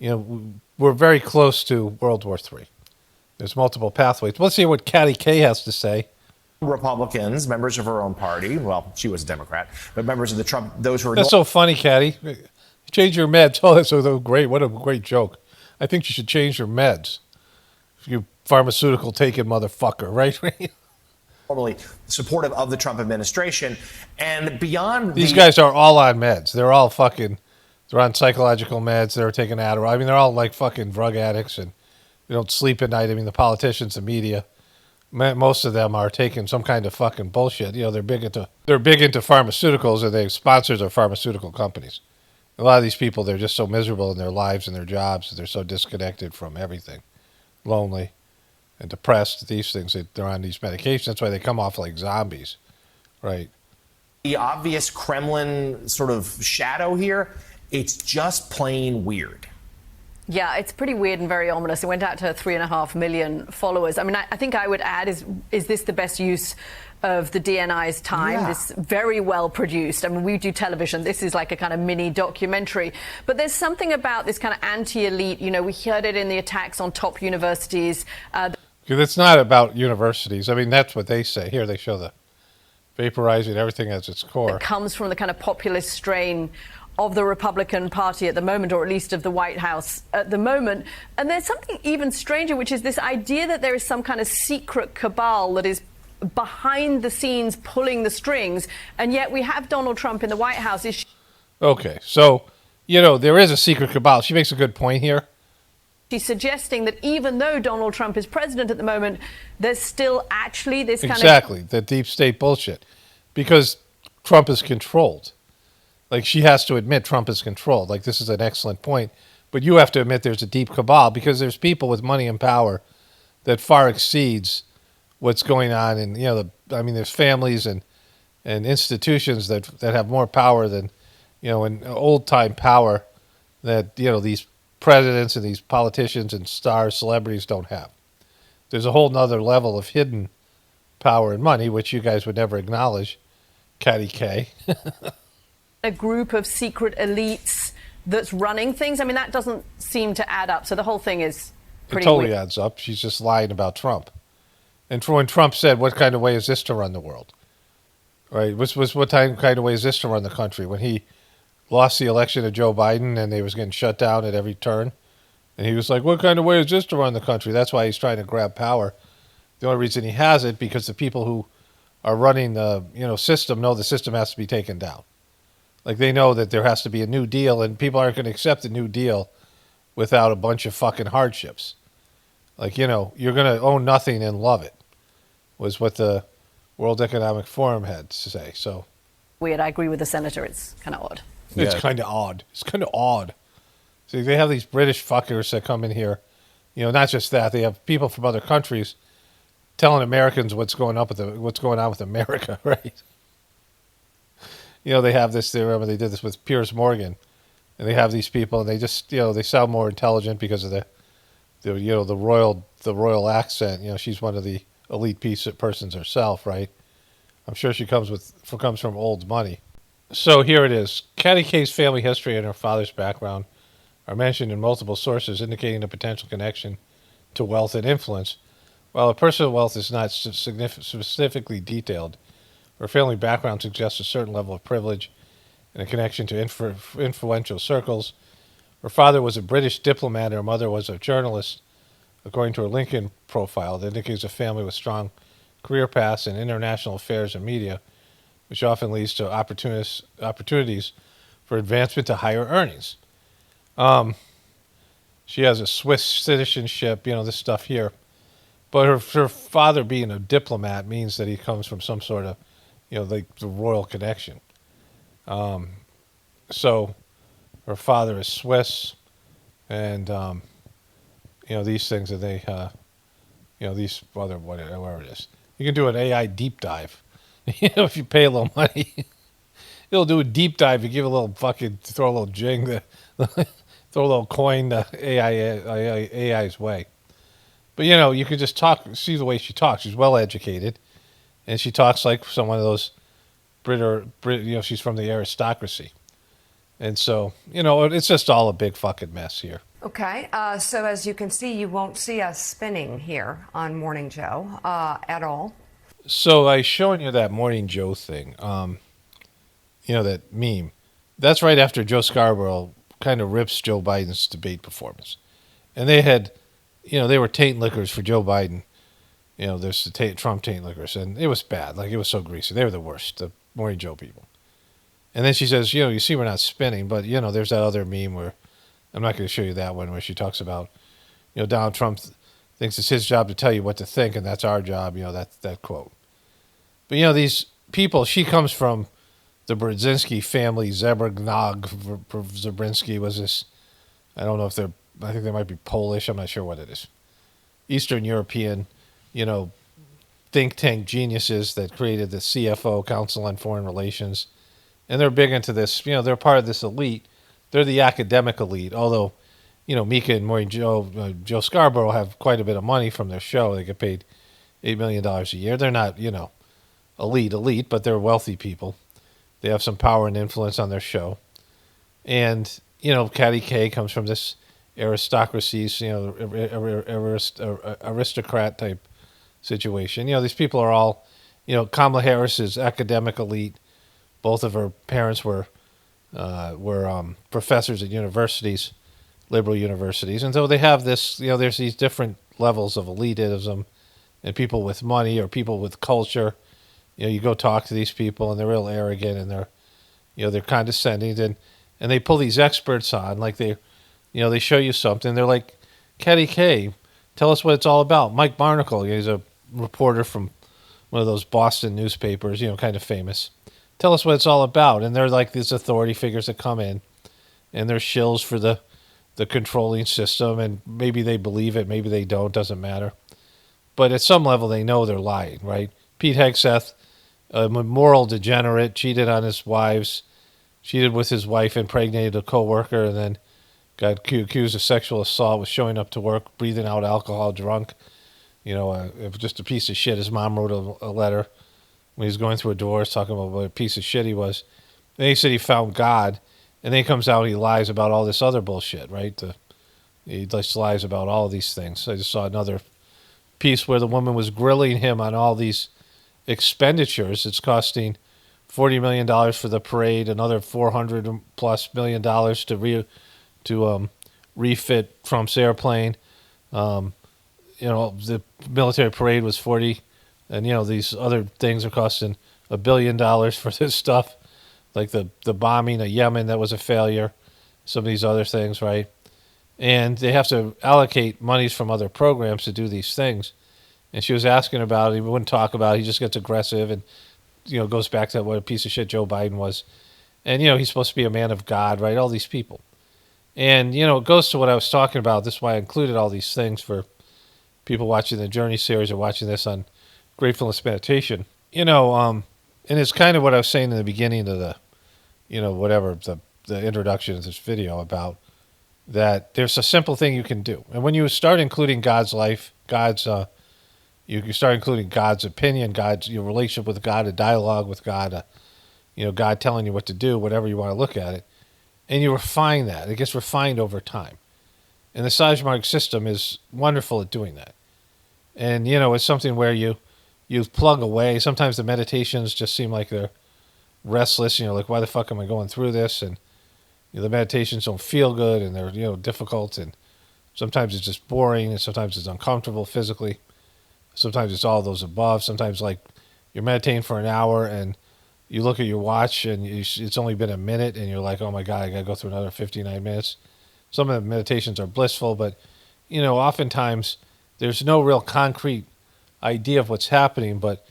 we're very close to World War III. There's multiple pathways. Let's see what Katty K has to say. Republicans, members of her own party, well, she was a Democrat, but members of the Trump, those who are... That's so funny, Katty. Change your meds. Oh, that's so great. What a great joke. I think you should change your meds. You pharmaceutical taking motherfucker, right? Normally supportive of the Trump administration. And beyond these guys are all on meds. They're all they're on psychological meds. They're taking Adderall. I mean, they're all like fucking drug addicts and they don't sleep at night. I mean, the politicians, the media, most of them are taking some kind of fucking bullshit. They're big into pharmaceuticals, and they sponsors are pharmaceutical companies. A lot of these people, they're just so miserable in their lives and their jobs. They're so disconnected from everything, lonely and depressed. These things, they're on these medications. That's why they come off like zombies, right? The obvious Kremlin sort of shadow here, it's just plain weird. Yeah, it's pretty weird and very ominous. It went out to 3.5 million followers. I mean, I think I would add, is this the best use of the DNI's time? Yeah. This very well produced. I mean, we do television. This is like a kind of mini documentary. But there's something about this kind of anti-elite. We heard it in the attacks on top universities. It's not about universities. I mean, that's what they say. Here they show the vaporizing everything as its core. It comes from the kind of populist strain of the Republican Party at the moment, or at least of the White House at the moment. And there's something even stranger, which is this idea that there is some kind of secret cabal that is behind the scenes pulling the strings, and yet we have Donald Trump in the White House. Okay, so, there is a secret cabal. She makes a good point here. She's suggesting that even though Donald Trump is president at the moment, there's still actually this kind Exactly, the deep state bullshit. Because Trump is controlled. Like, she has to admit Trump is controlled. Like, this is an excellent point. But you have to admit there's a deep cabal because there's people with money and power that far exceeds what's going on. And, there's families and institutions that have more power than, in old-time power that, these presidents and these politicians and stars, celebrities don't have. There's a whole nother level of hidden power and money, which you guys would never acknowledge. Catty K. a group of secret elites that's running things. I mean, that doesn't seem to add up. So the whole thing is pretty It totally weird. adds up. She's just lying about Trump. And when Trump said, what kind of way is this to run the world? Right? What kind of way is this to run the country? When he lost the election to Joe Biden and they was getting shut down at every turn. And he was like, what kind of way is this to run the country? That's why he's trying to grab power. The only reason he has it, because the people who are running the system know the system has to be taken down. Like, they know that there has to be a new deal, and people aren't going to accept a new deal without a bunch of fucking hardships. Like, you're going to own nothing and love it, was what the World Economic Forum had to say. So Weird. I agree with the senator. It's kind of odd. It's kind of odd. It's kind of odd. See, they have these British fuckers that come in here. Not just that. They have people from other countries telling Americans what's going on with America, right? They have this. They remember they did this with Piers Morgan, and they have these people, and they just they sound more intelligent because of the royal accent. She's one of the elite persons herself, right? I'm sure she comes from old money. So here it is. Catty K's family history and her father's background are mentioned in multiple sources, indicating a potential connection to wealth and influence. While her personal wealth is not specifically detailed, her family background suggests a certain level of privilege and a connection to influential circles. Her father was a British diplomat and her mother was a journalist, according to her LinkedIn profile. That indicates a family with strong career paths in international affairs and media, which often leads to opportunities for advancement to higher earnings. She has a Swiss citizenship, this stuff here. But her father being a diplomat means that he comes from some sort of, the royal connection. So her father is Swiss, and, these things that they, these other, whatever it is. You can do an AI deep dive. If you pay a little money, it'll do a deep dive. You give a little throw a little jing, throw a little coin the AI's way. But, you can just see the way she talks. She's well educated, and she talks like someone of those Brit, she's from the aristocracy. And so, it's just all a big fucking mess here. Okay, so as you can see, you won't see us spinning here on Morning Joe at all. So I showing you that Morning Joe thing, that meme. That's right after Joe Scarborough kind of rips Joe Biden's debate performance. And they had, they were taint liquors for Joe Biden. There's the Trump taint liquors. And it was bad. Like, it was so greasy. They were the worst, the Morning Joe people. And then she says, you see we're not spinning, but, there's that other meme where, I'm not going to show you that one, where she talks about, Donald Trump thinks it's his job to tell you what to think, and that's our job, that quote. But, these people, she comes from the Brzezinski family. Zabrinski was this, I don't know if I think they might be Polish, I'm not sure what it is. Eastern European, think tank geniuses that created the CFO, Council on Foreign Relations. And they're big into this, they're part of this elite. They're the academic elite, although, Mika and Morning Joe, Joe Scarborough have quite a bit of money from their show. They get paid $8 million a year. They're not, elite, but they're wealthy people. They have some power and influence on their show. And, Catty K comes from this aristocracy, aristocrat type situation. These people are all, Kamala Harris is academic elite. Both of her parents were professors at universities, liberal universities. And so they have this, there's these different levels of elitism and people with money or people with culture. You go talk to these people and they're real arrogant and they're condescending and they pull these experts on like they show you something. They're like, Katty K, tell us what it's all about. Mike Barnacle, he's a reporter from one of those Boston newspapers, kind of famous. Tell us what it's all about. And they're like these authority figures that come in and they're shills for the controlling system, and maybe they believe it, maybe they don't, doesn't matter. But at some level they know they're lying, right? Pete Hegseth, a moral degenerate, cheated on his wives, cheated with his wife, impregnated a coworker, and then got accused of sexual assault, was showing up to work, breathing out alcohol, drunk. Just a piece of shit. His mom wrote a letter when he was going through a divorce talking about what a piece of shit he was. Then he said he found God, and then he comes out and he lies about all this other bullshit, right? He just lies about all these things. I just saw another piece where the woman was grilling him on all these expenditures. It's costing $40 million for the parade, another $400+ million to refit Trump's airplane. The military parade was 40, and these other things are costing $1 billion for this stuff, like the bombing of Yemen that was a failure, some of these other things, right? And they have to allocate monies from other programs to do these things. And she was asking about it. He wouldn't talk about it. He just gets aggressive and goes back to what a piece of shit Joe Biden was. And he's supposed to be a man of God, right? All these people. And it goes to what I was talking about. This is why I included all these things for people watching the Journey series or watching this on Gratefulness Meditation. And it's kind of what I was saying in the beginning of the, the introduction of this video about that there's a simple thing you can do. And when you start including God's life, you start including God's opinion, your relationship with God, a dialogue with God, God telling you what to do, whatever you want to look at it, and you refine that. It gets refined over time. And the Sajmark system is wonderful at doing that. And, it's something where you plug away. Sometimes the meditations just seem like they're restless. Like, why the fuck am I going through this? And the meditations don't feel good, and they're, difficult. And sometimes it's just boring, and sometimes it's uncomfortable physically. Sometimes it's all those above. Sometimes, like, you're meditating for an hour, and you look at your watch, and it's only been a minute, and you're like, oh, my God, I got to go through another 59 minutes. Some of the meditations are blissful, but, oftentimes there's no real concrete idea of what's happening, but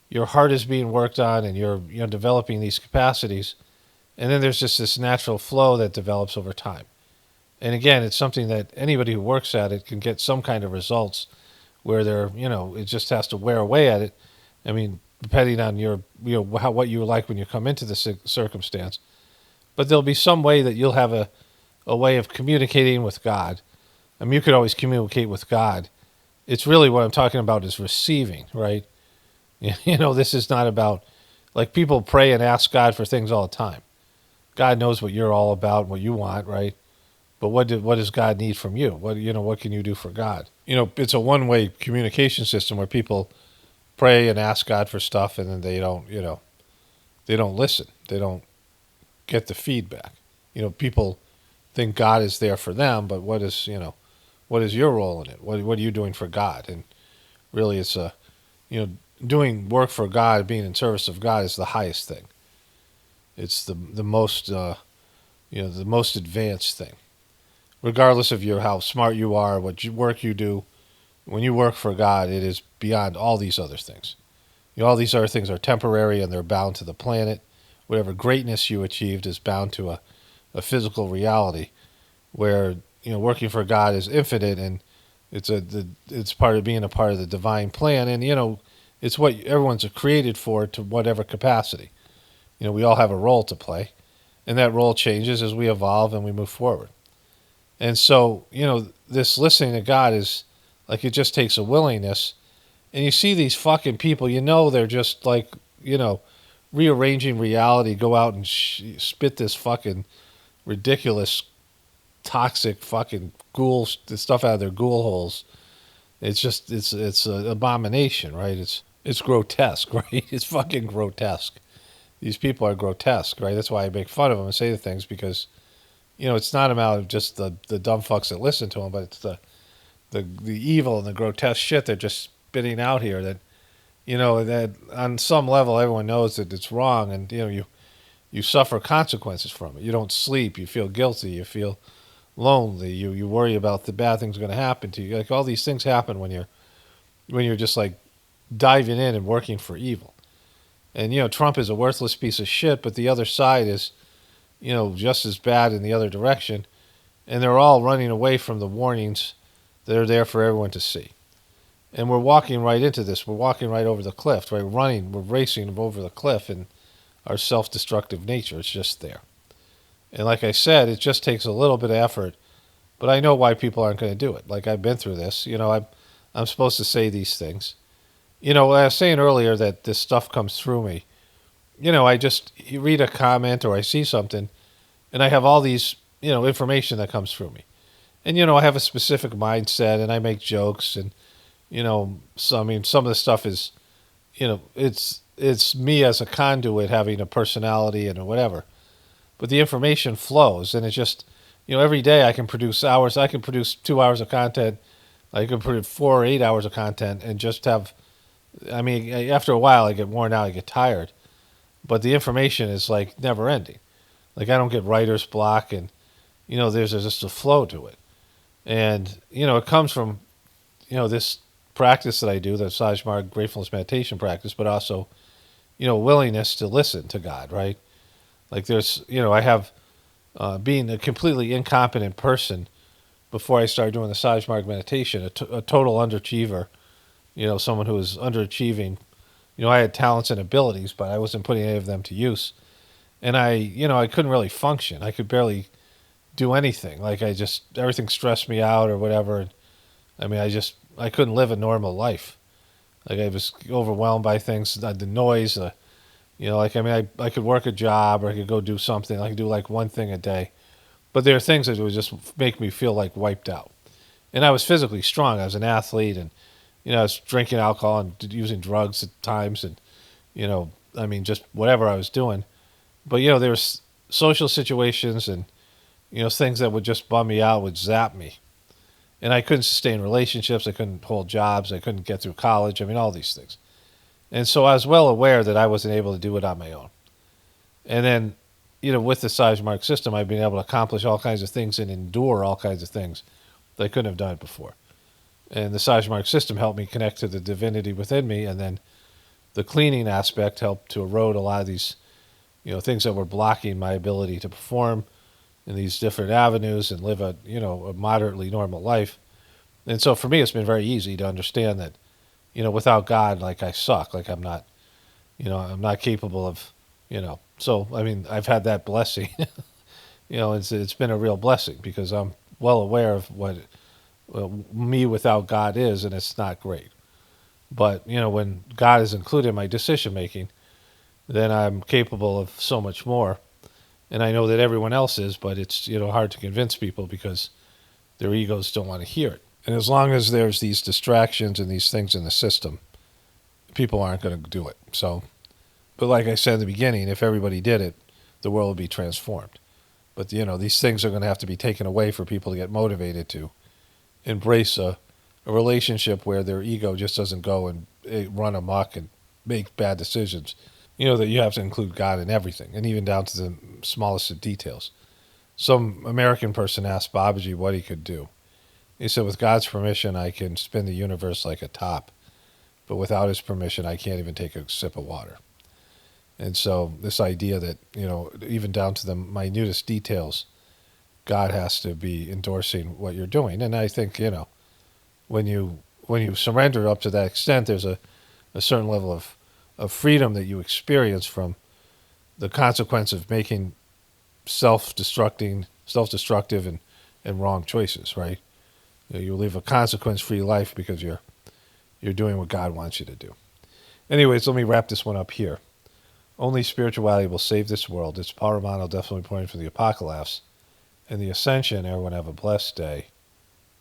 your heart is being worked on and you're developing these capacities. And then there's just this natural flow that develops over time. And again, it's something that anybody who works at it can get some kind of results where they're, it just has to wear away at it. I mean, depending on your, what you like when you come into the circumstance. But there'll be some way that you'll have a way of communicating with God. I mean, you could always communicate with God. It's really what I'm talking about is receiving, right? This is not about, like, people pray and ask God for things all the time. God knows what you're all about, what you want, right? But what does God need from you? What can you do for God? It's a one-way communication system where people pray and ask God for stuff, and then they don't listen. They don't get the feedback. People think God is there for them, but what is your role in it? What are you doing for God? And really, it's doing work for God, being in service of God is the highest thing. It's the most the most advanced thing. Regardless of how smart you are, what work you do, when you work for God, it is beyond all these other things. All these other things are temporary and they're bound to the planet. Whatever greatness you achieved is bound to a physical reality, where working for God is infinite, and it's part of being a part of the divine plan, and it's what everyone's created for, to whatever capacity. We all have a role to play, and that role changes as we evolve and we move forward. And so this listening to God is like, it just takes a willingness. And you see these fucking people, they're just like rearranging reality, go out and spit this fucking ridiculous, toxic fucking ghoul stuff out of their ghoul holes. It's just, it's an abomination, right? It's grotesque, right? It's fucking grotesque. These people are grotesque, right? That's why I make fun of them and say the things, because, it's not about just the dumb fucks that listen to them, but it's the evil and the grotesque shit they're just spitting out here that, that on some level everyone knows that it's wrong, and you suffer consequences from it. You don't sleep. You feel guilty. You feel lonely. You worry about the bad things going to happen to you. Like all these things happen when you're just like diving in and working for evil. And Trump is a worthless piece of shit, but the other side is just as bad in the other direction, and they're all running away from the warnings that are there for everyone to see. And we're walking right into this. We're walking right over the cliff, right? We're racing over the cliff in our self-destructive nature. It's just there. And like I said, it just takes a little bit of effort, but I know why people aren't going to do it. Like I've been through this. I'm supposed to say these things. I was saying earlier that this stuff comes through me. You read a comment or I see something, and I have all these, information that comes through me. And, I have a specific mindset, and I make jokes, and, some of the stuff is, it's me as a conduit having a personality and whatever. But the information flows, and it's just, every day I can produce hours. I can produce 2 hours of content. I can produce 4 or 8 hours of content and just have, after a while I get worn out, I get tired. But the information is like never ending. Like I don't get writer's block, and, there's just a flow to it. And, it comes from, this practice that I do, the Sajmarg Gratefulness Meditation practice, but also, willingness to listen to God, right? Like there's, I have being a completely incompetent person before I started doing the Sajmarg meditation, a total underachiever, someone who was underachieving. I had talents and abilities, but I wasn't putting any of them to use. And I couldn't really function. I could barely do anything. Like everything stressed me out or whatever. And I couldn't live a normal life. Like I was overwhelmed by things, the noise, I could work a job or I could go do something. I could do like one thing a day. But there are things that would just make me feel like wiped out. And I was physically strong. I was an athlete, and, I was drinking alcohol and using drugs at times, and, just whatever I was doing. But, there was social situations and, things that would just bum me out, would zap me. And I couldn't sustain relationships. I couldn't hold jobs. I couldn't get through college. All these things. And so I was well aware that I wasn't able to do it on my own. And then, with the Sajmarg system, I've been able to accomplish all kinds of things and endure all kinds of things that I couldn't have done before. And the Sajmarg system helped me connect to the divinity within me, and then the cleaning aspect helped to erode a lot of these, things that were blocking my ability to perform in these different avenues and live a moderately normal life. And so for me, it's been very easy to understand that, without God, like I suck, like I'm not capable of, So, I've had that blessing. It's been a real blessing because I'm well aware of what me without God is, and it's not great. But, when God is included in my decision making, then I'm capable of so much more. And I know that everyone else is, but it's, hard to convince people because their egos don't want to hear it. And as long as there's these distractions and these things in the system, people aren't going to do it. So, but like I said in the beginning, if everybody did it, the world would be transformed. But, these things are going to have to be taken away for people to get motivated to embrace a relationship where their ego just doesn't go and run amok and make bad decisions. That you have to include God in everything, and even down to the smallest of details. Some American person asked Babaji what he could do. He said, with God's permission, I can spin the universe like a top, but without his permission, I can't even take a sip of water. And so this idea that, even down to the minutest details, God has to be endorsing what you're doing. And I think, when you surrender up to that extent, there's a certain level of freedom that you experience from the consequence of making self-destructive and wrong choices, right? You live a consequence-free life because you're doing what God wants you to do. Anyways, let me wrap this one up here. Only spirituality will save this world. It's Paramount, definitely pointing for the apocalypse and the ascension. Everyone have a blessed day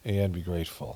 and be grateful.